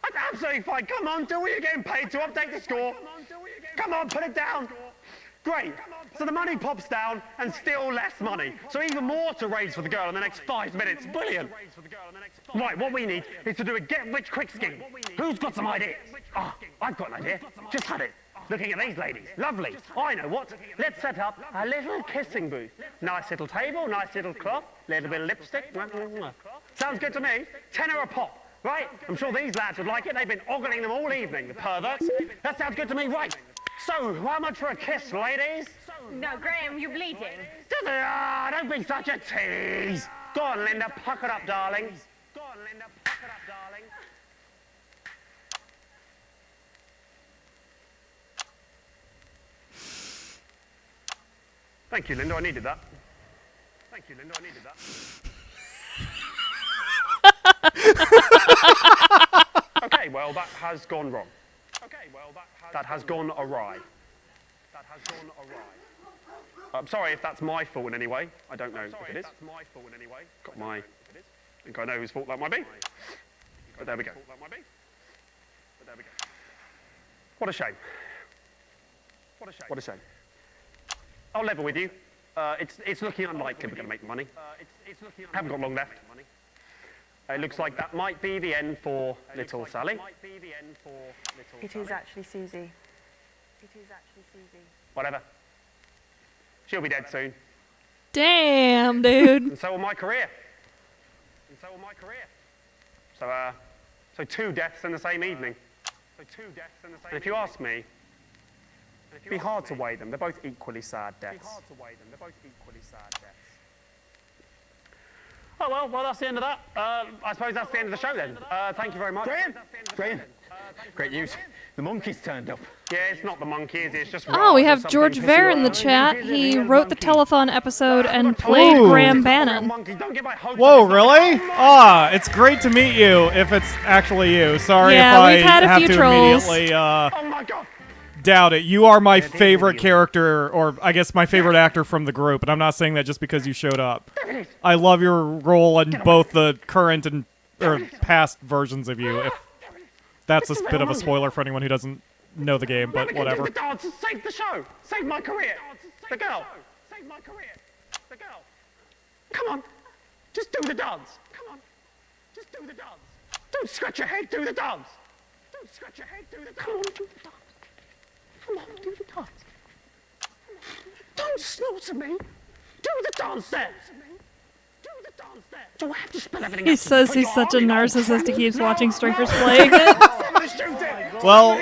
That's absolutely fine. Come on, do what you're getting paid to. Update the score. Come on, put it down. Great. So the money pops down and still less money. So even more to raise for the girl in the next 5 minutes. Brilliant. Right, what we need is to do a get-rich-quick scheme. Who's got some ideas? Oh, I've got an idea. Just had it. Looking at these ladies. Lovely. I know what. Let's set up a little kissing booth. Nice little table, nice little cloth, little bit of lipstick. Sounds good to me. £10 a pop. Right? I'm sure these lads would like it. They've been ogling them all evening, the perverts. That sounds good to me. Right. So, how much for a kiss, ladies? No, Graham, you're bleeding. Does it? Ah, don't be such a tease. Go on, Linda. Puck it up, darling. Go on, Linda. Puck it up, darling. Thank you, Linda. I needed that. Thank you, Linda. I needed that. Okay, well, that has gone wrong. Okay, well, that has gone awry. That has gone awry. I'm sorry if that's my fault in any way. I don't know if it is. Got my... I think I know whose fault that might be. But there we go. What a shame. What a shame. I'll level with you. It's looking unlikely we're going to make money. Haven't got long left. It looks like that might be the end for little Sally. It is actually Susie. It is actually Susie. Whatever. She'll be dead soon. Damn, dude. And so will my career. So 2 deaths in the same evening. And if you ask me, it'd be hard to weigh them. They're both equally sad deaths. Oh, well, that's the end of that. I suppose that's the end of the show then. Thank you very much. Graham, great news. The monkey's turned up. Yeah, it's not the monkey, is it? It's just Oh, we have George Vare in the chat. He wrote the telethon episode and played Graham Bannon. Whoa, really? Ah, it's great to meet you if it's actually you. Sorry if I we've had a have few to trolls. immediately Oh my God. doubt it. You are my favorite character, or I guess my favorite actor from the group, and I'm not saying that just because you showed up. I love your role in both the current and past versions of you. If that's a bit of a spoiler for anyone who doesn't know the game, but whatever. The dance saved the show. Saved my career. The girl. Saved my career. The girl. Come on. Just do the dance. Come on. Just do the dance. Don't scratch your head. Do the dance. Don't scratch your head. Do the dance. Come on. Do the dance. Come on. Do the dance. Don't snort at me. Do the dance there. Do the dance there. Do I have to spell everything He out? says he's such a narcissist. He keeps watching streamers playing it. Well,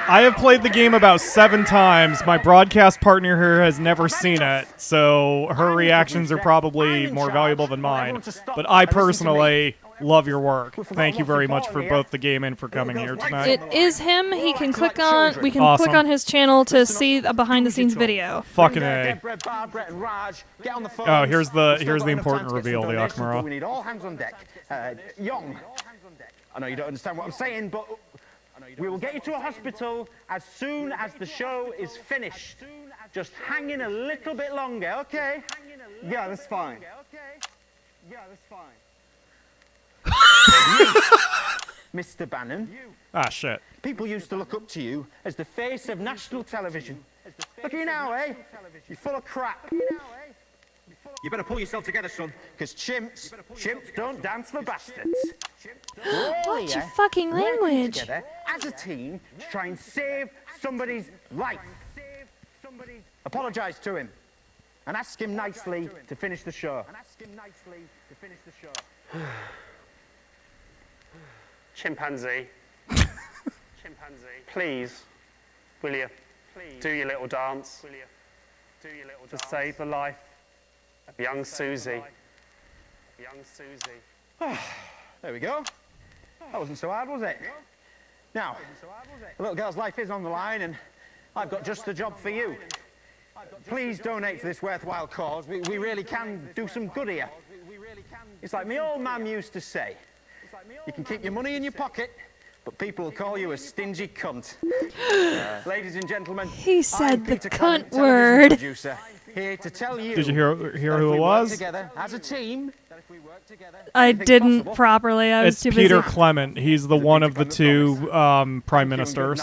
I have played the game about 7 times. My broadcast partner here has never seen it, so her reactions are probably more valuable than mine. But I personally love your work. Thank you very much for both the game and for coming here tonight. It is him. He can click on. We can click on his channel to see a behind-the-scenes video. Fucking A. Oh, here's the important reveal, the Akamura. We need all hands on deck. Young, I know you don't understand what I'm saying, but we will get you to a hospital as soon as the show is finished. Just hang in a little bit longer, okay? Yeah, that's fine. Yeah, that's fine. Mr. Bannon. Ah, shit. People used to look up to you as the face of national television. Look at you now, eh? You're full of crap. You better pull yourself together, son, because chimps don't dance for bastards. Watch your fucking language. Together as a team to try and save somebody's life. Apologise to him and ask him nicely to finish the show. Chimpanzee. Please, will you do your little dance to save the life of young Susie. There we go. That wasn't so hard, was it? Now, the little girl's life is on the line, and I've got just the job for you. Please donate to this worthwhile cause. We really can do some good here. It's like my old man used to say, you can keep your money in your pocket, but people will call you a stingy cunt. Ladies and gentlemen, He said I'm the Peter Clement, cunt television word. producer, here to tell you. Did you hear that who if it we was? work together as a team. I didn't properly. I was It's too Peter busy. Clement. He's the one of the two prime ministers.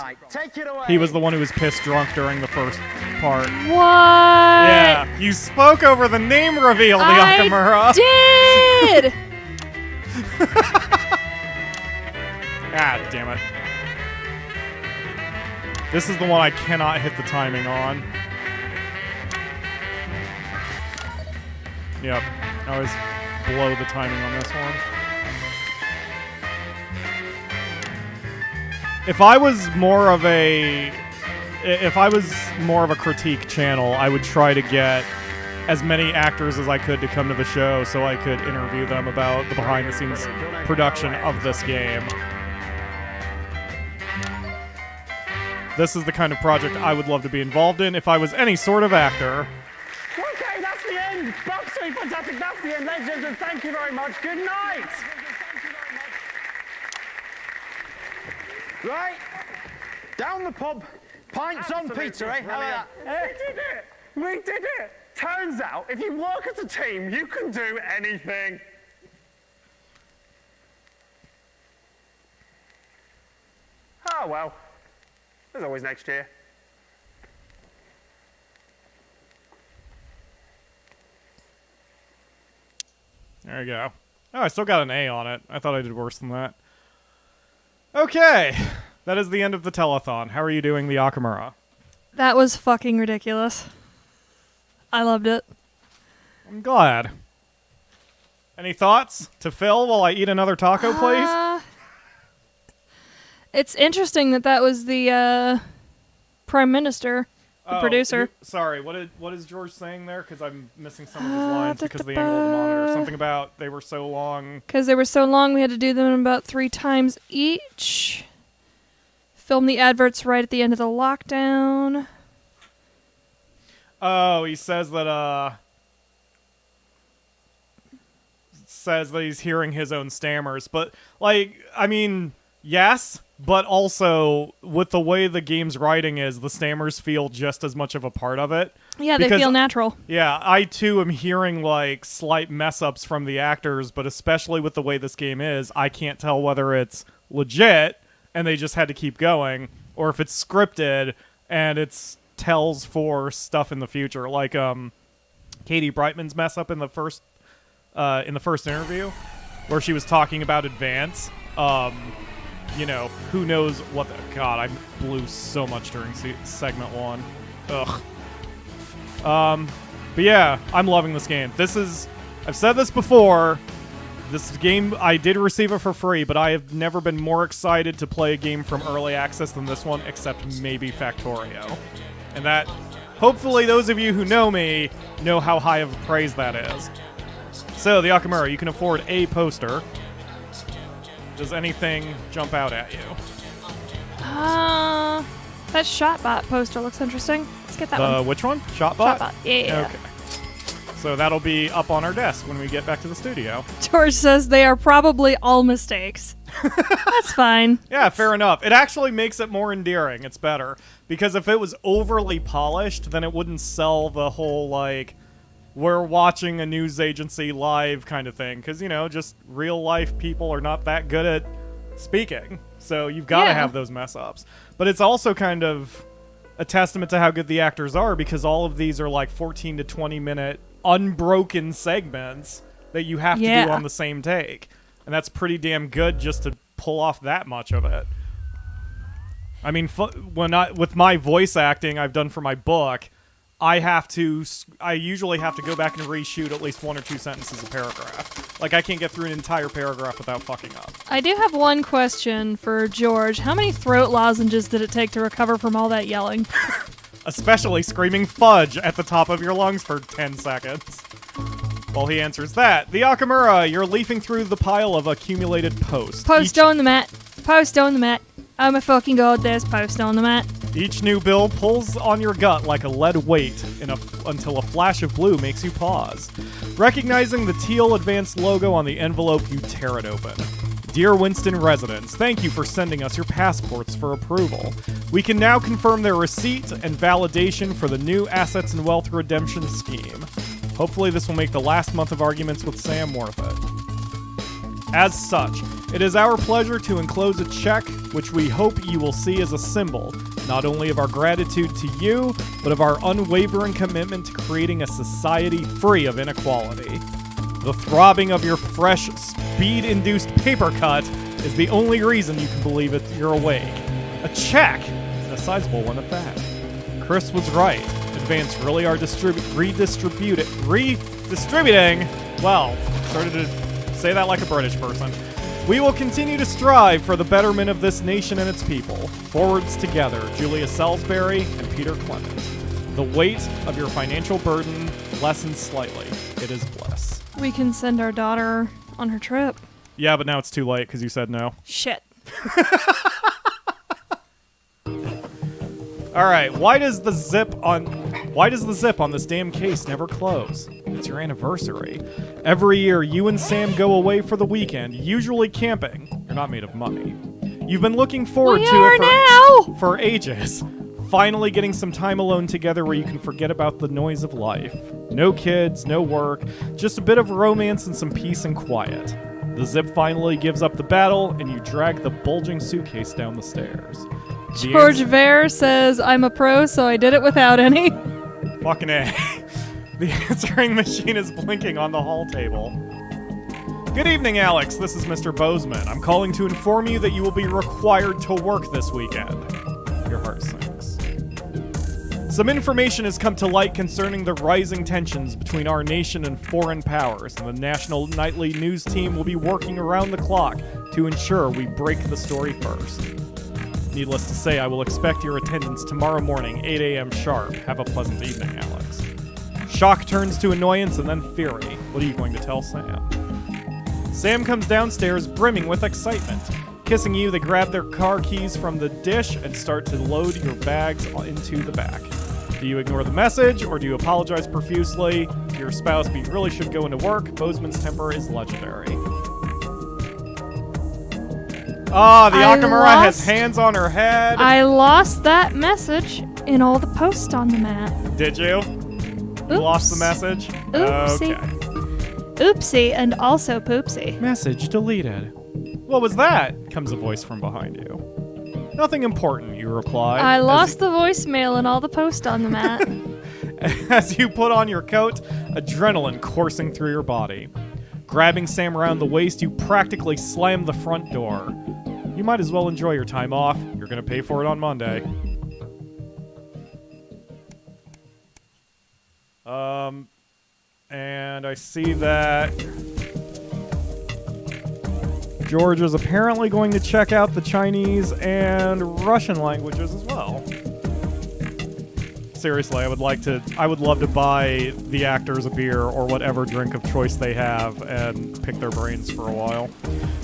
He was the one who was pissed drunk during the first part. What? Yeah, you spoke over the name reveal, the Akamura. did! God damn it. This is the one I cannot hit the timing on. Yep. I always blow the timing on this one. If I was more of a critique channel, I would try to get as many actors as I could to come to the show so I could interview them about the behind-the-scenes production of this game. This is the kind of project I would love to be involved in if I was any sort of actor. Okay, that's the end. Absolutely fantastic. That's the end, ladies and gentlemen. Thank you very much. Good night. Right, down the pub, pints on Peter, eh? How about that? We did it. We did it. Turns out, if you work as a team, you can do anything. Oh, well. There's always next year. There you go. Oh, I still got an A on it. I thought I did worse than that. Okay. That is the end of the telethon. How are you doing, the Akamura? That was fucking ridiculous. I loved it. I'm glad. Any thoughts to Phil while I eat another taco, please? It's interesting that was the Prime Minister, the producer. Sorry, what is George saying there? Because I'm missing some of his lines because of the angle of the monitor. Something about they were so long. Because they were so long, we had to do them about 3 times each. Film the adverts right at the end of the lockdown. Oh, he says that he's hearing his own stammers, but like, I mean, yes, but also with the way the game's writing is, the stammers feel just as much of a part of it. Yeah, they feel natural. Yeah, I too am hearing like slight mess ups from the actors, but especially with the way this game is, I can't tell whether it's legit and they just had to keep going, or if it's scripted and it's tells for stuff in the future, like Katie Brightman's mess up in the first interview, where she was talking about Advance. You know, who knows what the... God, I blew so much during segment 1. Ugh. But yeah, I'm loving this game. This is... I've said this before. This game, I did receive it for free, but I have never been more excited to play a game from Early Access than this one, except maybe Factorio. And that... Hopefully those of you who know me know how high of a praise that is. So, the Akamura, you can afford a poster. Does anything jump out at you? That Shotbot poster looks interesting. Let's get that one. Which one? Shotbot? Shotbot, yeah. Okay. So that'll be up on our desk when we get back to the studio. George says they are probably all mistakes. That's fine. Yeah, fair enough. It actually makes it more endearing. It's better. Because if it was overly polished, then it wouldn't sell the whole, like, we're watching a news agency live kind of thing. Because, you know, just real life people are not that good at speaking. So you've got to have those mess ups. But it's also kind of a testament to how good the actors are, because all of these are like 14 to 20 minute unbroken segments that you have to do on the same take. And that's pretty damn good just to pull off that much of it. I mean, with my voice acting I've done for my book, I usually have to go back and reshoot at least 1 or 2 sentences a paragraph. Like, I can't get through an entire paragraph without fucking up. I do have one question for George. How many throat lozenges did it take to recover from all that yelling? Especially screaming fudge at the top of your lungs for 10 seconds. While he answers that, the Akamura, you're leafing through the pile of accumulated posts. Post on the mat. Post on the mat. Oh my fucking god, there's post on the mat. Each new bill pulls on your gut like a lead weight until a flash of blue makes you pause. Recognizing the teal advanced logo on the envelope, you tear it open. Dear Winston residents, thank you for sending us your passports for approval. We can now confirm their receipt and validation for the new Assets and Wealth Redemption Scheme. Hopefully this will make the last month of arguments with Sam worth it. As such, it is our pleasure to enclose a check, which we hope you will see as a symbol, not only of our gratitude to you, but of our unwavering commitment to creating a society free of inequality. The throbbing of your fresh, speed-induced paper cut is the only reason you can believe it you're awake. A check! And a sizable one at that. Chris was right. Advance really are redistributing. Well, started to say that like a British person. We will continue to strive for the betterment of this nation and its people. Forwards together, Julia Salisbury and Peter Clement. The weight of your financial burden lessens slightly. It is bliss. We can send our daughter on her trip. Yeah, but now it's too late because you said no. Shit. All right, why does the zip on this damn case never close? It's your anniversary. Every year, you and Sam go away for the weekend, usually camping. You're not made of money. You've been looking forward to it for ages. Finally getting some time alone together where you can forget about the noise of life. No kids, no work, just a bit of romance and some peace and quiet. The zip finally gives up the battle, and you drag the bulging suitcase down the stairs. George Vare says, I'm a pro, so I did it without any. Fucking A. The answering machine is blinking on the hall table. Good evening, Alex. This is Mr. Bozeman. I'm calling to inform you that you will be required to work this weekend. Your heart sinks. Some information has come to light concerning the rising tensions between our nation and foreign powers, and the National Nightly News team will be working around the clock to ensure we break the story first. Needless to say, I will expect your attendance tomorrow morning, 8 a.m. sharp. Have a pleasant evening, Alex. Shock turns to annoyance and then fury. What are you going to tell Sam? Sam comes downstairs brimming with excitement. Kissing you, they grab their car keys from the dish and start to load your bags into the back. Do you ignore the message, or do you apologize profusely to your spouse but you really should go into work? Bozeman's temper is legendary. Oh, the Akamura has hands on her head. I lost that message in all the posts on the mat. Did you? You lost the message? Oopsie. Okay. Oopsie and also poopsie. Message deleted. What was that? Comes a voice from behind you. Nothing important, you reply. I lost the voicemail in all the posts on the mat. As you put on your coat, adrenaline coursing through your body. Grabbing Sam around the waist, you practically slam the front door. You might as well enjoy your time off. You're going to pay for it on Monday. And I see that George is apparently going to check out the Chinese and Russian languages as well. Seriously, I would love to buy the actors a beer or whatever drink of choice they have and pick their brains for a while.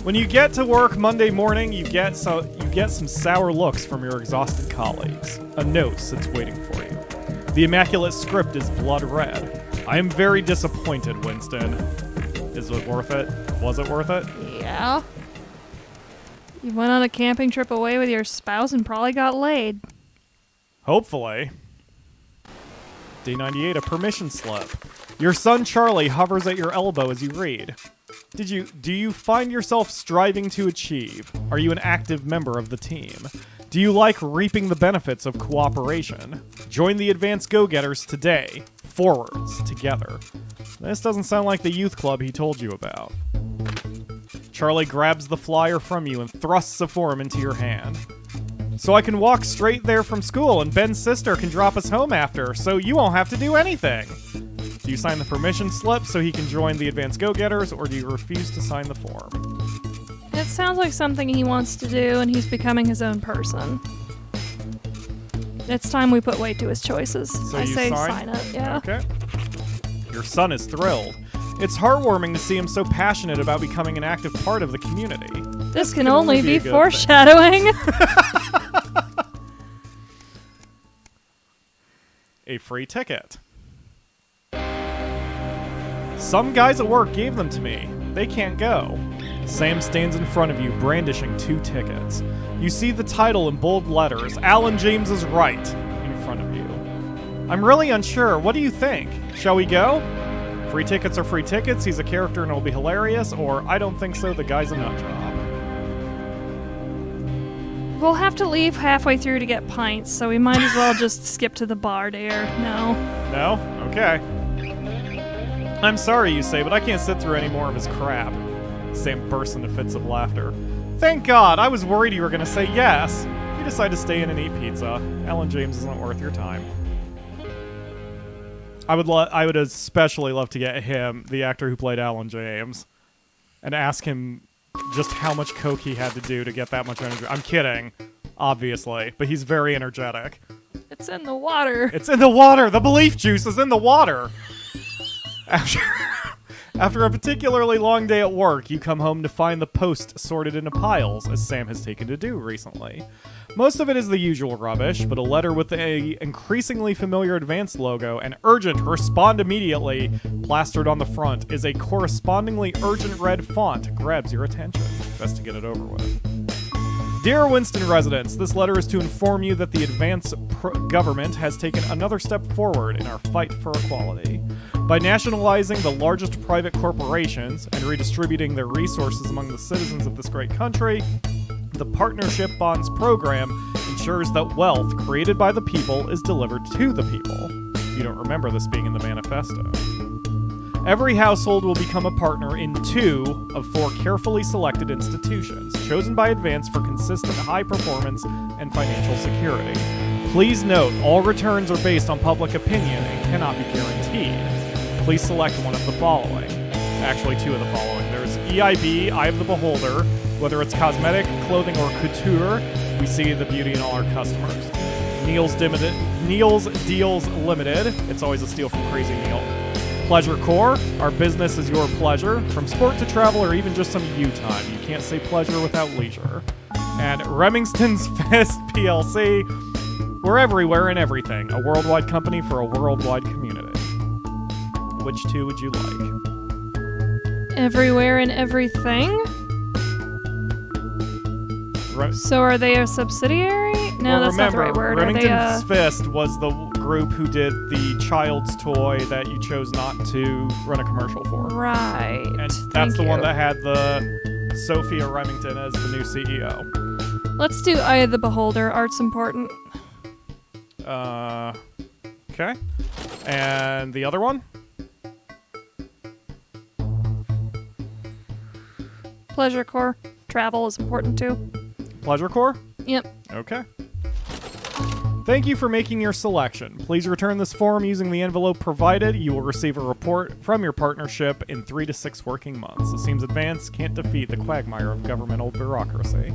When you get to work Monday morning, you get some sour looks from your exhausted colleagues. A note sits waiting for you. The immaculate script is blood red. I am very disappointed, Winston. Is it worth it? Was it worth it? Yeah. You went on a camping trip away with your spouse and probably got laid. Hopefully. Day 98, a permission slip. Your son Charlie hovers at your elbow as you read. Do you find yourself striving to achieve? Are you an active member of the team? Do you like reaping the benefits of cooperation? Join the Advanced Go-Getters today. Forwards, together. This doesn't sound like the youth club he told you about. Charlie grabs the flyer from you and thrusts a form into your hand. So I can walk straight there from school and Ben's sister can drop us home after, so you won't have to do anything. Do you sign the permission slip so he can join the Advanced Go-Getters, or do you refuse to sign the form? It sounds like something he wants to do, and he's becoming his own person. It's time we put weight to his choices. So I you say sign? sign it, yeah. Okay. Your son is thrilled. It's heartwarming to see him so passionate about becoming an active part of the community. This can only be a good foreshadowing. A free ticket. Some guys at work gave them to me. They can't go. Sam stands in front of you, brandishing 2 tickets. You see the title in bold letters, Alan James is Right, in front of you. I'm really unsure. What do you think? Shall we go? Free tickets are free tickets. He's a character and it'll be hilarious. Or, I don't think so. The guy's a nutjob. We'll have to leave halfway through to get pints, so we might as well just skip to the bar, dear. No. No? Okay. I'm sorry, you say, but I can't sit through any more of his crap. Sam bursts into fits of laughter. Thank God, I was worried you were going to say yes. You decide to stay in and eat pizza. Alan James isn't worth your time. I would especially love to get him, the actor who played Alan James, and ask him just how much coke he had to do to get that much energy. I'm kidding, obviously, but he's very energetic. It's in the water. It's in the water! The belief juice is in the water! After a particularly long day at work, you come home to find the post sorted into piles, as Sam has taken to do recently. Most of it is the usual rubbish, but a letter with a increasingly familiar Advanced logo and urgent respond immediately plastered on the front is a correspondingly urgent red font grabs your attention. Best to get it over with. Dear Winston residents, this letter is to inform you that the Advanced government has taken another step forward in our fight for equality. By nationalizing the largest private corporations and redistributing their resources among the citizens of this great country, the Partnership Bonds program ensures that wealth created by the people is delivered to the people. You don't remember this being in the manifesto. Every household will become a partner in 2 of 4 carefully selected institutions, chosen by Advance for consistent high performance and financial security. Please note, all returns are based on public opinion and cannot be guaranteed. Please select one of the following. Actually, 2 of the following. There's EIB, Eye of the Beholder. Whether it's cosmetic, clothing, or couture, we see the beauty in all our customers. Neil's Deals Limited. It's always a steal from Crazy Neil. Pleasure Core. Our business is your pleasure. From sport to travel or even just some you time. You can't say pleasure without leisure. And Remington's Fest PLC. We're everywhere and everything. A worldwide company for a worldwide community. Which 2 would you like? Everywhere and everything? So are they a subsidiary? No, well, that's remember, not the right word. Remington's Fist was the group who did the child's toy that you chose not to run a commercial for. Right. And that's the one that had the Sophia Remington as the new CEO. Let's do Eye of the Beholder. Art's important. Okay. And the other one? Pleasure Core. Travel is important too. Pleasure Core? Yep. Okay. Thank you for making your selection. Please return this form using the envelope provided. You will receive a report from your partnership in 3 to 6 working months. It seems Advance can't defeat the quagmire of governmental bureaucracy.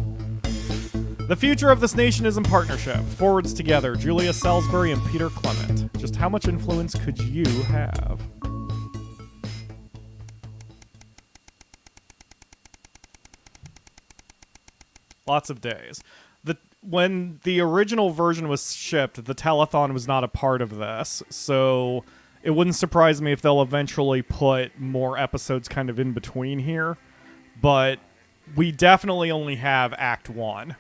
The future of this nation is in partnership. Forwards together, Julia Salisbury and Peter Clement. Just how much influence could you have? Lots of days. When the original version was shipped, the telethon was not a part of this, so it wouldn't surprise me if they'll eventually put more episodes kind of in between here, but we definitely only have Act 1.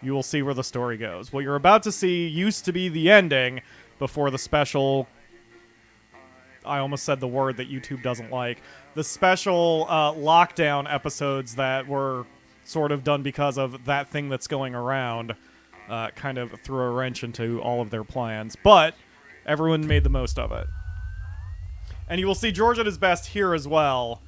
You will see where the story goes. What you're about to see used to be the ending before the special... I almost said the word that YouTube doesn't like. The special lockdown episodes that were sort of done because of that thing that's going around. kind of threw a wrench into all of their plans. But everyone made the most of it. And you will see George at his best here as well.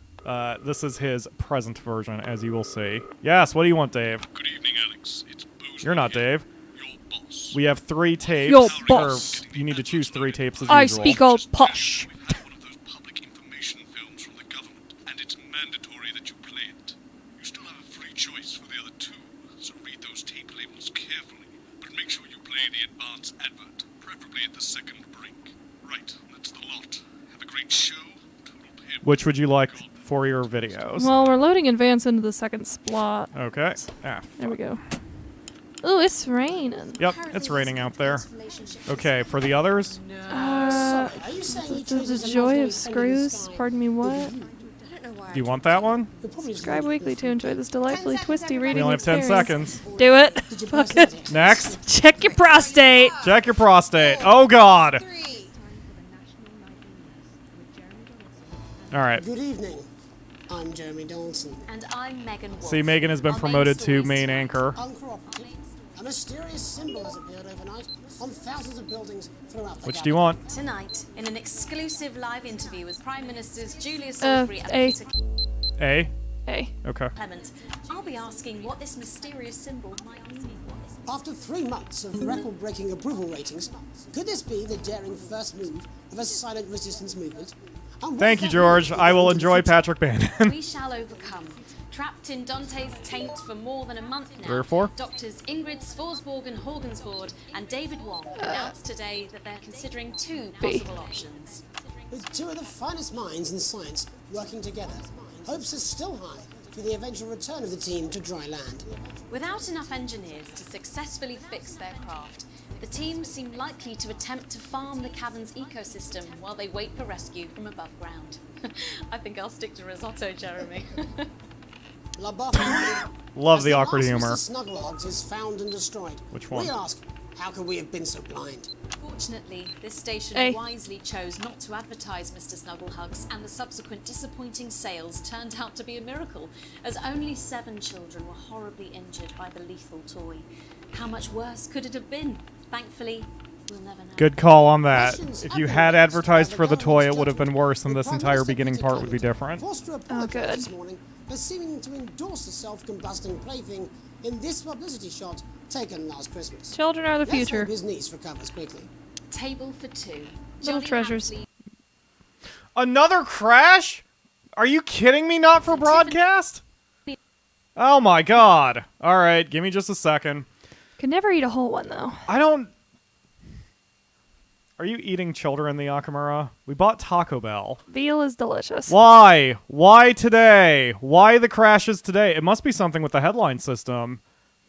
This is his present version, as you will see. Yes, what do you want, Dave? Good evening, Alex. It's Bozeman. You're not Dave. Your boss. We have 3 tapes. Your boss. You need to choose 3 tapes as I usual. speak all posh. We've had one of those public information films from the government, and it's mandatory that you play it. You still have a free choice for the other 2, so read those tape labels carefully, but make sure you play the advance advert, preferably at the second break. Right, that's the lot. Have a great show. Total pimp. Which would you like for your videos? Well, we're loading advance into the second slot. Okay. There we go. Ooh, it's raining. Yep, it's raining out there. Okay, for the others? The joy of screws. Pardon me, what? Do you want that one? Subscribe weekly to enjoy this delightfully twisty reading We only have 10 experience. seconds. Do it. Fuck it. Next. Check your prostate. Check your prostate. Oh, God. All right. Good evening. I'm Jeremy Dawson. And I'm Megan Wolf. See, Megan has been promoted to main anchor. Uncooperative. A mysterious symbol has appeared overnight on thousands of buildings throughout the Which do you want? Tonight, in an exclusive live interview with Prime Ministers Julia Salisbury and A. Peter A? A. Okay. Clement, I'll be asking what this mysterious symbol might mean. After 3 months of record-breaking approval ratings, could this be the daring first move of a silent resistance movement? And Thank you, George. I will enjoy Patrick Bannon. We shall overcome. Trapped in Dante's taint for more than a month now, 3 or 4? Doctors Ingrid Svorsborg and Horgensvoord and David Wong announced today that they're considering 2 possible options. With 2 of the finest minds in science working together, hopes are still high for the eventual return of the team to dry land. Without enough engineers to successfully fix their craft, the team seem likely to attempt to farm the cavern's ecosystem while they wait for rescue from above ground. I think I'll stick to risotto, Jeremy. Love the awkward humor. Snugglehogs is found and destroyed. Which one? We ask, how could we have been so blind? Fortunately, this station A. wisely chose not to advertise Mr. Snugglehugs, and the subsequent disappointing sales turned out to be a miracle, as only 7 children were horribly injured by the lethal toy. How much worse could it have been? Thankfully, we'll never know. Good call on that. If you had advertised for the toy, it would have been worse, and this entire beginning part would be different. Oh, good. This morning for seeming to endorse the self-combusting plaything in this publicity shot taken last Christmas. Children are the Let's future. hope his niece recovers quickly. Table for 2. Little treasures. Another crash? Are you kidding me? Not for broadcast? Oh my God. All right, give me just a second. Could never eat a whole one, though. I don't... Are you eating children in the Akamura? We bought Taco Bell. Veal is delicious. Why? Why today? Why the crashes today? It must be something with the headline system.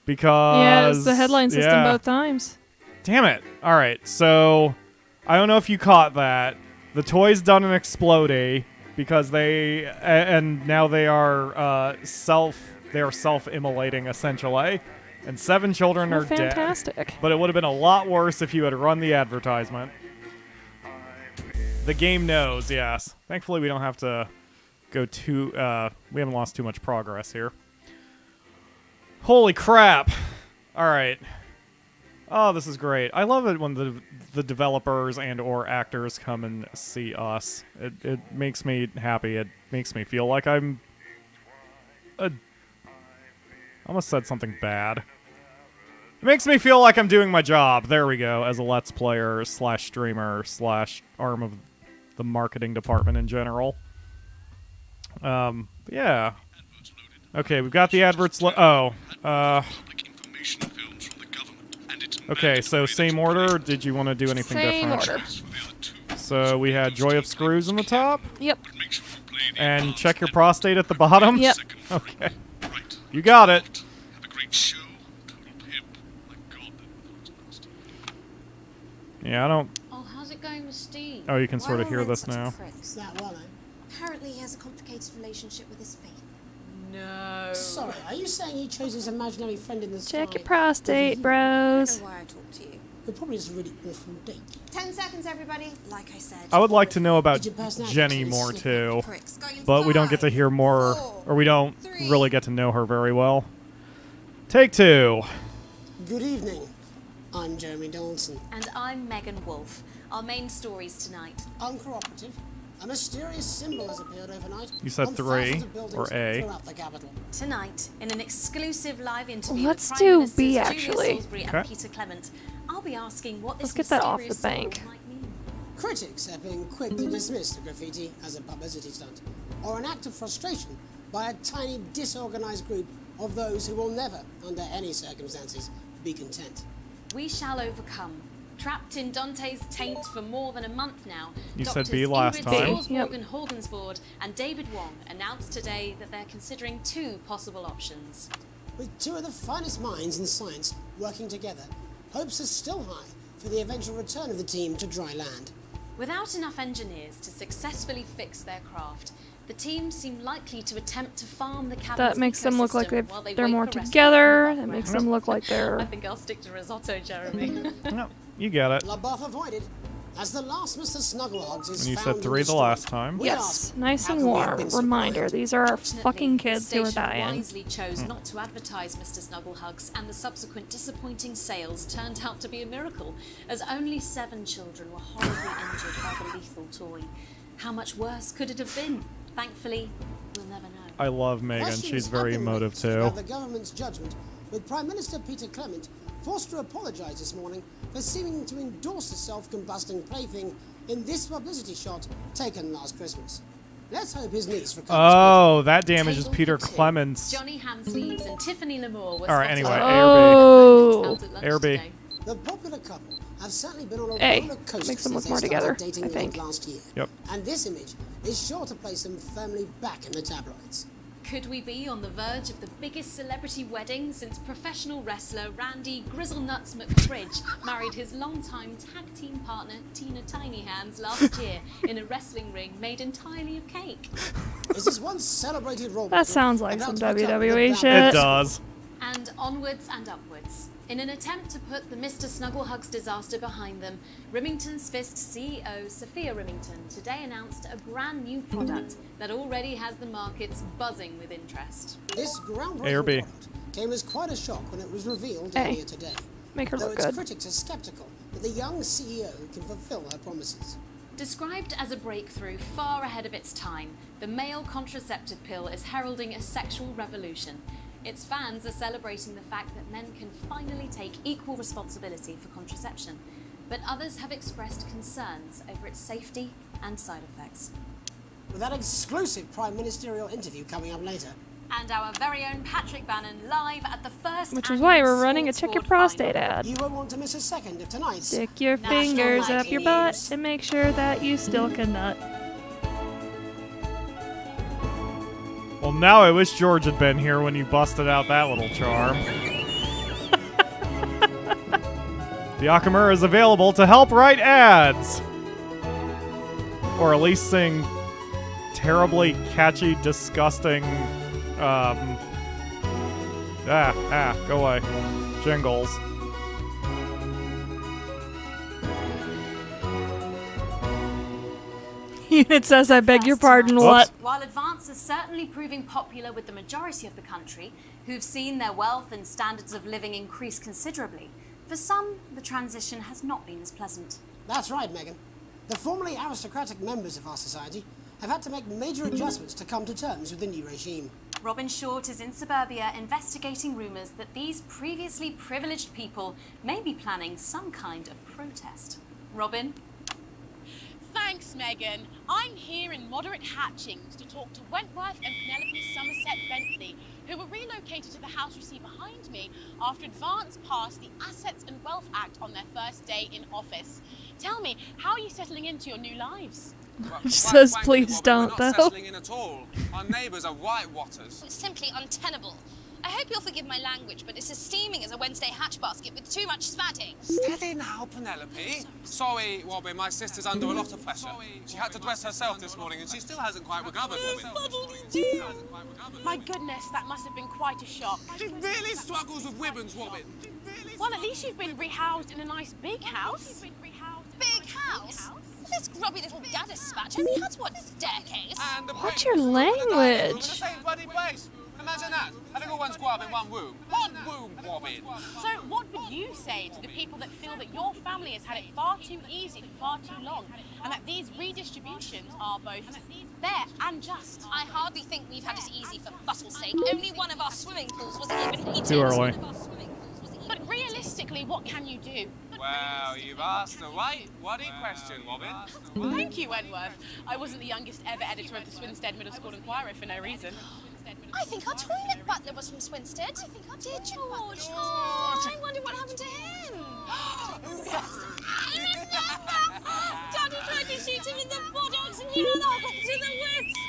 Because... Yeah, it's the headline system both times. Damn it. All right, so... I don't know if you caught that. The toy's done an explodey because they... And now they are self-immolating, essentially. And 7 children are dead. Fantastic. But it would have been a lot worse if you had run the advertisement. The game knows, yes. Thankfully, we don't have to go too... we haven't lost too much progress here. Holy crap. All right. Oh, this is great. I love it when the developers and or actors come and see us. It makes me happy. It makes me feel like I'm... I almost said something bad. It makes me feel like I'm doing my job. There we go. As a Let's Player / streamer / arm of the marketing department in general. Yeah. Okay, we've got the adverts. Okay, so same order. Or did you want to do anything different? Order. So we had Joy of Screws in the top. Yep. And check your prostate at the bottom. Yep. Okay. You got it. Yeah, I don't... Oh, how's it going with Steve? Oh, you can sort of hear this now. Apparently he has a complicated relationship with his faith. No. Sorry, are you saying he chose his imaginary friend in the sky? Check your prostate, bros. I don't know why I talk to you. It probably is a really awful date. 10 seconds, everybody. Like I said. I would like to know about Jenny more, too. But we don't get to hear more, or we don't really get to know her very well. Take 2. Good evening. I'm Jeremy Dawson. And I'm Megan Wolfe. Our main stories tonight. Uncooperative. A mysterious symbol has appeared overnight. You said on 3 thousands of buildings or A. throughout the capital. Tonight, in an exclusive live interview Let's with do Prime Ministers B, Julia actually. Salisbury Okay. and Peter Clement, I'll be asking what Let's this get that off the mysterious symbol bank. might mean. Critics have been quick to dismiss the graffiti as a publicity stunt or an act of frustration by a tiny disorganized group of those who will never, under any circumstances, be content. We shall overcome. Trapped in Dante's taint for more than a month now, You said Doctors B last Ingrid time. Salisbury Horgensvoord and David Wong announced today that they're considering 2 possible options. With 2 of the finest minds in science working together, hopes are still high for the eventual return of the team to dry land. Without enough engineers to successfully fix their craft, the team seem likely to attempt to farm the cabin's That makes them look like ecosystem while they're wait more for rescue together. from the That makes background. them look like they're. I think I'll stick to risotto, Jeremy. No, you get it. LaBeouf avoided, as the last Mr. Snugglehogs is And you found said and 3 the destroyed. last time. We Yes, ask, nice how and can we have warm. been so Reminder: blind? these are our Fortunately, fucking the kids who are station dying. wisely chose not to advertise Mr. Snugglehugs, and the subsequent disappointing sales turned out to be a miracle, as only 7 children were horribly injured by the lethal toy. How much worse could it have been? Thankfully, we'll never know. I love Megan. Questions She's have very been emotive raised too. about the government's judgment, with Prime Minister Peter Clement forced to apologise this morning for seeming to endorse the self-combusting plaything in this publicity shot taken last Christmas. Let's hope his niece recovers. Oh, that damages Peter Clements. Johnny Hamsleeves and Tiffany Lamore were All right, spotted anyway, Oh. Air B. The popular couple have certainly been on a A. roller coaster Makes them since look they more started together, dating I think. late last year. Yep. And this image is sure to place them firmly back in the tabloids. Could we be on the verge of the biggest celebrity wedding since professional wrestler Randy Grizzlenuts McFridge married his longtime tag team partner Tina Tiny Hands last year in a wrestling ring made entirely of cake? Is this once celebrated role That sounds like about some to become the WWE bad shit. It does. And onwards and upwards. In an attempt to put the Mr. Snugglehugs disaster behind them, Remington's Fist CEO Sophia Remington today announced a brand new product that already has the markets buzzing with interest. This groundbreaking A or B? product came as quite a shock when it was revealed A. earlier today. Make her Though look its good. critics are skeptical that the young CEO can fulfill her promises. Described as a breakthrough far ahead of its time, the male contraceptive pill is heralding a sexual revolution. Its fans are celebrating the fact that men can finally take equal responsibility for contraception, but others have expressed concerns over its safety and side effects. With that exclusive prime ministerial interview coming up later. And our very own Patrick Bannon live at the first Which is annual why we're running a Sports check your Board prostate final. ad. You won't want to miss a second of tonight's Stick your National fingers up Lighting your butt News. and make sure that you still can nut. Well, now I wish George had been here when you busted out that little charm. The Akamura is available to help write ads. Or at least sing terribly catchy, disgusting, go away. Jingles. It says, I beg your pardon, what? While Advance is certainly proving popular with the majority of the country, who've seen their wealth and standards of living increase considerably, for some, the transition has not been as pleasant. That's right, Megan. The formerly aristocratic members of our society have had to make major adjustments to come to terms with the new regime. Robin Short is in suburbia investigating rumours that these previously privileged people may be planning some kind of protest. Robin? Thanks, Megan. I'm here in Moderate Hatchings to talk to Wentworth and Penelope Somerset Bentley, who were relocated to the house you see behind me after Advance passed the Assets and Wealth Act on their first day in office. Tell me, how are you settling into your new lives? She says, please don't, We're not though. settling in at all. Our neighbours are whitewatters. It's simply untenable. I hope you'll forgive my language, but it's as steaming as a Wednesday hatch basket with too much spatting. Steady now, Penelope. Sorry, Robin, my sister's under a lot of pressure. She had to dress herself this morning and she still hasn't quite recovered, Robin. My goodness, that must have been quite a shock. She really struggles with ribbons, Robin. Well, at least you've been rehoused in a nice big house. Big house? This grubby little dada spatch only has one staircase. And the What's your language? same bloody place. Imagine that. Having all one's grub in one womb. One womb, Robin. So what would you say to the people that feel that your family has had it far too easy for far too long, and that these redistributions are both fair and just? I hardly think we've had it easy for Buttle's sake. Only one of our swimming pools was even heated. Too early. But realistically, what can you do? Well, you've asked the right bloody question, Robin. Thank you, Wentworth. I wasn't the youngest ever editor of the Swinstead Middle School Inquirer for no reason. I think our toilet butler was from Swinstead. Dear George. Oh, I wonder what happened to him. Daddy tried to shoot him in the buttocks and he ran off up to the woods.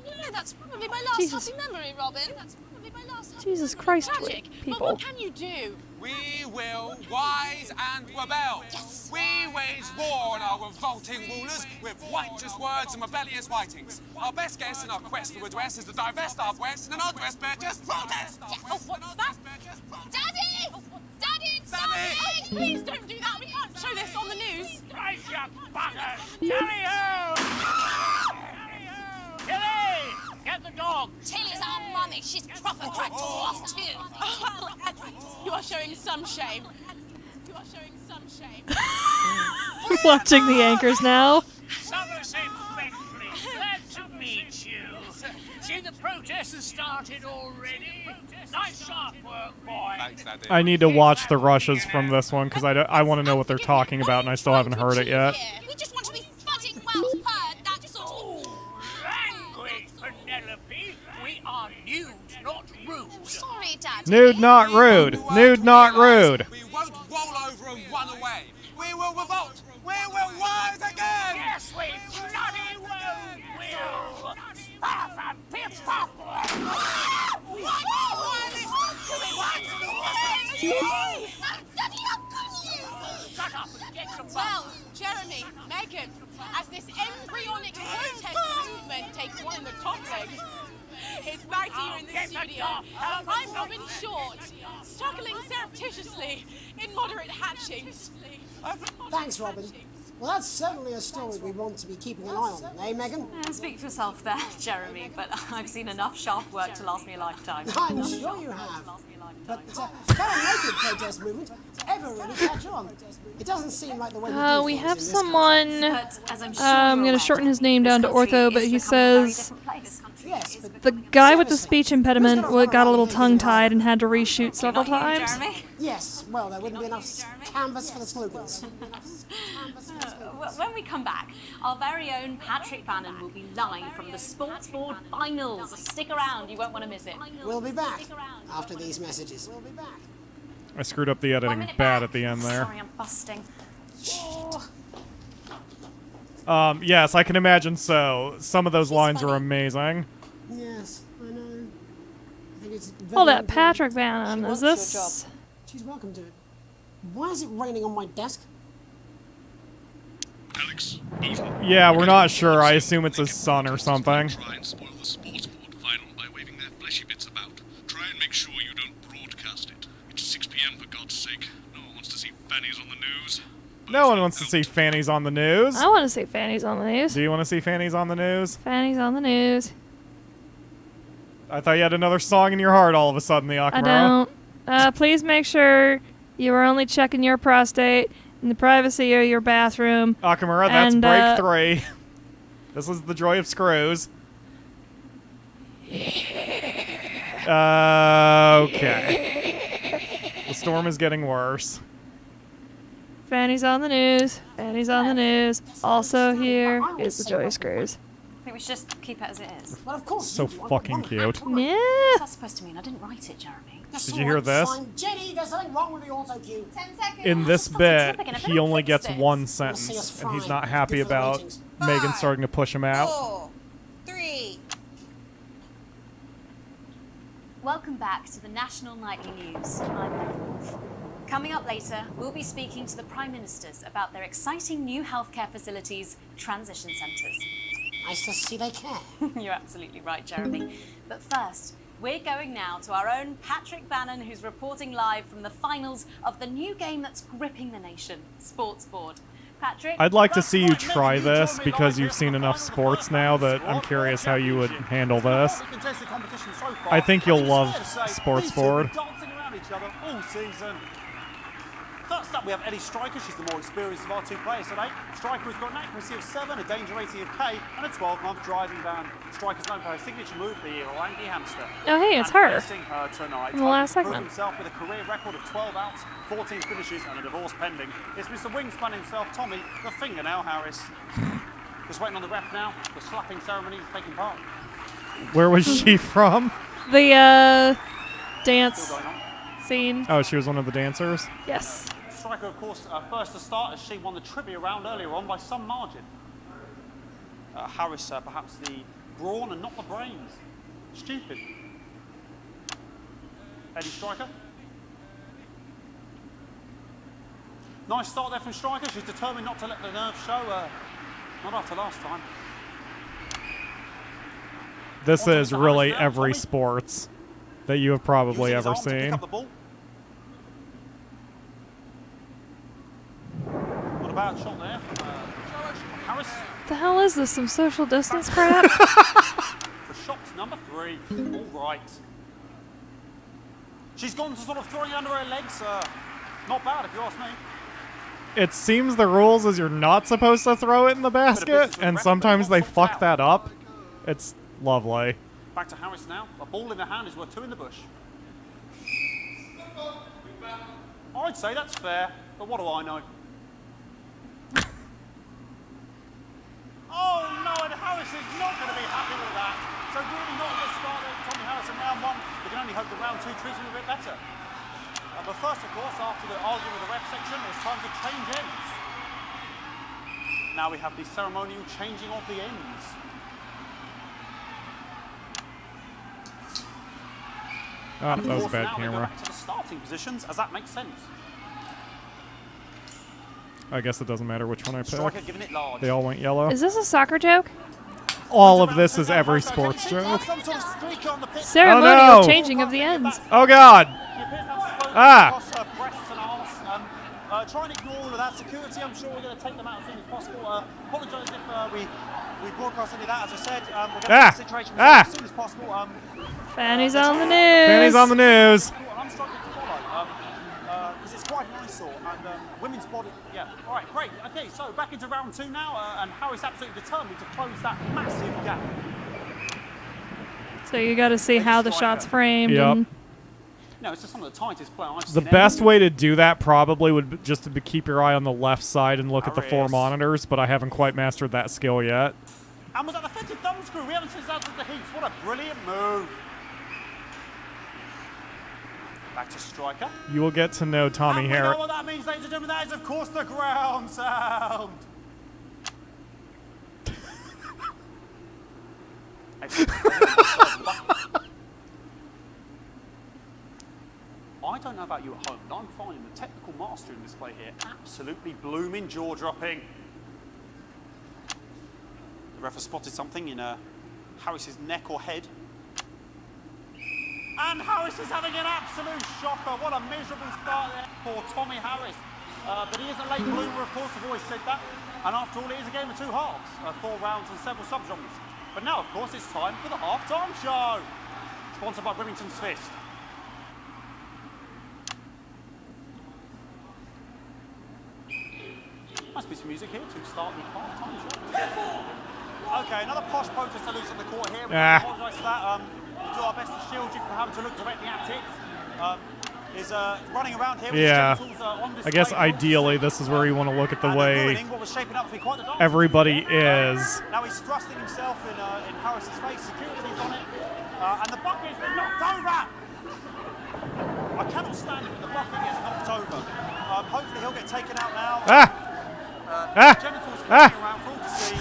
No, that's probably my last Jesus. happy memory, Robin. That's probably my last happy Jesus Christ, Tragic. But people. what can you do? We will rise and rebel. Yes. We wage war on our revolting rulers with righteous words and rebellious writings. Our best guess in our quest for redress is to divest our West and unaddress just protest. Yes. Oh, what's that? Daddy! Daddy, it's Daddy! Please don't do that. We can't show this on the news. Right, you buggers! Carry ho! Tilly! Get the dog! Tilly's our mummy. She's proper cracked off too. You are showing some shame. You are showing some shame. Watching the anchors now. Somerset Beckley, glad to meet you. See, the protest has started already. Nice sharp work, boy. Thanks, Daddy. I need to watch the rushes from this one because I want to know what they're talking about, and I still haven't heard it yet. We just want to be fucking well heard, that's all. Language, Penelope. We are nude, not rude. Sorry, Daddy. Nude, not rude. Nude, not rude. We won't roll over and run away. We will revolt. We will rise again. Yes, we bloody well will. Stop and pip pop. Well, Jeremy, Megan, as this embryonic protest movement takes one in the top legs, it's back here in the studio. I'm Robin Short, struggling surreptitiously in moderate hatchings. Thanks, Robin. Well, that's certainly a story we want to be keeping an eye on, eh, Megan? Speak for yourself there, Jeremy, but I've seen enough sharp work to last me a lifetime. I'm sure you have. But can naked protest movement ever really catch on? It doesn't seem like the way We have someone. I'm gonna shorten his name down to Ortho, but he says Yes, but the guy with the speech impediment got a little tongue-tied and had to reshoot several times. yes, well, there wouldn't be enough canvas for the slogans. When we come back, our very own Patrick Bannon will be live from the Sports Board Finals. Stick around, you won't want to miss it. We'll be back after these messages. We'll be back. I screwed up the editing bad at the end there. Sorry, I'm busting. Yes, I can imagine so. Some of those lines are amazing. Yes, I know. I think it's very Hold up, important. Patrick Bannon. Is this? She's welcome to it. Why is it raining on my desk? Alex, Yeah, we're not sure. I assume it's his son or something. try and spoil the sports board final by waving their fleshy bits about. Try and make sure you don't broadcast it. It's 6 p.m. for God's sake. No one wants to see fannies on the news. No one wants to see fannies on the news. I want to see fannies on the news. Do you want to see fannies on the news? Fannies on the news. I thought you had another song in your heart all of a sudden, the Akamura. I don't. Please make sure you are only checking your prostate in the privacy of your bathroom. Akamura, that's And, break 3. This is the joy of screws. Okay. The storm is getting worse. Fannies on the news. Fannies on the news. Also here is the joy of screws. I think we should just keep it as it is. Well, of course. So fucking cute. Yeah. What's that supposed to mean? I didn't write it, Jeremy. Did you hear this? Fine. Jenny, there's something wrong with the auto cue. 10 seconds. In this bit, he only gets one see us sentence, and he's fry not happy before the about ratings. Megan starting to push him out. 4, 3. Welcome back to the National Nightly News. I'm Megan Wolf. Coming up later, we'll be speaking to the Prime Ministers about their exciting new healthcare facilities, transition centres. Nice to see they care. You're absolutely right, Jeremy. But first, we're going now to our own Patrick Bannon, who's reporting live from the finals of the new game that's gripping the nation, Sports Board. Patrick. I'd like to see you try this because you've seen enough sports now that I'm curious how you would handle this. I think you'll love Sports Board. Dancing around each other all season. First up, we have Ellie Striker. She's the more experienced of our two players today. Striker has got an accuracy of 7, a danger rating of K, and a 12-month driving ban. Striker's known for her signature move for the year, Orangi Hamster. Oh, hey, it's her. Her tonight, In the last proved segment. himself with a career record of 12 outs, 14 finishes, and a divorce pending. It's Mr. Wingspan himself, Tommy, the Fingernail Harris. Just waiting on the ref now. The slapping ceremony is taking part. Where was she from? The dance scene. Oh, she was one of the dancers? Yes. Striker, of course, first to start as she won the trivia round earlier on by some margin. Harris, perhaps the brawn and not the brains. Stupid. Eddie Striker. Nice start there from Striker. She's determined not to let the nerves show. Not after last time. This is really every sports that you have probably ever seen. Not a bad shot there from Harris. The hell is this? Some social distance crap? For shot number 3. All right. She's gone to sort of throwing under her legs. Not bad if you ask me. It seems the rules is you're not supposed to throw it in the basket, and sometimes they fuck that up. It's lovely. Back to Harris now. A ball in the hand is worth 2 in the bush. I'd say that's fair, but what do I know? Oh no, and Harris is not going to be happy with that. So really not a good start there, Tommy Harris in round 1. We can only hope that round 2 treats him a bit better. But first, of course, after the argument with the ref section, it's time to change ends. Now we have the ceremonial changing of the ends. Oh, that was a bad now camera. Go back to the starting positions, as that makes sense. I guess it doesn't matter which one I Striker pick. giving it large. They all went yellow. Is this a soccer joke? All of this is every sports joke. Ceremonial changing of the ends. Oh God! Ah! Try and ignore all of that. Security, I'm sure we're going to take them out as soon as possible. Apologise if we broadcast any of that. As I said, we're going to get the situation resolved as soon as possible. Fanny's on the news. Fanny's on the news. I'm struggling to follow because it's quite an eyesore and women's body. Yeah. All right. Great. Okay. So back into round 2 now, and Harris absolutely determined to close that massive gap. So you got to see how the shot's framed. Yep. And no, it's just some of the tightest play I've The seen best ever. way to do that probably would be just to keep your eye on the left side and look at the 4 monitors, but I haven't quite mastered that skill yet. And was that the defensive thumb screw? We haven't seen that since the Heats. What a brilliant move. Back to Striker. You will get to know Tommy And we know Harris. what that means, ladies and gentlemen. That is, of course, the ground sound. I don't know about you at home, but I'm finding the technical mastering display here absolutely blooming jaw-dropping. The ref has spotted something in Harris's neck or head. And Harris is having an absolute shocker. What a miserable start there for Tommy Harris. But he is a late bloomer, of course, I've always said that. And after all, it is a game of 2 halves, 4 rounds and several subgenres. But now, of course, it's time for the halftime show. Sponsored by Remington's Fist. Must be some music here to start the halftime show. Okay, another posh protester loose on the court here. We apologise for that. We'll do our best to shield you from having to look directly at it. Is running around here with his genitals on display. I guess ideally this is where you want to look at the way what was shaping up to be quite the dance. everybody is. Now he's thrusting himself in Harris's face. Security's on it. And the bucket has been knocked over. I cannot stand it when the bucket gets knocked over. Hopefully he'll get taken out now. Genitals flying around for all to see.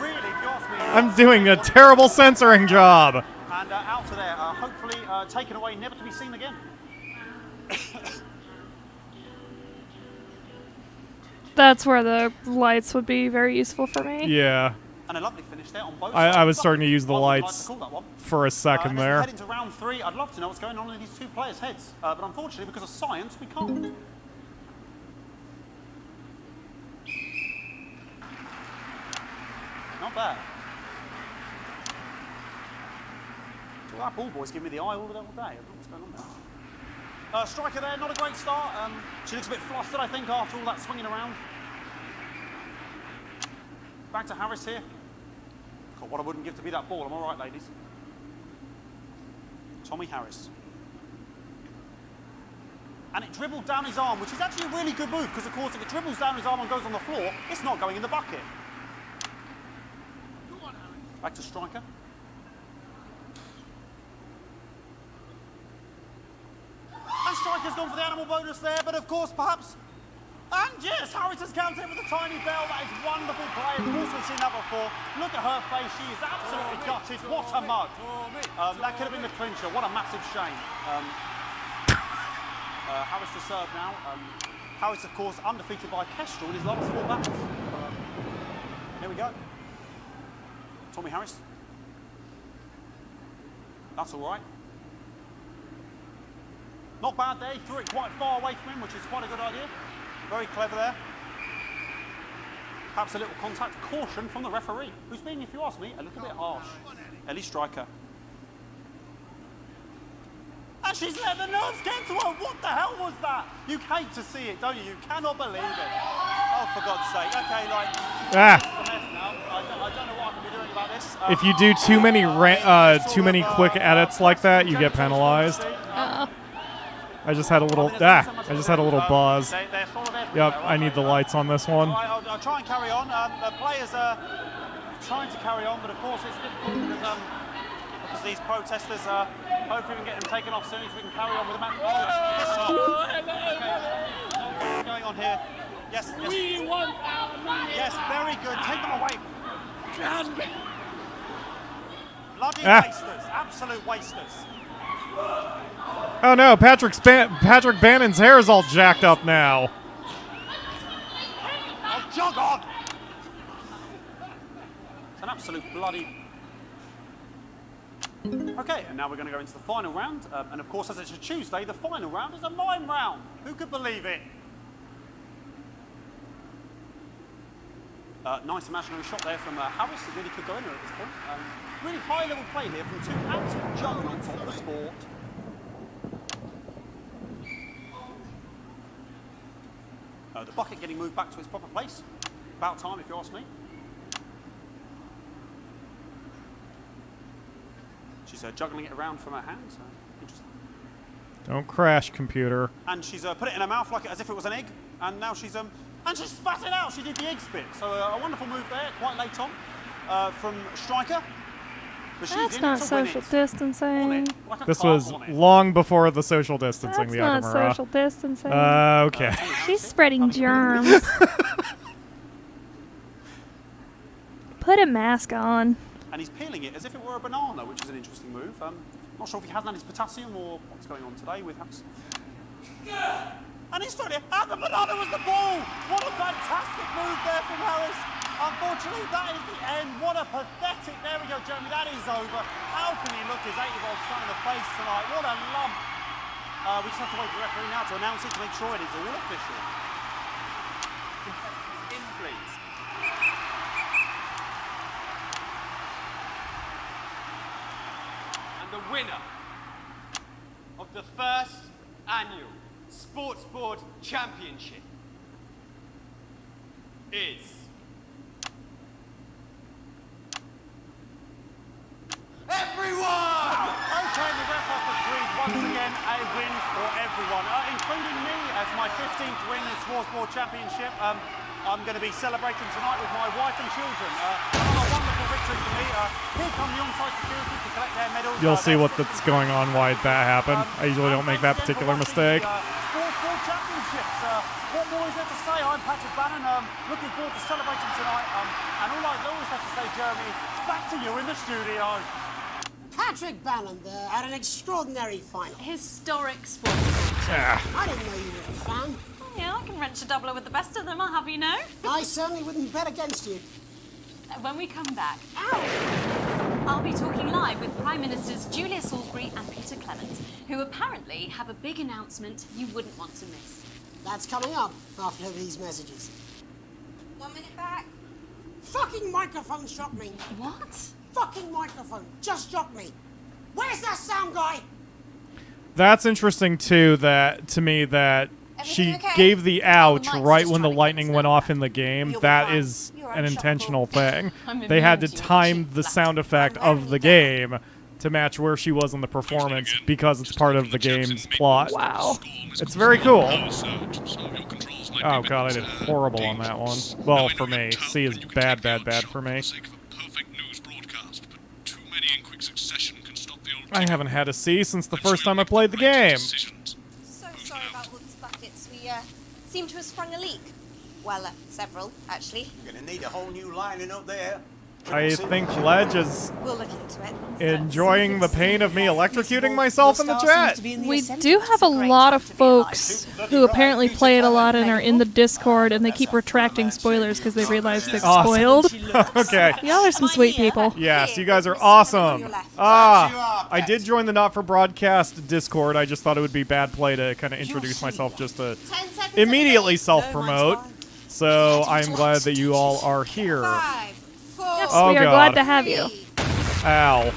Really, if you ask me. I'm doing a terrible censoring job. And out of there, hopefully taken away, never to be seen again. that's where the lights would be very useful for me. Yeah. And a lovely finish there on both I was sides. starting to use the I wouldn't like lights to call that one. for a second And as we there. head into round 3, I'd love to know what's going on in these 2 players' heads. But unfortunately, because of science, we can't. not bad. So that ball boy's giving me the eye all day. I don't know what's going on there. Striker there, not a great start. She looks a bit flustered, I think, after all that swinging around. Back to Harris here. God, what I wouldn't give to be that ball. I'm all right, ladies. Tommy Harris. And it dribbled down his arm, which is actually a really good move, because, of course, if it dribbles down his arm and goes on the floor, it's not going in the bucket. Back to Striker. And Striker's gone for the animal bonus there, but, of course, perhaps... And, yes, Harris has counted with a tiny bell. That is wonderful play. Of course, we've seen that before. Look at her face. She is absolutely gutted. What a mug. That could have been the clincher. What a massive shame. Harris to serve now. Harris, of course, undefeated by Kestrel in his last 4 battles. Here we go. Tommy Harris. That's all right. Not bad there. He threw it quite far away from him, which is quite a good idea. Very clever there. Perhaps a little contact. Caution from the referee, who's being, if you ask me, a little bit harsh. Ellie Striker. And she's let the nerves get to her. What the hell was that? You hate to see it, don't you? You cannot believe it. Oh, for God's sake. Okay, like... Ah. It's a mess now. I don't know what I can be doing about this. If you do too many quick edits like that, you get penalized. I just had a little buzz. Yep, I need the lights on this one. I'll try and carry on. The players are trying to carry on, but of course it's difficult because these protesters hopefully we can get them taken off soon so we can carry on with the match. What's going on here? Yes. We want our money. Yes, very good. Take them away. Bloody wasters. Absolute wasters. Oh no, Patrick Bannon's hair is all jacked up now. Oh, jog on! It's an absolute bloody... Okay, and now we're going to go into the final round. And of course, as it's a Tuesday, the final round is a mime round. Who could believe it? Nice imaginary shot there from Harris. It really could go in there at this point. Really high-level play here from 2 absolute juggernauts of the sport. The bucket getting moved back to its proper place. About time, if you ask me. She's juggling it around from her hands. Interesting. Don't crash, computer. And she's put it in her mouth like as if it was an egg. And now she's and she spat it out. She did the egg spit. So a wonderful move there, quite late on, from Striker. That's not social distancing. This was long before the social distancing. That's not social distancing. Okay. She's spreading germs. Put a mask on. And he's peeling it as if it were a banana, which is an interesting move. Not sure if he hasn't had his potassium or what's going on today with Harris. And he's throwing it, and the banana was the ball! What a fantastic move there from Harris. Unfortunately, that is the end. What a pathetic... There we go, Jeremy, that is over. How can he look his 8-year-old son in the face tonight? What a lump. We just have to wait for the referee now to announce it to make sure it is all official. In, please. And the winner of the first annual Sports Board Championship is... everyone! Okay, the ref has agreed once again a win for everyone, including me as my 15th win in the Sports Board Championship. I'm going to be celebrating tonight with my wife and children. Another wonderful victory for me. Here come the on-site security to collect their medals. You'll see what's going on, why that happened. I usually don't make that particular mistake. Sports Board Championships. What more is there to say? I'm Patrick Bannon. Looking forward to celebrating tonight. And all I always have to say, Jeremy, is back to you in the studio. Patrick Bannon there had an extraordinary final. Historic sport. I didn't know you were a fan. Yeah, I can wrench a doubler with the best of them, I'll have you know. I certainly wouldn't bet against you. When we come back, I'll be talking live with Prime Ministers Julia Salisbury and Peter Clement, who apparently have a big announcement you wouldn't want to miss. That's coming up after these messages. 1 minute back. Fucking microphone shot me. What? Fucking microphone just shot me. Where's that sound guy? That's interesting too. That to me that she gave the ouch right when the lightning went off in the game. That is an intentional thing. They had to time the sound effect of the game to match where she was in the performance because it's part of the game's plot. Wow. It's very cool. Oh god, I did horrible on that one. Well, for me. C is bad, bad, bad for me. I haven't had a C since the first time I played the game. So sorry about all these buckets. We seem to have sprung a leak. Well, several, actually. You're going to need a whole new lining up there. I think Ledge is We'll look into it. enjoying the pain of me electrocuting myself in the chat. We do have a lot of folks who apparently play it a lot and are in the Discord, and they keep retracting spoilers because they realize they've spoiled. Okay. Y'all are some sweet people. Yes, you guys are awesome. I did join the Not for Broadcast Discord. I just thought it would be bad play to kind of introduce myself just to immediately self-promote. So I'm glad that you all are here. Yes, Oh, we are God. glad to have you. Ow.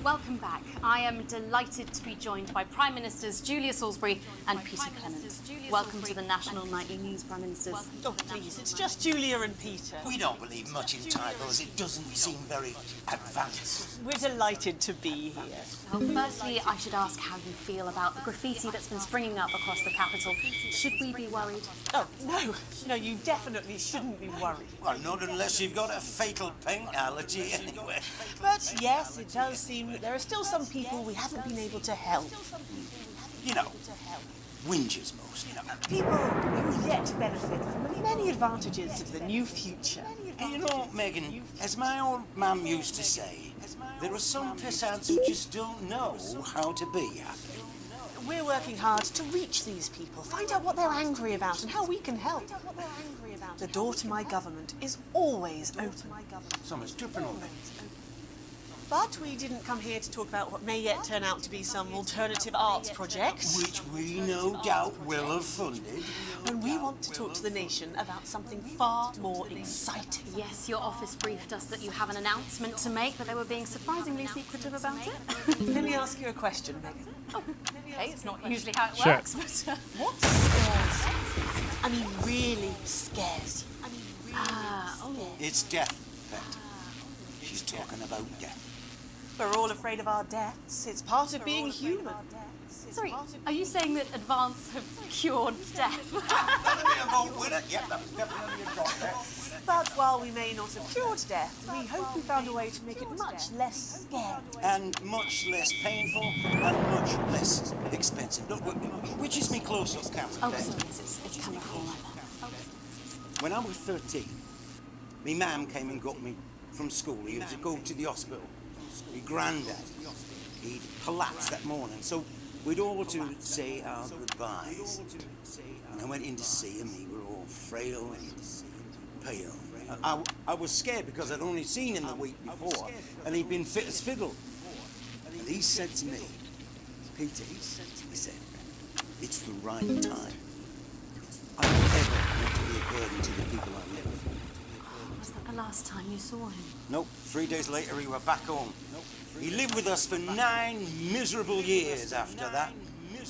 Welcome back. I am delighted to be joined by Prime Ministers Julia Salisbury and Peter Clement. Welcome to the National Nightly News, Prime Ministers. Oh, please, it's just Julia and Peter. We don't believe much in titles. It doesn't seem very advanced. We're delighted to be here. Well, firstly, I should ask how you feel about the graffiti that's been springing up across the capital. Should we be worried? Oh, no. No, you definitely shouldn't be worried. Well, not unless you've got a fatal paint allergy anyway. But yes, it does seem that there are still some people we haven't been able to help. You know, whingers most. People who've yet to benefit from the many advantages of the new future. And you know, Megan, as my old mum used to say, there are some pissants who just don't know how to be happy. We're working hard to reach these people, find out what they're angry about and how we can help. The door to my government is always open. Someone's tripping on me. But we didn't come here to talk about what may yet turn out to be some alternative arts project. Which we no doubt will have funded. And we want to talk to the nation about something far more exciting. Yes, your office briefed us that you have an announcement to make, but they were being surprisingly secretive about it. Let me ask you a question, Megan. Oh, okay, it's not usually how it Sure. works, but... What scares you? I mean, really scares you? It's death, Pet. She's talking about death. We're all afraid of our deaths. It's part of being human. Sorry, are you saying that Advance have cured death? But while we may not have cured death, we hope we found a way to make it much less scary. And much less painful and much less expensive. Look, which is me close-up camera? Oh, Pet? sorry, yes, it's camera full like that. When I was 13, my mum came and got me from school. He had to go to the hospital. My granddad, he'd collapsed that morning, so we'd all to say our goodbyes. And I went in to see him. We were all frail and pale. I was scared because I'd only seen him the week before, and he'd been fit as fiddle. And he said to me, Peter, he said, it's the right time. I don't ever want to be a burden to the people I live with. Was that the last time you saw him? Nope. 3 days later, we were back home. He lived with us for 9 miserable years after that.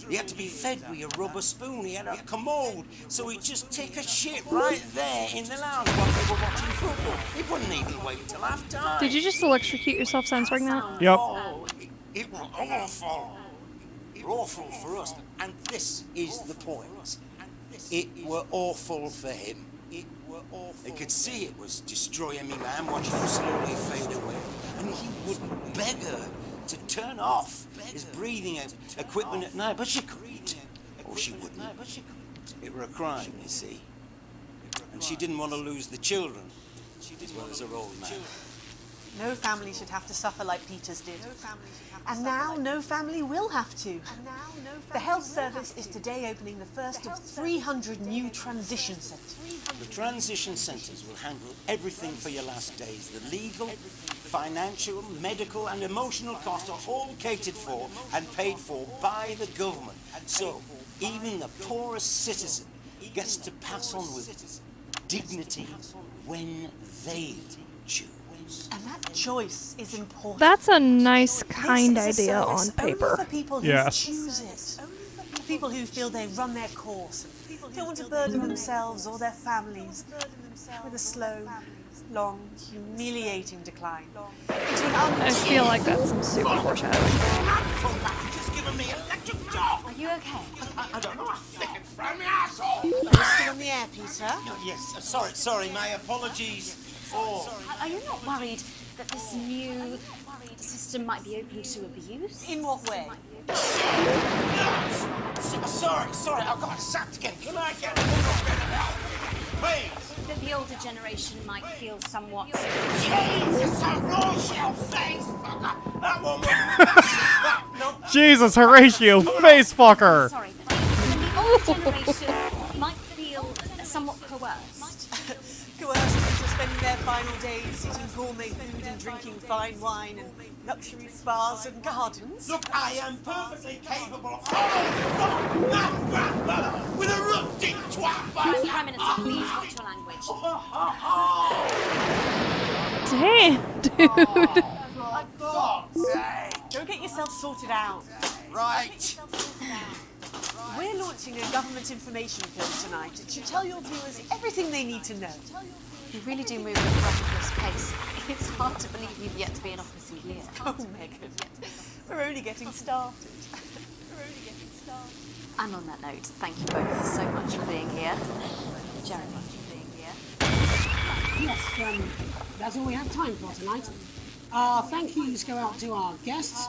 He had to be fed with a rubber spoon. He had a commode, so he'd just take a shit right there in the lounge while we were watching football. He wouldn't even wait till half time. Did you just electrocute yourself censoring that? Yep. Oh, it was awful. Awful for us. And this is the point. It were awful for him. They could see it was destroying me, man, watching him slowly fade away. And he wouldn't beg her to turn off his breathing equipment at night, but she couldn't. Or she wouldn't. It were a crime, you see. And she didn't want to lose the children, as well as her old man. No family should have to suffer like Peter's did. And now no family will have to. The health service is today opening the first of 300 new transition centres. The transition centres will handle everything for your last days. The legal, financial, medical and emotional costs are all catered for and paid for by the government. So even the poorest citizen gets to pass on with dignity when they choose. And that choice is important. That's a nice, kind This is a idea service on paper. Only for people who Yes. choose it. For people who feel they run their course and don't want to burden themselves or their families with a slow, long, humiliating decline. I feel like that's some super foreshadowing. Just given me electric shock. Are you okay? I don't know. I think it's from my asshole. Are you still on the air, Peter? No, yes. Sorry. My apologies. Are you not worried that this new system might be open to abuse? In what way? Sorry. I've got sacked again. Can I get a little bit of help, please? That the older generation might feel somewhat... Jesus, Horatio, face fucker. That one was... Jesus, Horatio, face fucker. Sorry, the older generation might feel somewhat coerced. Coerced into spending their final days eating gourmet food and drinking fine wine and luxury spas and gardens. Look, I am perfectly capable of following my grandmother with a rooting twat. Prime Minister, please watch your language. Damn, dude. Go get yourself sorted out. Right. We're launching a government information film tonight. It should tell your viewers everything they need to know. You really do move at a breathless pace. It's hard to believe you've yet to be in office a year. Oh, Megan, we're only getting started. And on that note, thank you both so much for being here. Jeremy. Yes, that's all we have time for tonight. Thank yous go out to our guests.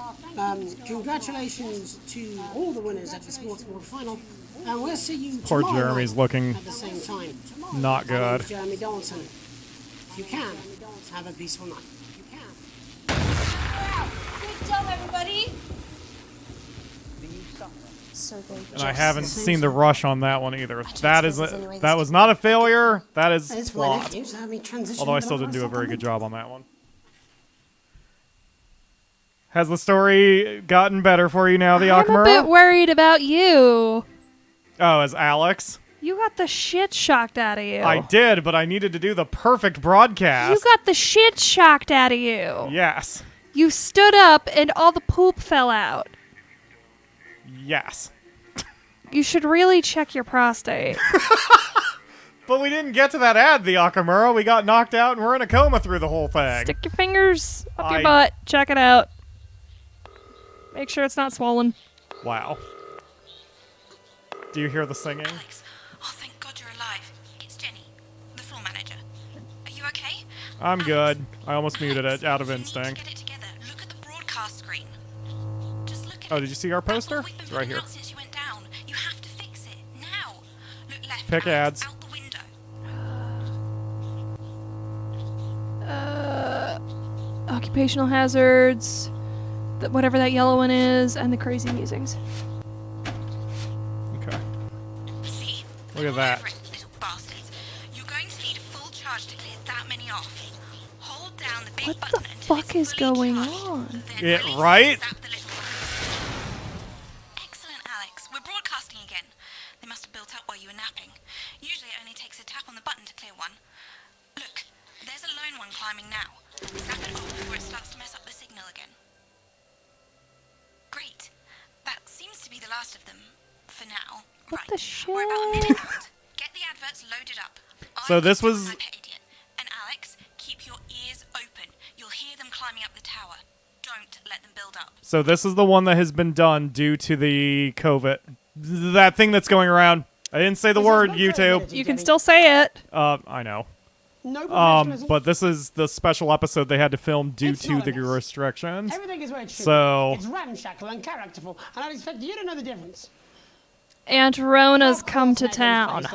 Congratulations to all the winners at the Sports Board Final. And we'll see you Poor tomorrow Jeremy's night looking at the same time. not My name's good. Jeremy Donaldson. If you can, have a peaceful night. You can. Good job, everybody. And I haven't seen the rush on that one either. That was not a failure. That is It's flawed. fine. Have me transition Although I to still the didn't do a first very good topic. job on that one. Has the story gotten better for you now, the I'm a Akamura? bit worried about you. Oh, as Alex? You got the shit shocked out of you. I did, but I needed to do the perfect broadcast. You got the shit shocked out of you. Yes. You stood up and all the poop fell out. Yes. You should really check your prostate. But we didn't get to that ad, the Akamura. We got knocked out and we're in a coma through the whole thing. Stick your fingers up your butt. Check it out. Make sure it's not swollen. Wow. Do you hear the singing? Oh, thank God you're alive. It's Jenny, the floor manager. Are you okay? I'm good. I almost muted it out of instinct. Get it together. Look at the broadcast screen. Oh, did you see our poster? It's right here. Since you went down, you have to fix it now. Look left. Pick ads. Out the window. Occupational hazards, whatever that yellow one is, and the crazy musings. Okay. See? Look at that. Little bastards. You're going to need a full charge to clear that many off. Hold down the big button until Fuck is going on? Yeah, right? Excellent, Alex. We're broadcasting again. They must have built up while you were napping. Usually it only takes a tap on the button to clear one. Look, there's a lone one climbing now. Zap it off before it starts to mess up the signal again. Great. That seems to be the last of them. For now. What the shit? We're about a minute out. Get the adverts loaded up. So this was... And Alex, keep your ears open. You'll hear them climbing up the tower. Don't let them build up. So this is the one that has been done due to the COVID. That thing that's going around. I didn't say the word, YouTube. You can still say it. I know. No professionalism. But this is the special episode they had to film due to the restrictions. Everything is where it should So... be. It's ramshackle and characterful, and I'd expect you to know the difference. Aunt Rona's come to town.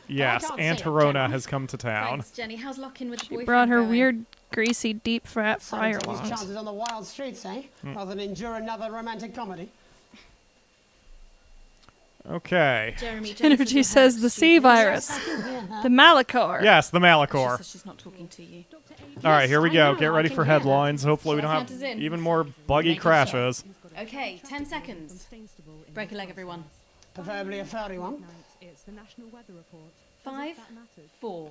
Yes, Aunt Rona has come to town. Thanks, Jenny. How's Lock-in with the boyfriend Brought her going? weird, greasy, deep fat fryer Take his longs. chances on the wild streets, eh? Rather than endure another romantic comedy. Okay. Energy says the C virus. The Malachor. Yes, the Malachor. She's not talking to you. All right, here we go. Get ready for headlines. Hopefully we don't have Count us in. even more buggy crashes. Okay, 10 seconds. Break a leg, everyone. Preferably a furry one. It's the National Weather Report. 5, 4,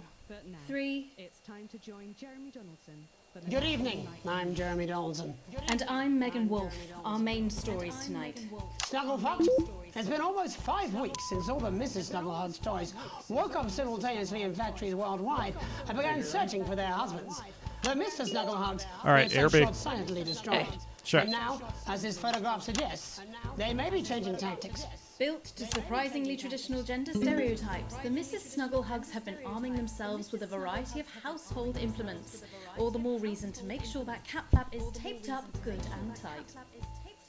3. It's time to join Jeremy Donaldson. Good evening, I'm Jeremy Donaldson. And I'm Megan Wolfe. Our main stories tonight. Snugglefox, it's been almost 5 weeks since all the Mrs. Snugglehugs toys woke up simultaneously in factories worldwide and began searching for their husbands. The Mr. Snugglehugs were so short-sightedly destroyed. Sure. And now, as this photograph suggests, they may be changing tactics. Built to surprisingly traditional gender stereotypes, the Mrs. Snugglehugs have been arming themselves with a variety of household implements. All the more reason to make sure that cat flap is taped up good and tight.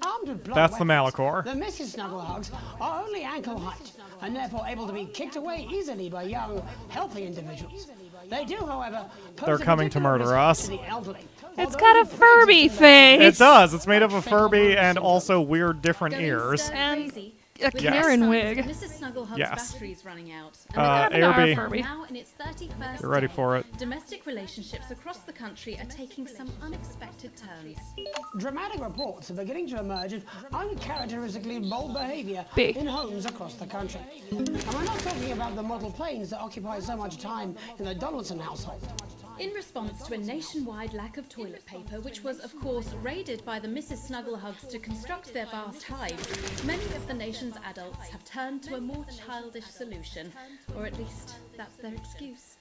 Armed with blunt That's the weapons, Malachor. The Mrs. Snugglehugs are only ankle height and therefore able to be kicked away easily by young, healthy individuals. They do, however, They're coming to murder us. the elderly. It's got a Furby face. It does. It's made up of Furby and also weird different ears. And a Karen wig. Mrs. Snugglehugs' Yes. battery's running out. AirB. Now in its 31st You're ready day, for it. Domestic relationships across the country are taking some unexpected turns. Dramatic reports are beginning to emerge of uncharacteristically bold behaviour Big. in homes across the country. And we're not talking about the model planes that occupy so much time in the Donaldson household. In response to a nationwide lack of toilet paper, which was, of course, raided by the Mrs. Snugglehugs to construct their vast hives, many of the nation's adults have turned to a more childish solution, or at least that's their excuse.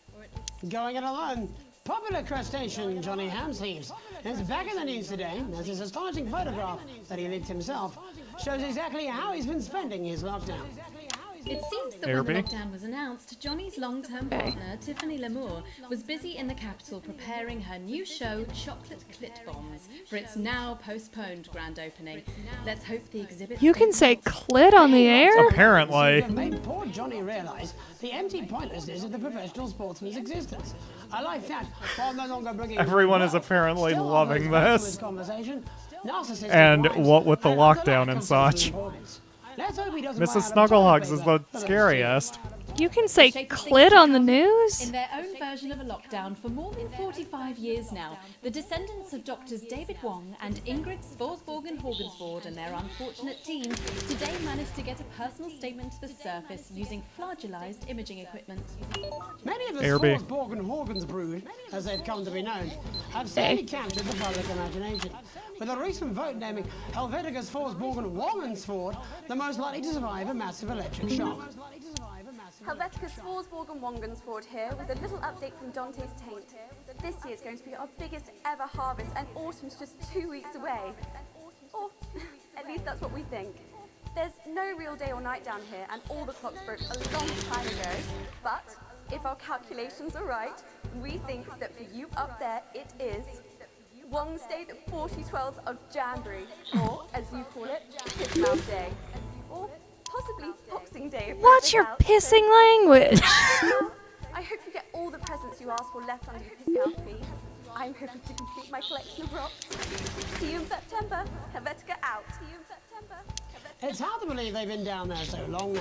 Going it alone, popular crustacean Johnny Hamsleeves is back in the news today as his astonishing photograph that he licked himself shows exactly how he's been spending his lockdown. It seems that when the lockdown was announced, Johnny's long-term partner, Tiffany Lamour, was busy in the capital preparing her new show, Chocolate Clit Bombs, for its now postponed grand opening. Let's hope the exhibit... You can say clit on the air? Apparently. Made poor Johnny realise the empty pointlessness of the professional sportsman's existence. I like that, while no longer bringing... Everyone is apparently loving this. Conversation, And what with the lockdown and such. Mrs. Snugglehugs is the scariest. You can say clit on the news? In their own version of a lockdown for more than 45 years now, the descendants of Doctors David Wong and Ingrid Svorsborg-Horgensvoord and their unfortunate team today managed to get a personal statement to the surface using flagellized imaging equipment. Many of the Svorsborg-Horgensvoord, as they've come to be known, have sadly captured the public imagination, with a recent vote naming Helvetica Svorsborg-Wongensvoord the most likely to survive a massive electric shock. Helvetica Svorsborg-Wongensvoord here with a little update from Dante's Taint. This year is going to be our biggest ever harvest and autumn's just 2 weeks away. Or at least that's what we think. There's no real day or night down here and all the clocks broke a long time ago. But if our calculations are right, we think that for you up there it is Wong's Day, the 4012th of January, or as you call it, Piss Mouth Day. Or possibly Boxing Day. What's your pissing language? I hope you get all the presents you asked for left under your piss mouth fee. I'm hoping to complete my collection of rocks. See you in September. Helvetica out. See you in September. It's hard to believe they've been down there so long now.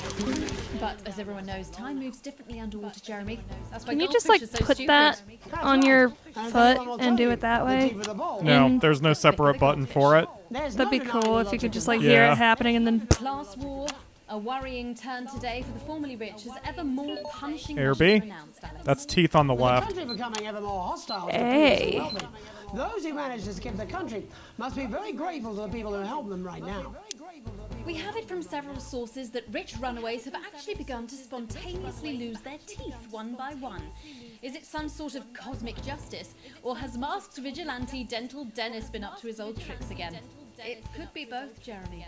But as everyone knows, time moves differently underwater, Jeremy. That's why Can you just like put that on your foot and do it that way? No, there's no separate button for it. That'd be cool if you could just like hear it happening and then... Class war, a worrying turn today for the formerly rich as ever more punishing AirB. measures announced, Alex. That's teeth on the left. The country becoming ever more hostile to Hey. the well-being. Those who managed to skip the country must be very grateful to the people who help them right now. We have it from several sources that rich runaways have actually begun to spontaneously lose their teeth one by one. Is it some sort of cosmic justice, or has masked vigilante Dental Dennis been up to his old tricks again? It could be both, Jeremy.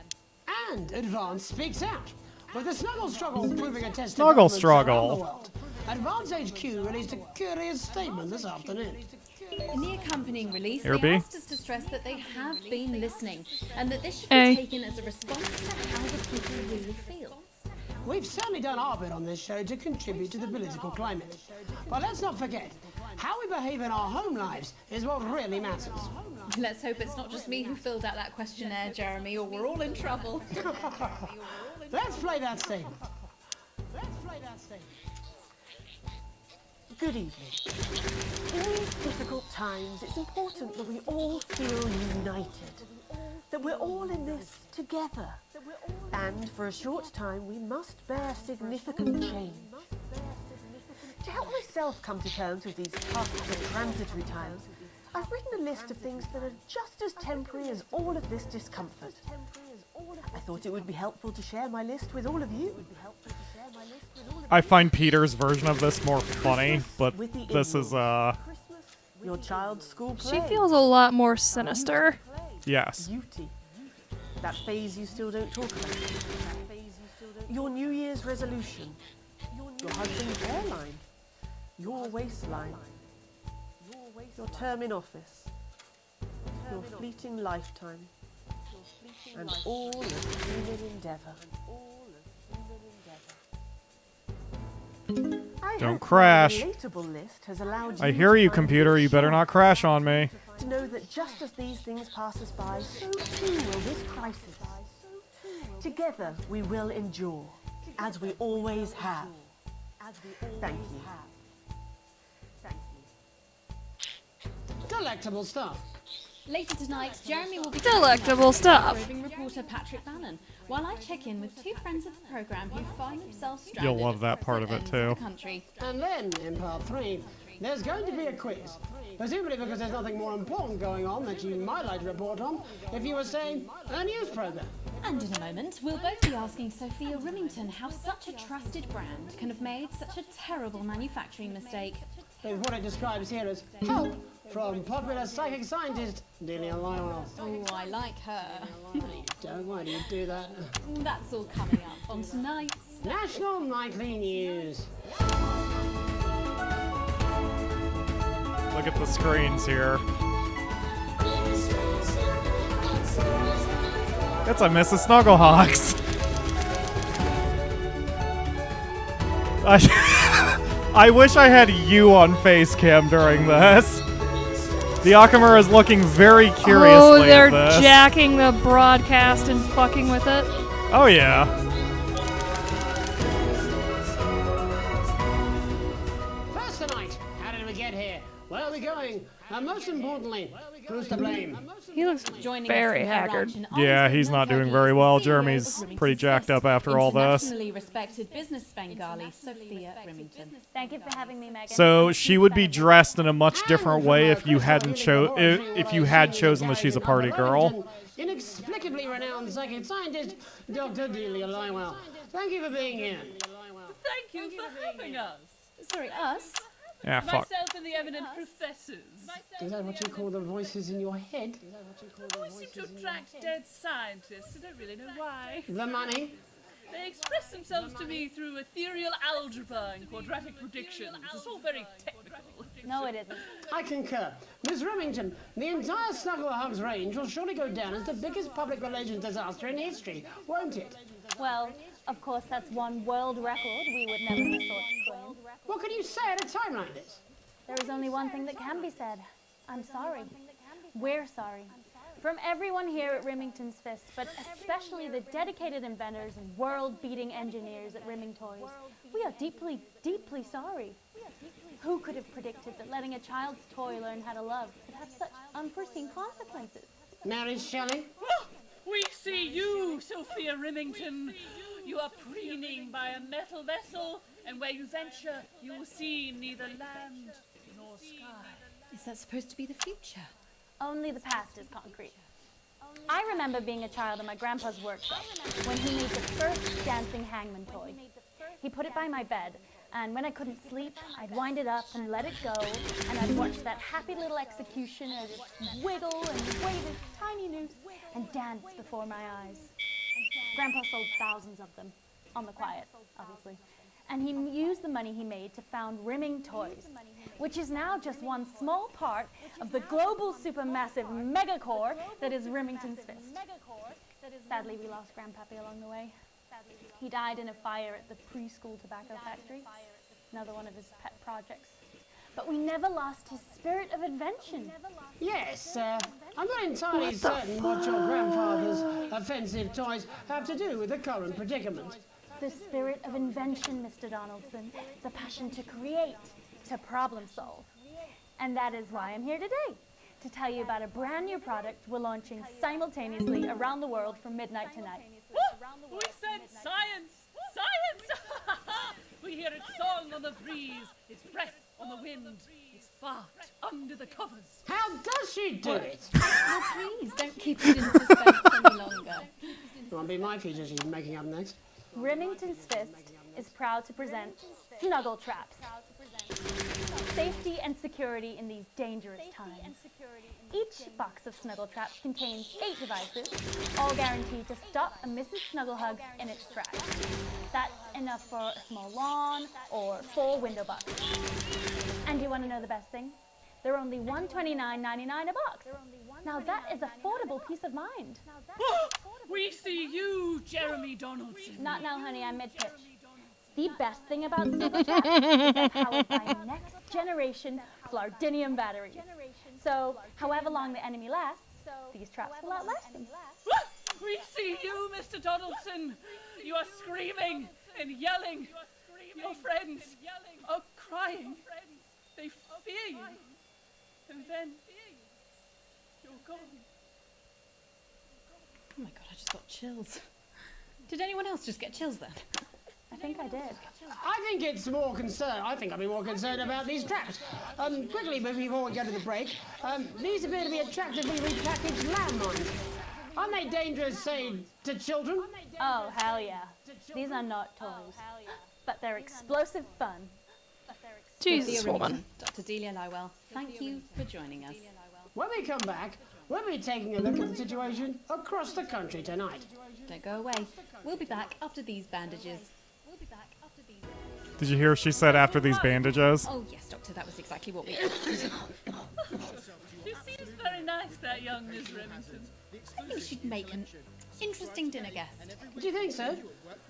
And Advance speaks out, with the Snuggle Struggle proving a test Snuggle of governments around the Struggle. world. Advance HQ released a curious statement this afternoon. In the accompanying release, AirB. they asked us to stress that they have been listening, and that this should Hey. be taken as a response to how the people really feel. We've certainly done our bit on this show to contribute to the political climate. But let's not forget, how we behave in our home lives is what really matters. Let's hope it's not just me who filled out that questionnaire, Jeremy, or we're all in trouble. Let's play that statement. Good evening. In these difficult times, it's important that we all feel united, that we're all in this together. And for a short time, we must bear significant change. To help myself come to terms with these tasks of transitory times, I've written a list of things that are just as temporary as all of this discomfort. I thought it would be helpful to share my list with all of you. I find Peter's version of this more funny, but this is, Your child's school play. She feels a lot more sinister. Yes. Beauty. That phase you still don't talk about. Your New Year's resolution. Your husband's hairline. Your waistline. Your term in office. Your fleeting lifetime. And all of human endeavour. Don't crash. I hear you, computer. You better not crash on me. To know that just as these things pass us by, so too will this crisis. Together we will endure, as we always have. Thank you. Delectable stuff. Later tonight, Jeremy will be Delectable stuff. roving reporter Patrick Bannon, while I check in with two friends of the programme who find themselves stranded You'll love that at part of it opposite ends too. the country. And then, in part 3, there's going to be a quiz. Presumably because there's nothing more important going on that you might like to report on if you were saying a news programme. And in a moment, we'll both be asking Sophia Rimington how such a trusted brand can have made such a terrible manufacturing mistake. With what it describes here as help from popular psychic scientist Delia Lionel. Oh, I like her. Don't, why do you do that? That's all coming up on tonight's National Nightly News. Look at the screens here. It's a Mrs. Snugglehawks. I wish I had you on face cam during this. The Akamura is looking very curiously Oh, they're at this. jacking the broadcast and fucking with it. Oh, yeah. First tonight, how did we get here? Where are we going? And most importantly, who's to blame? He looks very haggard. Yeah, he's not doing very well. Jeremy's pretty jacked up after all this. internationally respected business Bengali, Sophia Rimington. Thank you for having me, Megan. So she would be dressed in a much different way if you hadn't if you had chosen that she's a party girl. Inexplicably renowned psychic scientist, Dr. Delia Lionel. Thank you for being here. Thank you for having us. Sorry, us? Yeah, fuck. Myself and the eminent professors. Is that what you call the voices in your head? I seem to attract dead scientists. I don't really know why. The money? They express themselves to me through ethereal algebra and quadratic predictions. It's all very technical. No, it isn't. I concur. Miss Remington, the entire Snugglehugs range will surely go down as the biggest public relations disaster in history, won't it? Well, of course, that's one world record we would never resort to claim. What can you say at a time like this? There is only one thing that can be said. I'm sorry. We're sorry. From everyone here at Rimington's Fist, but especially the dedicated inventors and world-beating engineers at Rimming Toys, we are deeply, deeply sorry. Who could have predicted that letting a child's toy learn how to love could have such unforeseen consequences? Mary Shelley? Oh, we see you, Sophia Rimington. You are preening by a metal vessel, and where you venture, you will see neither land nor sky. Is that supposed to be the future? Only the past is concrete. I remember being a child in my grandpa's workshop when he made the first dancing hangman toy. He put it by my bed, and when I couldn't sleep, I'd wind it up and let it go, and I'd watch that happy little executioner just wiggle and wave his tiny noose and dance before my eyes. Grandpa sold thousands of them, on the quiet, obviously. And he used the money he made to found Rimming Toys, which is now just one small part of the global supermassive megacore that is Rimington's Fist. Sadly, we lost Grandpappy along the way. He died in a fire at the preschool tobacco factory, another one of his pet projects. But we never lost his spirit of invention. Yes, I'm not entirely certain what your grandfather's offensive toys have to do with the current predicament. The spirit of invention, Mr. Donaldson. The passion to create, to problem solve. And that is why I'm here today, to tell you about a brand new product we're launching simultaneously around the world from midnight tonight. We said science! Science! We hear its song on the breeze, its breath on the wind, its fart under the covers. How does she do it? Oh, please, don't keep it in suspense any longer. It won't be my feature she's making up next. Remington's Fist is proud to present Snuggle Traps. Safety and security in these dangerous times. Each box of Snuggle Traps contains 8 devices, all guaranteed to stop a Mrs. Snugglehug in its tracks. That's enough for a small lawn or 4 window boxes. And you want to know the best thing? They're only $129.99 a box. Now that is affordable peace of mind. We see you, Jeremy Donaldson. Not now, honey, I'm mid-pitch. The best thing about Snuggle Traps is they're powered by next generation Flardinium batteries. So, however long the enemy lasts, these traps will outlast them. We see you, Mr. Donaldson. You are screaming and yelling. Your friends are crying. They fear you. And then you're gone. Oh my god, I just got chills. Did anyone else just get chills then? I think I did. I think it's more concerned. I think I'd be more concerned about these traps. Quickly, before we go to the break, these appear to be attractively repackaged landmines. Aren't they dangerous, say, to children? Oh, hell yeah. These are not toys, but they're explosive fun. Jesus, woman. Dr. Delia Lywell, thank you for joining us. When we come back, we'll be taking a look at the situation across the country tonight. Don't go away. We'll be back after these bandages. Did you hear she said after these bandages? Oh, yes, Doctor, that was exactly what we... She seems very nice, that young Miss Remington. I think she'd make an interesting dinner guest. Do you think so?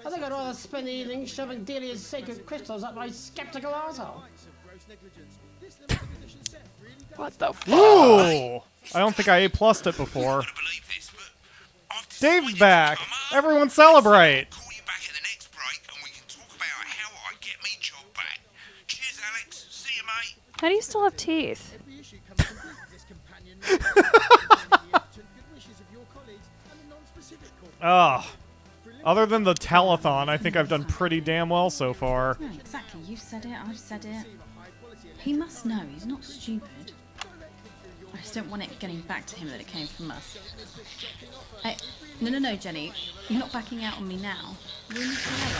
I think I'd rather spend the evening shoving Delia's sacred crystals up my skeptical arsehole. What the fuck? Ooh! I don't think I A-plussed it before. Dave's back! Everyone celebrate! How do you still have teeth? Ugh. Other than the telethon, I think I've done pretty damn well so far. No, exactly. You said it, I've said it. He must know. He's not stupid. I just don't want it getting back to him that it came from us. Hey, no, Jenny. You're not backing out on me now. We're in this together.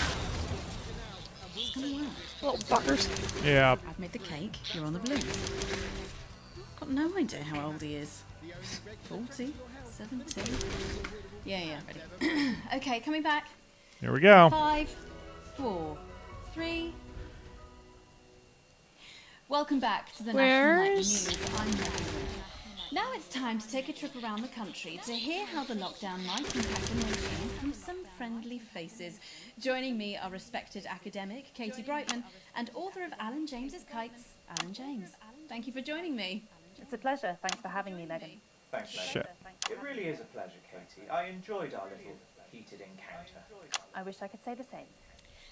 It's gonna work. Little fuckers. Yeah. I've made the cake. You're on the balloons. I've got no idea how old he is. 40? 17? Yeah, ready. Okay, coming back. Here we go. 5, 4, 3. Welcome back to the National Nightly News. I'm Megan. Now it's time to take a trip around the country to hear how the lockdown might impact the nation from some friendly faces. Joining me are respected academic Katie Brightman and author of Alan James's Kites, Alan James. Thank you for joining me. It's a pleasure. Thanks for having me, Megan. Thanks, Megan. Shit. It really is a pleasure, Katie. I enjoyed our little heated encounter. I wish I could say the same.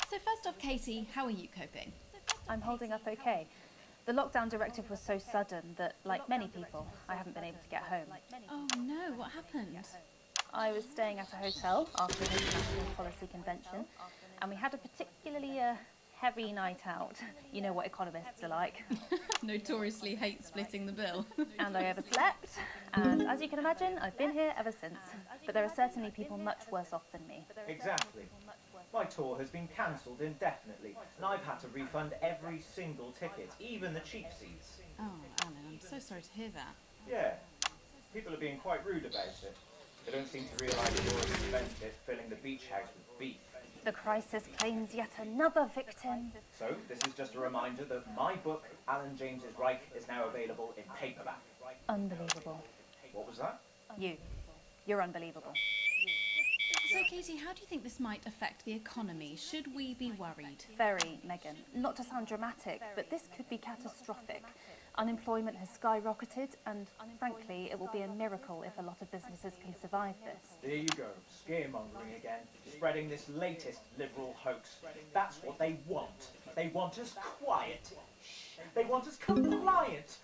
So first off, Katie, how are you coping? I'm holding up okay. The lockdown directive was so sudden that, like many people, I haven't been able to get home. Oh no, what happened? I was staying at a hotel after an international policy convention, and we had a particularly heavy night out. You know what economists are like. Notoriously hate splitting the bill. And I overslept, and as you can imagine, I've been here ever since. But there are certainly people much worse off than me. Exactly. My tour has been cancelled indefinitely, and I've had to refund every single ticket, even the cheap seats. Oh, Alan, I'm so sorry to hear that. Yeah. People are being quite rude about it. They don't seem to realise they've already spent it filling the beach house with beef. The crisis claims yet another victim. So, this is just a reminder that my book, Alan James's Reich, is now available in paperback. Unbelievable. What was that? You're unbelievable. So, Katie, how do you think this might affect the economy? Should we be worried? Very, Megan. Not to sound dramatic, but this could be catastrophic. Unemployment has skyrocketed, and frankly, it will be a miracle if a lot of businesses can survive this. There you go, scaremongering again, spreading this latest liberal hoax. That's what they want. They want us quiet. They want us compliant.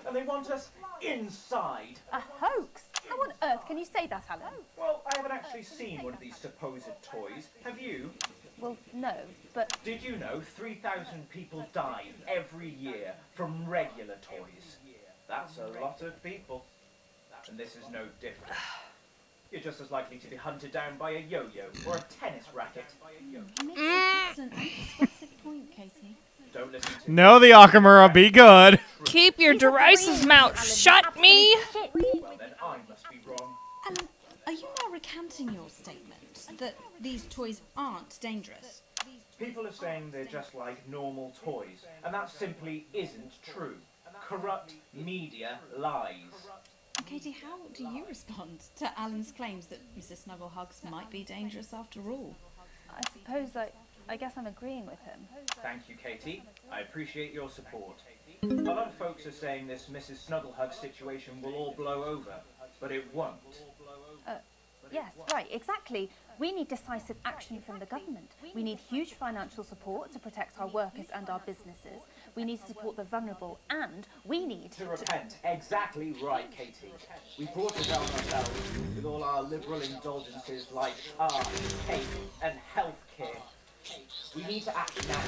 And they want us inside. A hoax? How on earth can you say that, Alan? Well, I haven't actually seen one of these supposed toys. Have you? Well, no, but... Did you know 3,000 people die every year from regular toys? That's a lot of people. And this is no different. You're just as likely to be hunted down by a yo-yo or a tennis racket. That's an unpersuasive point, Katie. Don't listen to No, the Akamura, be good. Keep your derisive mouth shut, me. Well, then I must be wrong. Alan, are you now recanting your statement that these toys aren't dangerous? People are saying they're just like normal toys, and that simply isn't true. Corrupt media lies. Katie, how do you respond to Alan's claims that Mrs. Snugglehugs might be dangerous after all? I suppose I guess I'm agreeing with him. Thank you, Katie. I appreciate your support. A lot of folks are saying this Mrs. Snugglehug situation will all blow over, but it won't. Yes, right, exactly. We need decisive action from the government. We need huge financial support to protect our workers and our businesses. We need to support the vulnerable, and we need to repent. Exactly right, Katie. We brought it down ourselves with all our liberal indulgences like art, cake, and healthcare. We need to act now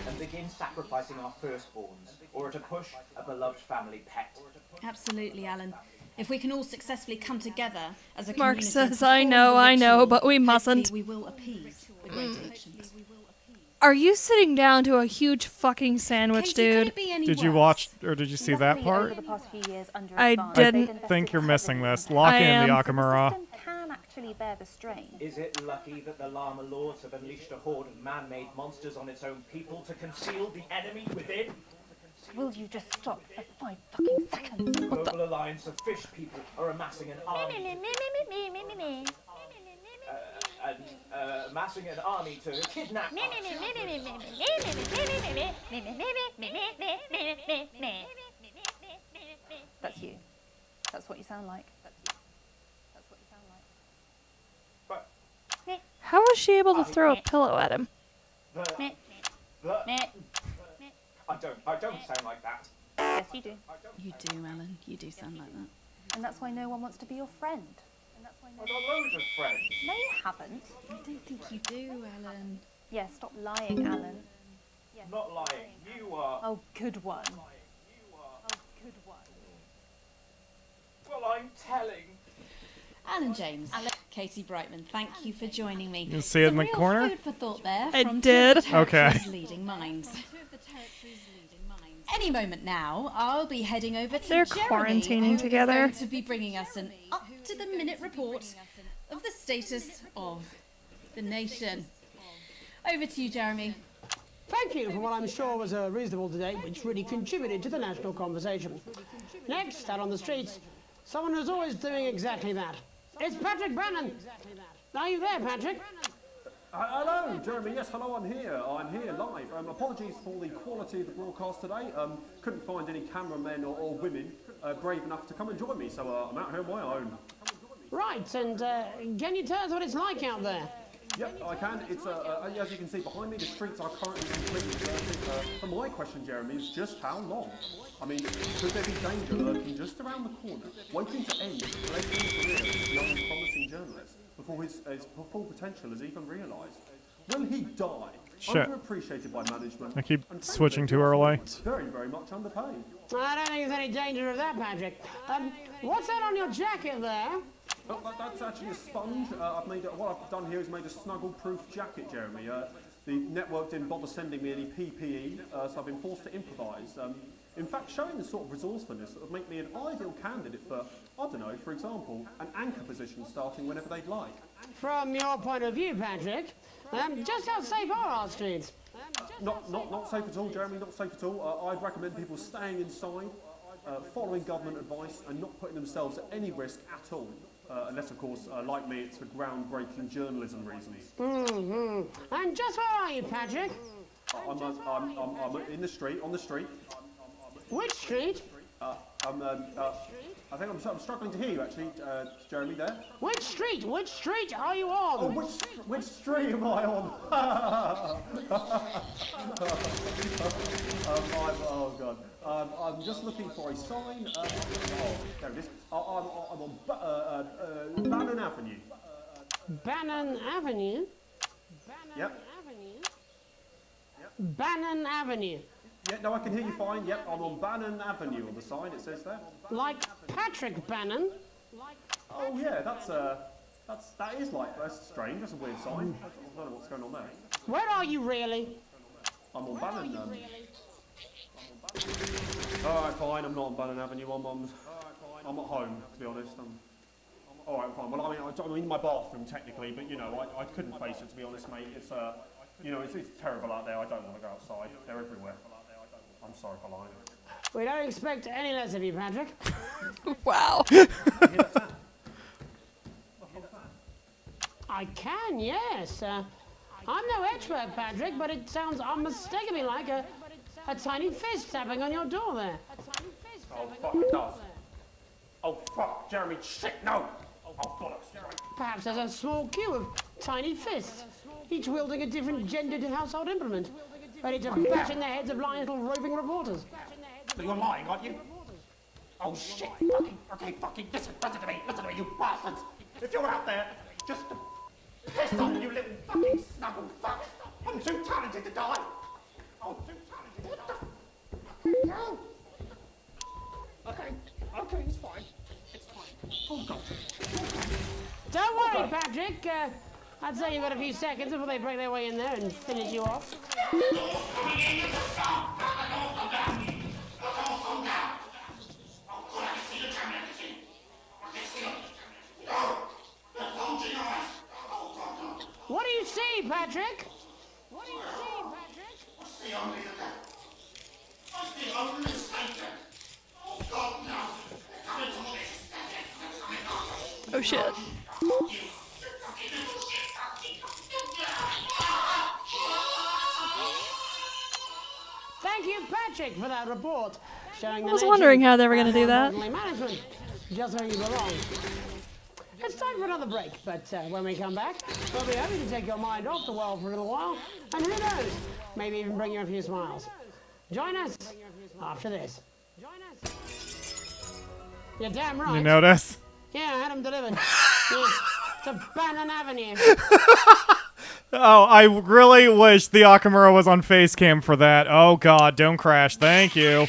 and begin sacrificing our firstborns, or to push a beloved family pet. Absolutely, Alan. If we can all successfully come together as a Mark community... says, I know, but we mustn't. We will appease the great ancients. Are you sitting down to a huge fucking sandwich, dude? Did you watch, or did you see that part? I didn't. I think you're missing this. Lock in the Akamura. Can actually bear the strain. Is it lucky that the Llama Lords have unleashed a horde of man-made monsters on its own people to conceal the enemy within? Will you just stop for 5 fucking seconds? The Global Alliance of Fish People are amassing an army. Amassing an army to kidnap us. That's you. That's what you sound like. How was she able to throw a pillow at him? I don't sound like that. Yes, you do. You do, Alan. You do sound like that. And that's why no one wants to be your friend. I've got loads of friends. No, you haven't. I don't think you do, Alan. Yeah, stop lying, Alan. Not lying. You are. Oh, good one. Well, I'm telling. Alan James, Katie Brightman, thank you for joining me. You see it in the corner? Food for thought there. I from did. Two of the territory's Okay. leading minds. Any moment now, I'll be heading over to They're Jeremy, quarantining who is together. going to be bringing us an up-to-the-minute report of the status of the nation. Over to you, Jeremy. Thank you for what I'm sure was a reasonable debate which really contributed to the national conversation. Next, out on the streets, someone who's always doing exactly that. It's Patrick Brannan. Are you there, Patrick? Hello, Jeremy. Yes, hello, I'm here. I'm here live. Apologies for the quality of the broadcast today. Couldn't find any cameramen or women brave enough to come and join me, so I'm out here on my own. Right, and can you tell us what it's like out there? Yep, I can. It's as you can see behind me, the streets are currently completely deserted. But my question, Jeremy, is just how long? I mean, could there be danger lurking just around the corner, waiting to end his fledgling career as a young and promising journalist before his full potential is even realised? Will he die? Shit. Underappreciated by management. I keep and switching frankly, too early. Very, very much underpaid. I don't think there's any danger of that, Patrick. What's that on your jacket there? Oh, that's actually a sponge. What I've done here is made a snuggle-proof jacket, Jeremy. The network didn't bother sending me any PPE, so I've been forced to improvise. In fact, showing the sort of resourcefulness that would make me an ideal candidate for, I don't know, for example, an anchor position starting whenever they'd like. From your point of view, Patrick, just how safe are our streets? Not safe at all, Jeremy, not safe at all. I'd recommend people staying inside, following government advice, and not putting themselves at any risk at all. Unless, of course, like me, it's for groundbreaking journalism reasons. Mm-hmm. And just where are you, Patrick? I'm in the street, on the street. Which street? I think I'm struggling to hear you actually, Jeremy. There. Which street? Which street are you on? Oh, which street am I on? Oh god. I'm just looking for a sign. Oh, there it is. I'm on Bannon Avenue. Bannon Avenue. Yep. Bannon Avenue. Yeah, no, I can hear you fine. Yep, I'm on Bannon Avenue on the sign. It says there. Like Patrick Bannon. Oh yeah, that is like that's strange. That's a weird sign. I don't know what's going on there. Where are you really? I'm on Bannon. Alright, fine. I'm not on Bannon Avenue. I'm at home, to be honest. Alright, fine. Well, I'm in my bathroom technically, but you know, I couldn't face it, to be honest, mate. It's you know, it's terrible out there. I don't want to go outside. They're everywhere. I'm sorry for lying. We don't expect any less of you, Patrick. Wow. I can, yes. I'm no expert, Patrick, but it sounds unmistakably like a tiny fist tapping on your door there. Oh, fuck, it does. Oh, fuck, Jeremy, shit, no! Oh, bollocks. Perhaps there's a small queue of tiny fists, each wielding a different gendered household implement, ready to bash in the heads of lying little roving reporters. But you're lying, aren't you? Oh, shit. Okay, fucking listen to me, you bastards. If you're out there, just piss on you little fucking snuggle fuck. I'm too talented to die. I'm too talented to die. No. Okay, it's fine. It's fine. Oh, God. Don't worry, Patrick. I'd say you've got a few seconds before they break their way in there and finish you off. What do you see, Patrick? What do you see, Patrick? I see only the devil. I see only Satan. Oh God, no. They're coming to me. They're coming after me. Oh shit. Thank you, Patrick, for that report. Showing I was wondering how they were going to do that. Management, just where you belong. It's time for another break, but when we come back, we'll be happy to take your mind off the world for a little while, and who knows, maybe even bring you a few smiles. Join us after this. You're damn right. You notice? Yeah, I had them delivered. Yes, to Bannon Avenue. Oh, I really wish the Akamura was on Facecam for that. Oh god, don't crash. Thank you.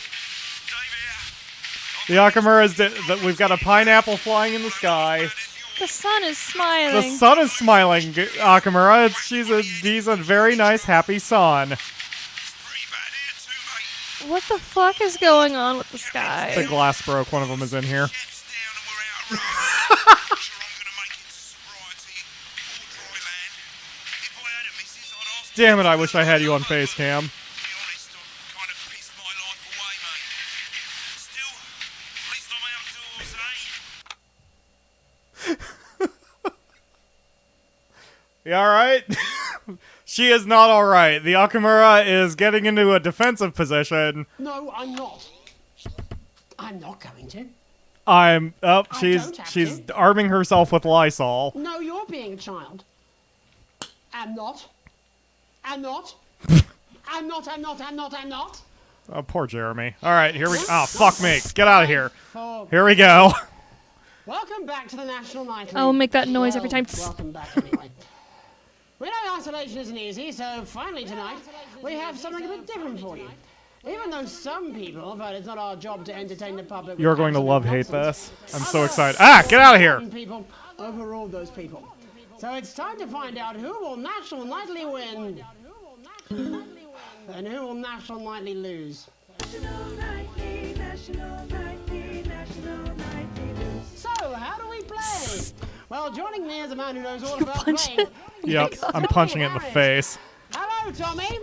The Akamura is we've got a pineapple flying in the sky. The sun is smiling. The sun is smiling, Akamura. He's a very nice, happy sun. What the fuck is going on with the sky? The glass broke. One of them is in here. Damn it, I wish I had you on Facecam. You alright? She is not alright. The Akamura is getting into a defensive position. No, I'm not. I'm not going to. She's arming herself with Lysol. No, you're being a child. I'm not. I'm not. I'm not. Oh, poor Jeremy. Alright, here we go. Oh, fuck me. Get out of here. Here we go. Welcome back to the National Night. I'll make that noise every time. Welcome back anyway. We know isolation isn't easy, so finally tonight we have something a bit different for you. Even though some people thought it's not our job to entertain the public. You're going to love-hate this. I'm so excited. Ah, get out of here! People overruled those people. So it's time to find out who will National Nightly win. And who will National Nightly lose. So, how do we play? Well, joining me is a man who knows all about playing. Yep, I'm punching it in the face. Hello, Tommy.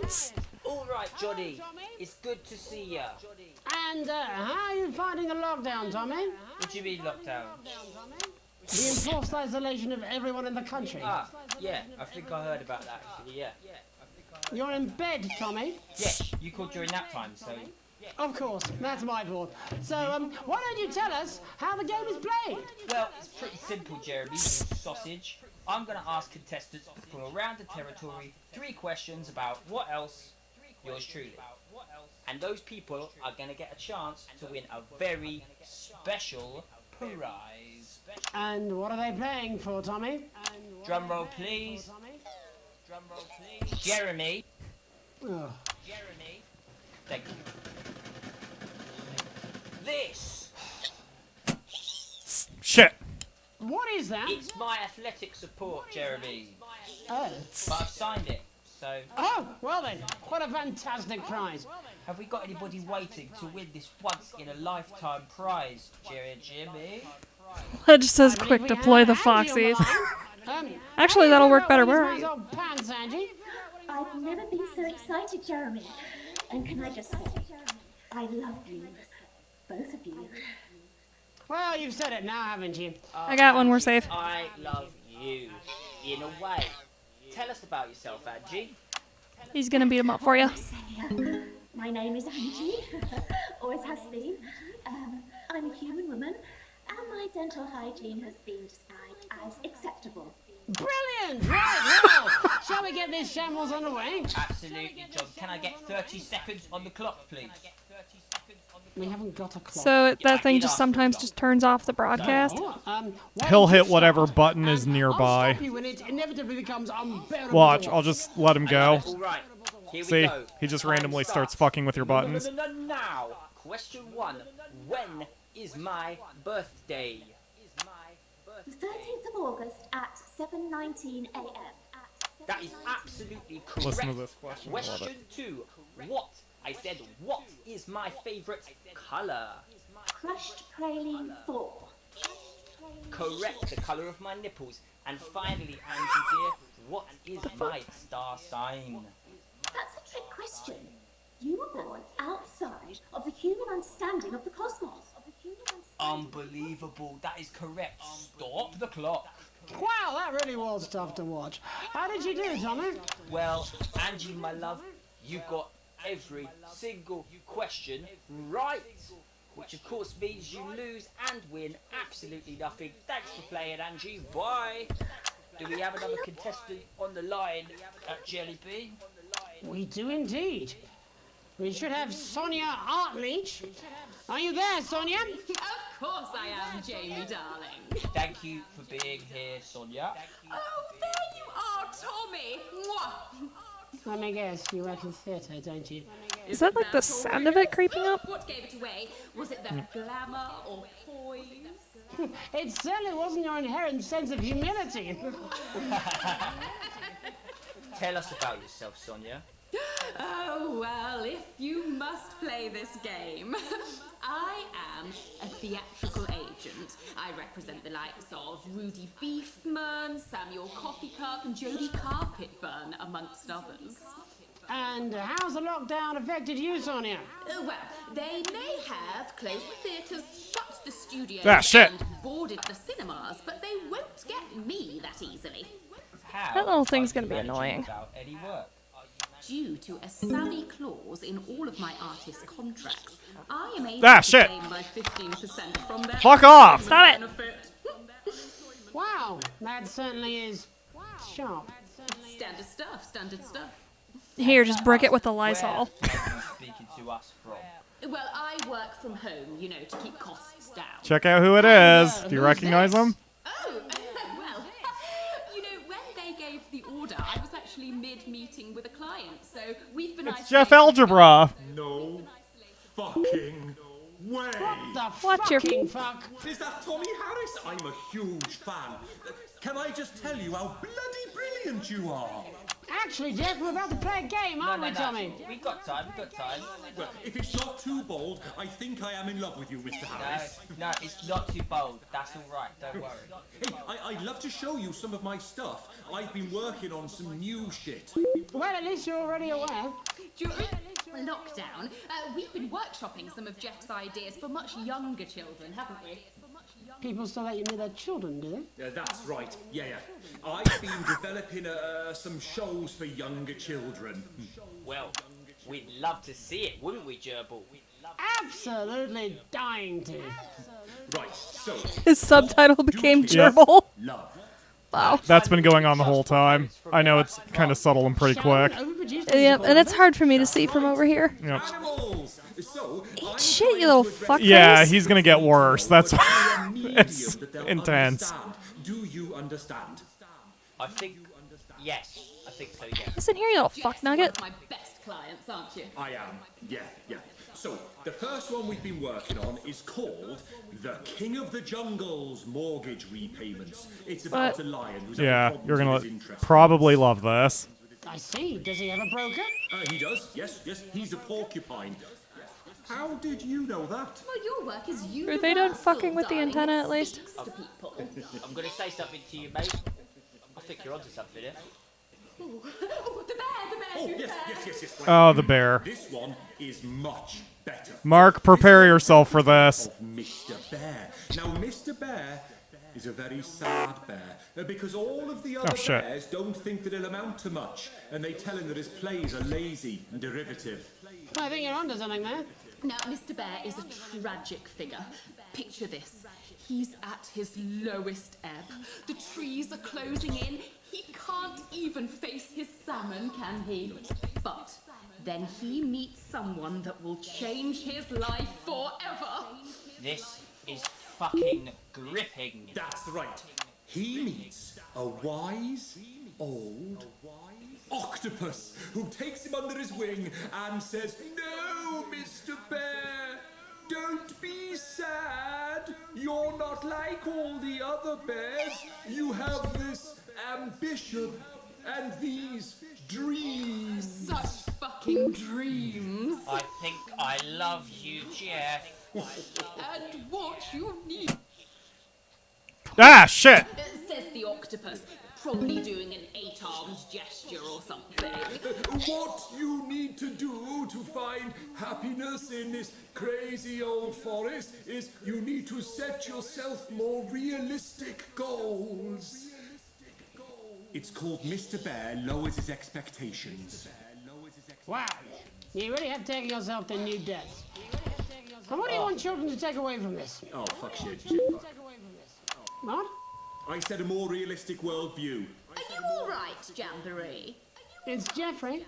All right, Johnny. It's good to see you. And how are you finding the lockdown, Tommy? What do you mean lockdown? The enforced isolation of everyone in the country. Ah, yeah. I think I heard about that, actually, yeah. You're in bed, Tommy? Yeah, you called during nap time, so Of course, that's my fault. So, why don't you tell us how the game is played? Well, it's pretty simple, Jeremy, you sausage. I'm going to ask contestants from around the territory 3 questions about what else, yours truly. And those people are going to get a chance to win a very special prize. And what are they playing for, Tommy? Drum roll, please. Jeremy. Oh. Jeremy. Thank you. This. Shit. What is that? It's my athletic support, Jeremy. Oh. But I've signed it, so... Oh, well then, what a fantastic prize. Have we got anybody waiting to win this once-in-a-lifetime prize, Jimmy? It just says quick deploy the Foxies. Actually, that'll work better. Where are you? I've never been so excited, Jeremy. And can I just say, I love you. Both of you. Well, you've said it now, haven't you? I got one, we're safe. I love you, in a way. Tell us about yourself, Angie. He's gonna beat him up for you. My name is Angie. Always has been. I'm a human woman, and my dental hygiene has been described as acceptable. Brilliant! Right, well, shall we get this shambles on the way? Absolutely, John. Can I get 30 seconds on the clock, please? We haven't got a clock. So that thing just sometimes just turns off the broadcast. He'll hit whatever button is nearby. When it inevitably becomes unbearable. Watch, I'll just let him go. Alright, here we See, go. he just randomly starts fucking with your buttons. Now, question 1. When is my birthday? The 13th of August at 7:19 a.m. That is absolutely correct. Listen to this question. I love Question it. 2. What? I said, what is my favourite colour? Crushed praline 4. Correct, the colour of my nipples. And finally, Angie dear, what is my star sign? That's a trick question. You were born outside of the human understanding of the cosmos. Unbelievable, that is correct. Stop the clock. Wow, that really was tough to watch. How did you do, Tommy? Well, Angie, my love, you got every single question right, which of course means you lose and win absolutely nothing. Thanks for playing, Angie. Bye. Do we have another contestant on the line at Jelly Bean? We do indeed. We should have Sonia Artleach. Are you there, Sonia? Of course I am, Jamie, darling. Thank you for being here, Sonia. Oh, there you are, Tommy. Mwah. Let me guess, you work in theatre, don't you? Is that like the sound of it creeping up? What gave it away? Was it the glamour or poise? It certainly wasn't your inherent sense of humility. Tell us about yourself, Sonia. Oh, well, if you must play this game. I am a theatrical agent. I represent the likes of Rudy Beefman, Samuel Coffee Cup, and Jodie Carpetburn, amongst others. And how's the lockdown affected you, Sonia? Well, they may have closed the theatres, shut the studios, shit. and boarded the cinemas, but they won't get me that easily. That little thing's gonna be annoying. Without any work. Due to a savvy clause in all of my artist contracts, I am able to shit. claim my 15% from their Fuck off! Stop it! benefit. Wow, that certainly is sharp. Standard stuff, standard stuff. Here, just brick it with the Lysol. Where are you speaking to us from? Well, I work from home, you know, to keep costs down. Check out who it is. Do you recognize him? Oh, well, you know, when they gave the order, I was actually mid-meeting with a client, so we've been... It's Jeff Algebra. No fucking way. Watch your fuck. Is that Tommy Harris? I'm a huge fan. Can I just tell you how bloody brilliant you are? Actually, Jeff, we're about to play a game, aren't we, Tommy? We got time, we got time. Well, if it's not too bold, I think I am in love with you, Mr. Harris. No, it's not too bold. That's all right, don't worry. Hey, I'd love to show you some of my stuff. I've been working on some new shit. Well, at least you're already aware. During lockdown, we've been workshopping some of Jeff's ideas for much younger children, haven't we? People still let you meet their children, do they? Yeah, that's right. Yeah. I've been developing some shows for younger children. Well, We'd love to see it, wouldn't we, Gerbil? Absolutely dying to. Right, so His subtitle became Gerbil. Wow. That's been going on the whole time. I know it's kind of subtle and pretty quick. Yep, and it's hard for me to see from over here. Yep. Eat shit, you little fuckface. Yeah, he's gonna get worse. That's why it's intense. Do you understand? I think, yes. I think so, yeah. Listen here, you little fuck nugget. My best clients, aren't you? I am. Yeah. So, the first one we've been working on is called The King of the Jungle's Mortgage Repayments. It's about a lion who's Yeah, had you're problems gonna with his interest. probably love this. I see. Does he have a broker? He does, yes. He's a porcupine. How did you know that? Well, your work is universal. Are they done fucking with the darling. antenna It at least? speaks to people. I'm going to say something to you, mate. I think you're onto something here. Ooh. Oh, the bear, Yes. Oh, the bear. This one is much better. Mark, prepare yourself for this. Of Mr. Bear. Now, Mr. Bear is a very sad bear because all of the other shit. bears don't think that he'll amount to much, and they tell him that his plays are lazy and derivative. I think you're onto something there. Now, Mr. Bear is a tragic figure. Picture this. He's at his lowest ebb. The trees are closing in. He can't even face his salmon, can he? But then he meets someone that will change his life forever. This is fucking gripping. That's right. He meets a wise, old octopus who takes him under his wing and says, "No, Mr. Bear, don't be sad. You're not like all the other bears. You have this ambition and these dreams." Such fucking dreams. I think I love you, Jeff. And what you need. Ah, shit! Says the octopus, probably doing an 8 arms gesture or something. What you need to do to find happiness in this crazy old forest is you need to set yourself more realistic goals. It's called Mr. Bear Lowers His Expectations. Wow. You really have taken yourself to new depths. And what do you want children to take away from this? Oh, fuck shit. What? I said a more realistic worldview. Are you all right, Jamboree? It's Jeffrey.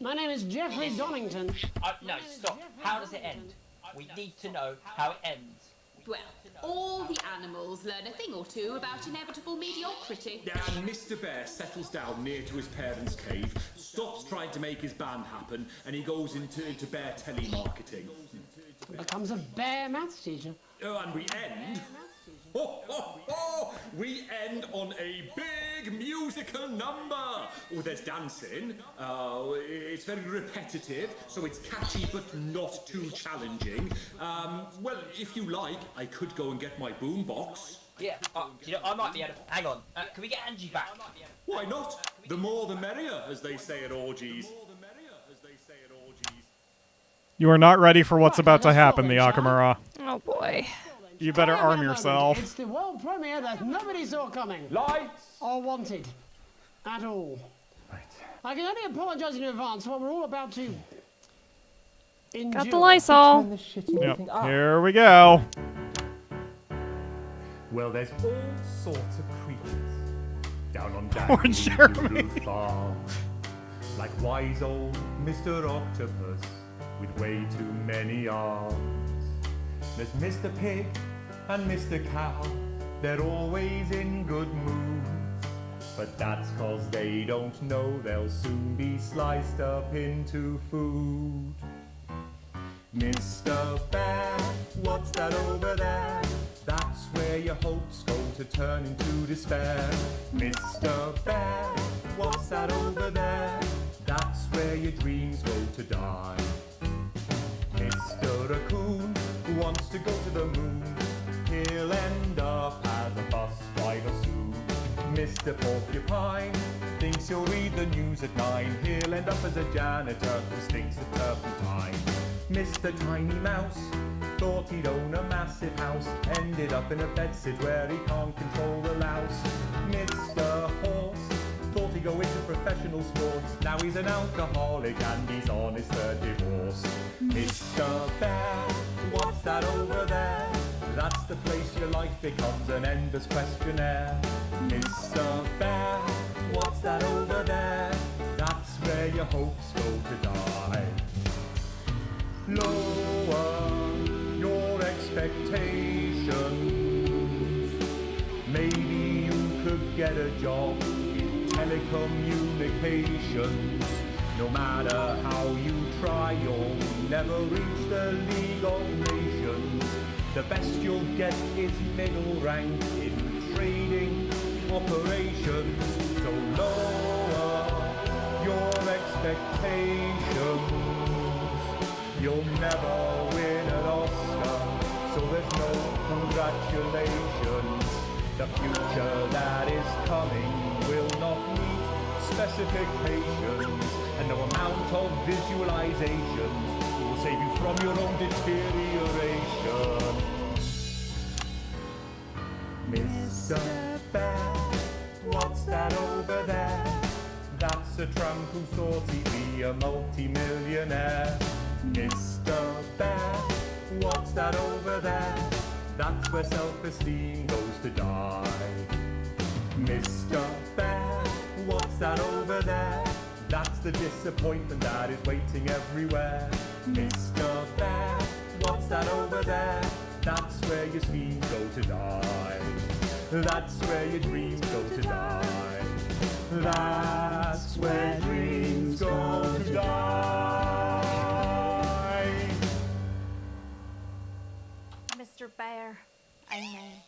My name is Jeffrey Donington. No, stop. How does it end? We need to know how it ends. Well, all the animals learn a thing or two about inevitable mediocrity. And Mr. Bear settles down near to his parents' cave, stops trying to make his band happen, and he goes into bear telemarketing. Becomes a bear maths teacher. Oh, and we end... We end on a big musical number. Oh, there's dancing. It's very repetitive, so it's catchy but not too challenging. Well, if you like, I could go and get my boombox. Yeah, I might be able to... Hang on. Can we get Angie back? Why not? The more the merrier, as they say at orgies. You are not ready for what's about to happen, the Akamura. Oh boy. You better arm yourself. It's the world premiere that nobody saw coming. Lights! Or wanted. At all. Right. I can only apologise in advance for what we're all about to endure. Got the Lysol. Yep. Here we go. Well, there's all sorts of creatures down on Poor Danny Jeremy. Blue Farm. Like wise old Mr. Octopus with way too many arms. There's Mr. Pig and Mr. Cow. They're always in good moods. But that's 'cause they don't know they'll soon be sliced up into food. Mr. Bear, what's that over there? That's where your hopes go to turn into despair. Mr. Bear, what's that over there? That's where your dreams go to die. Mr. Raccoon wants to go to the moon. He'll end up as a bus driver soon. Mr. Porcupine thinks he'll read the news at 9. He'll end up as a janitor who stinks of turpentine. Mr. Tiny Mouse thought he'd own a massive house. Ended up in a bedsit where he can't control the louse. Mr. Horse thought to go into professional sports. Now he's an alcoholic and he's on his third divorce. Mr. Bear, what's that over there? That's the place your life becomes an endless questionnaire. Mr. Bear, what's that over there? That's where your hopes go to die. Lower your expectations. Maybe you could get a job in telecommunications. No matter how you try, you'll never reach the League of Nations. The best you'll get is middle rank in trading operations. So lower your expectations. You'll never win an Oscar, so there's no congratulations. The future that is coming will not meet specifications, and no amount of visualizations will save you from your own deterioration. Mr. Bear, what's that over there? That's a tramp who thought he'd be a multi-millionaire. Mr. Bear, what's that over there? That's where self-esteem goes to die. Mr. Bear, what's that over there? That's the disappointment that is waiting everywhere. Mr. Bear, what's that over there? That's where your schemes go to die. That's where your dreams go to die. That's where dreams go to die. Mr. Bear, amen.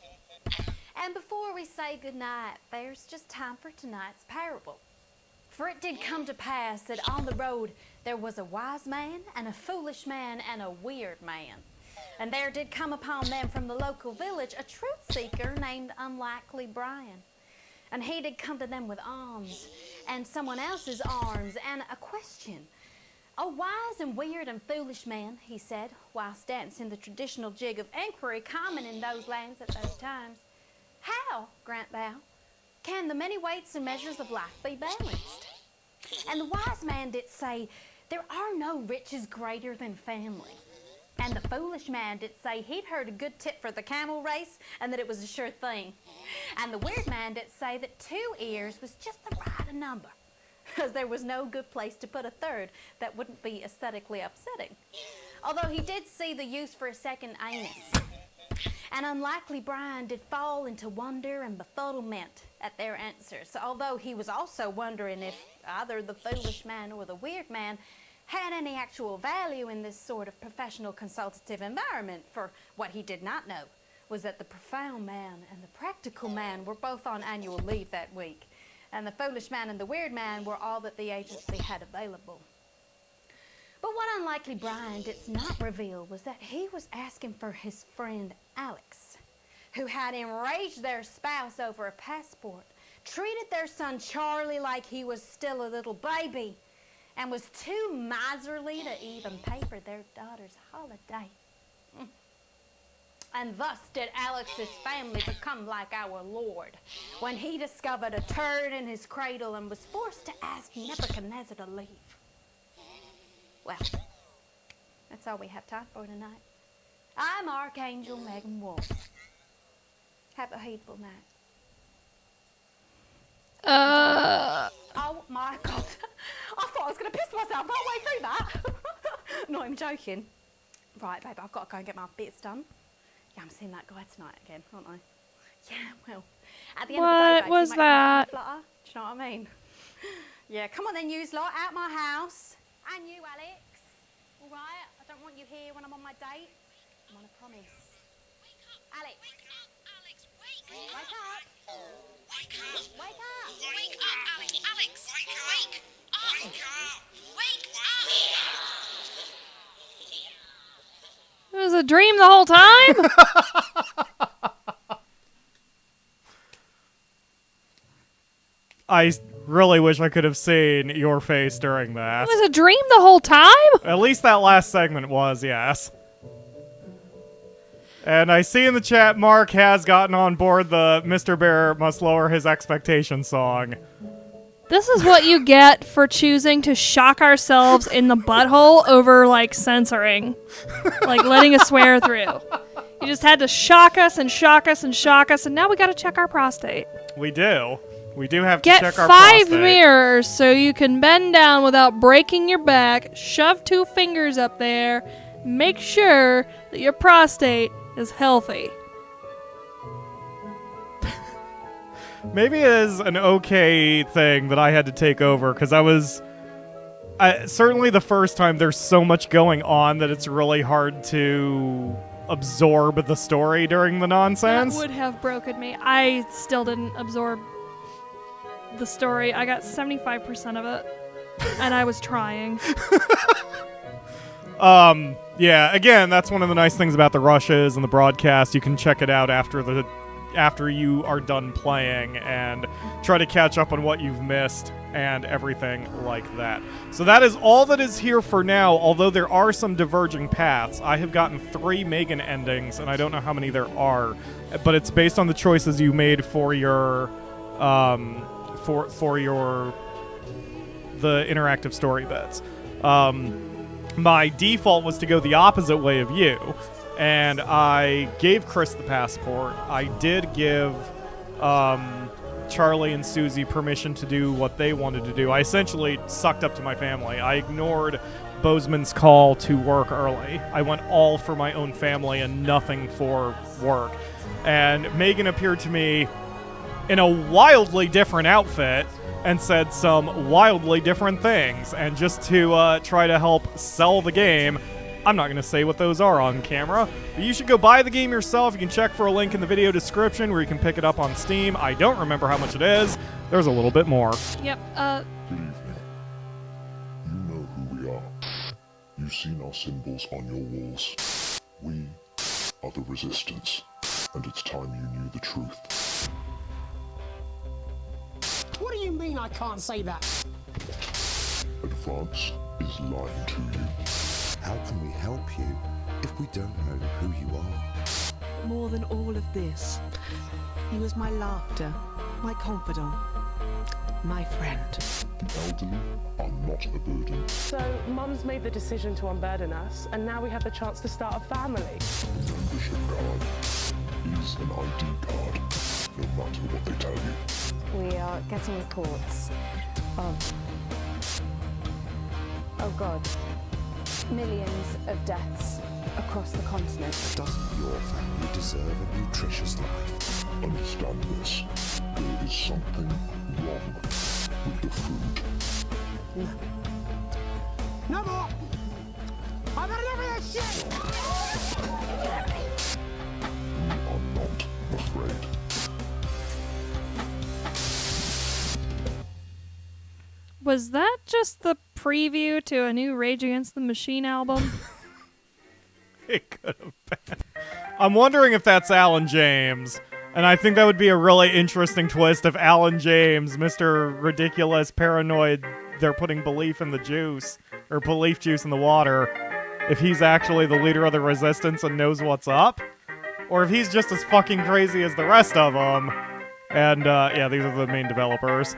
And before we say goodnight, there's just time for tonight's parable. For it did come to pass that on the road there was a wise man and a foolish man and a weird man. And there did come upon them from the local village a truth seeker named Unlikely Brian. And he did come to them with alms and someone else's arms and a question. "A wise and weird and foolish man," he said, whilst dancing the traditional jig of inquiry common in those lands at those times, "how, grant thou, can the many weights and measures of life be balanced?" And the wise man did say, "There are no riches greater than family." And the foolish man did say he'd heard a good tip for the camel race and that it was a sure thing. And the weird man did say that 2 ears was just the right number, because there was no good place to put a third that wouldn't be aesthetically upsetting. Although he did see the use for a second anus. And Unlikely Brian did fall into wonder and befuddlement at their answers, although he was also wondering if either the foolish man or the weird man had any actual value in this sort of professional consultative environment. For what he did not know was that the profound man and the practical man were both on annual leave that week, and the foolish man and the weird man were all that the agency had available. But what Unlikely Brian did not reveal was that he was asking for his friend Alex, who had enraged their spouse over a passport, treated their son Charlie like he was still a little baby, and was too miserly to even pay for their daughter's holiday. And thus did Alex's family become like our Lord, when he discovered a turd in his cradle and was forced to ask Nebuchadnezzar to leave. Well, that's all we have time for tonight. I'm Archangel Megan Wolf. Have a heedful night. Oh my God. I thought I was going to piss myself halfway through that. Not even joking. Right, babe, I've got to go and get my bits done. Yeah, I'm seeing that guy tonight again, aren't I? Yeah, well, at the end of the day, babe, was you make me that? flutter. Do you know what I mean? Yeah, come on then, you lot, out my house. And you, Alex. All right? I don't want you here when I'm on my date. I'm on a promise. Alex. Wake up, Alex. Wake up. Wake up. Wake up! Wake up! Wake up, Alex! Alex! Wake up! Wake up! Wake up! It was a dream the whole time? I really wish I could have seen your face during that. It was a dream the whole time? At least that last segment was, yes. And I see in the chat Mark has gotten on board the Mr. Bear Must Lower His Expectations song. This is what you get for choosing to shock ourselves in the butthole over, like, censoring. Like, letting us swear through. You just had to shock us and shock us and shock us, and now we gotta check our prostate. We do. We do have to Get check our 5 prostate. mirrors so you can bend down without breaking your back, shove 2 fingers up there, make sure that your prostate is healthy. Maybe it is an okay thing that I had to take over, because certainly the first time there's so much going on that it's really hard to absorb the story during the nonsense. That would have broken me. I still didn't absorb the story. I got 75% of it, and I was trying. Yeah, again, that's one of the nice things about the rushes and the broadcast. You can check it out after you are done playing and try to catch up on what you've missed and everything like that. So that is all that is here for now, although there are some diverging paths. I have gotten 3 Megan endings, and I don't know how many there are, but it's based on the choices you made for your the interactive story bits. My default was to go the opposite way of you, and I gave Chris the passport. I did give Charlie and Susie permission to do what they wanted to do. I essentially sucked up to my family. I ignored Bozeman's call to work early. I went all for my own family and nothing for work. And Megan appeared to me in a wildly different outfit and said some wildly different things. And just to try to help sell the game, I'm not going to say what those are on camera, but you should go buy the game yourself. You can check for a link in the video description where you can pick it up on Steam. I don't remember how much it is. There's a little bit more. Yep, Good evening. You know who we are. You've seen our symbols on your walls. We are the Resistance, and it's time you knew the truth. What do you mean I can't say that? Advance is lying to you. How can we help you if we don't know who you are? More than all of this, he was my laughter, my confidant, my friend. The elderly are not a burden. So, Mum's made the decision to unburden us, and now we have the chance to start a family. The membership card is an ID card, no matter what they tell you. We are getting reports of, oh God, millions of deaths across the continent. Doesn't your family deserve a nutritious life? Understand this. There is something wrong with the food. No more! I've had enough of this shit! We are not afraid. Was that just the preview to a new Rage Against the Machine album? It could have been. I'm wondering if that's Alan James. And I think that would be a really interesting twist if Alan James, Mr. Ridiculous, Paranoid, they're putting belief in the juice, or belief juice in the water, if he's actually the leader of the Resistance and knows what's up. Or if he's just as fucking crazy as the rest of them. And, yeah, these are the main developers.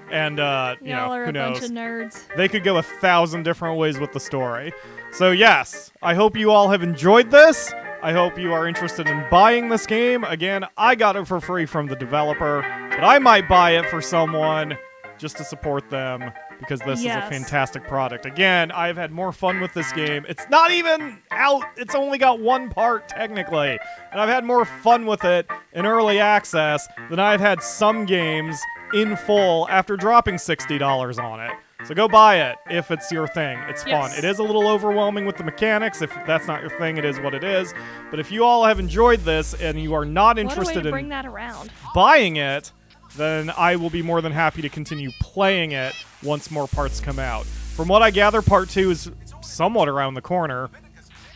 And, you know, Y'all are who a knows? bunch of nerds. They could go 1,000 different ways with the story. So yes, I hope you all have enjoyed this. I hope you are interested in buying this game. Again, I got it for free from the developer, but I might buy it for someone just to support them because this is a fantastic product. Again, I've had more fun with this game. It's not even out. It's only got 1 part, technically. And I've had more fun with it in early access than I've had some games in full after dropping $60 on it. So go buy it if it's your thing. It's fun. It is a little overwhelming with the mechanics. If that's not your thing, it is what it is. But if you all have enjoyed this and you are not interested in bring that around. buying it, then I will be more than happy to continue playing it once more parts come out. From what I gather, Part 2 is somewhat around the corner.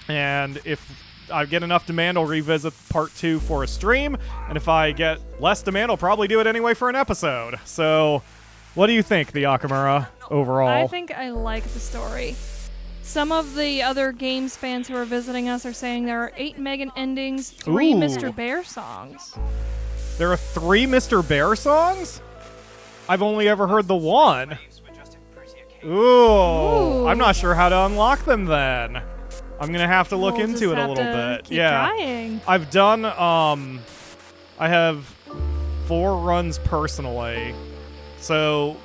And if I get enough demand, I'll revisit Part 2 for a stream. And if I get less demand, I'll probably do it anyway for an episode. So, what do you think, The Akamura, overall? I think I like the story. Some of the other games fans who are visiting us are saying there are 8 Megan endings, 3 Ooh. Mr. Bear songs. There are 3 Mr. Bear songs? I've only ever heard the one. Ooh. I'm not sure how to unlock them then. I'm going to have to look into it a little bit. Keep trying. I've done, I have 4 runs personally. So,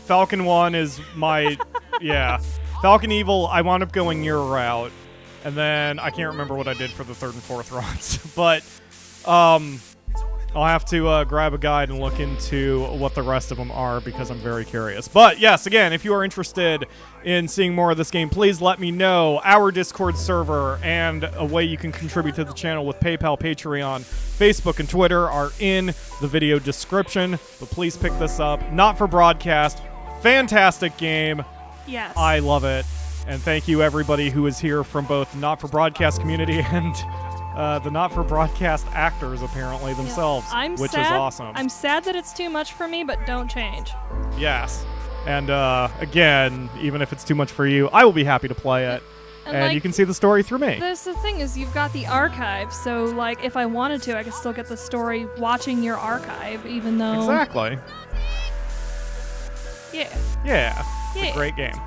Falcon 1 is my, yeah. Falcon Evil, I wound up going your route. And then, I can't remember what I did for the 3rd and 4th runs. But, I'll have to grab a guide and look into what the rest of them are because I'm very curious. But yes, again, if you are interested in seeing more of this game, please let me know. Our Discord server and a way you can contribute to the channel with PayPal, Patreon, Facebook, and Twitter are in the video description. But please pick this up. Not for broadcast. Fantastic game. Yes. I love it. And thank you everybody who is here from both the not for broadcast community and the not-for-broadcast actors, apparently, themselves, which is awesome. I'm sad that it's too much for me, but don't change. Yes. And, again, even if it's too much for you, I will be happy to play it. And like, you can see the story through me. The thing is, you've got the archive, so, like, if I wanted to, I could still get the story watching your archive, even though... Exactly. Yeah. Yeah. It's a great game.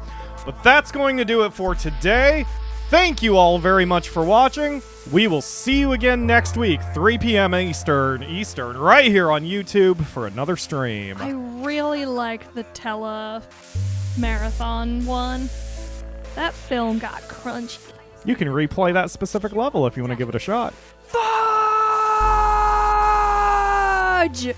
But that's going to do it for today. Thank you all very much for watching. We will see you again next week, 3 p.m. Eastern, right here on YouTube for another stream. I really like the Marathon one. That film got crunchy. You can replay that specific level if you want to give it a shot. Fudge!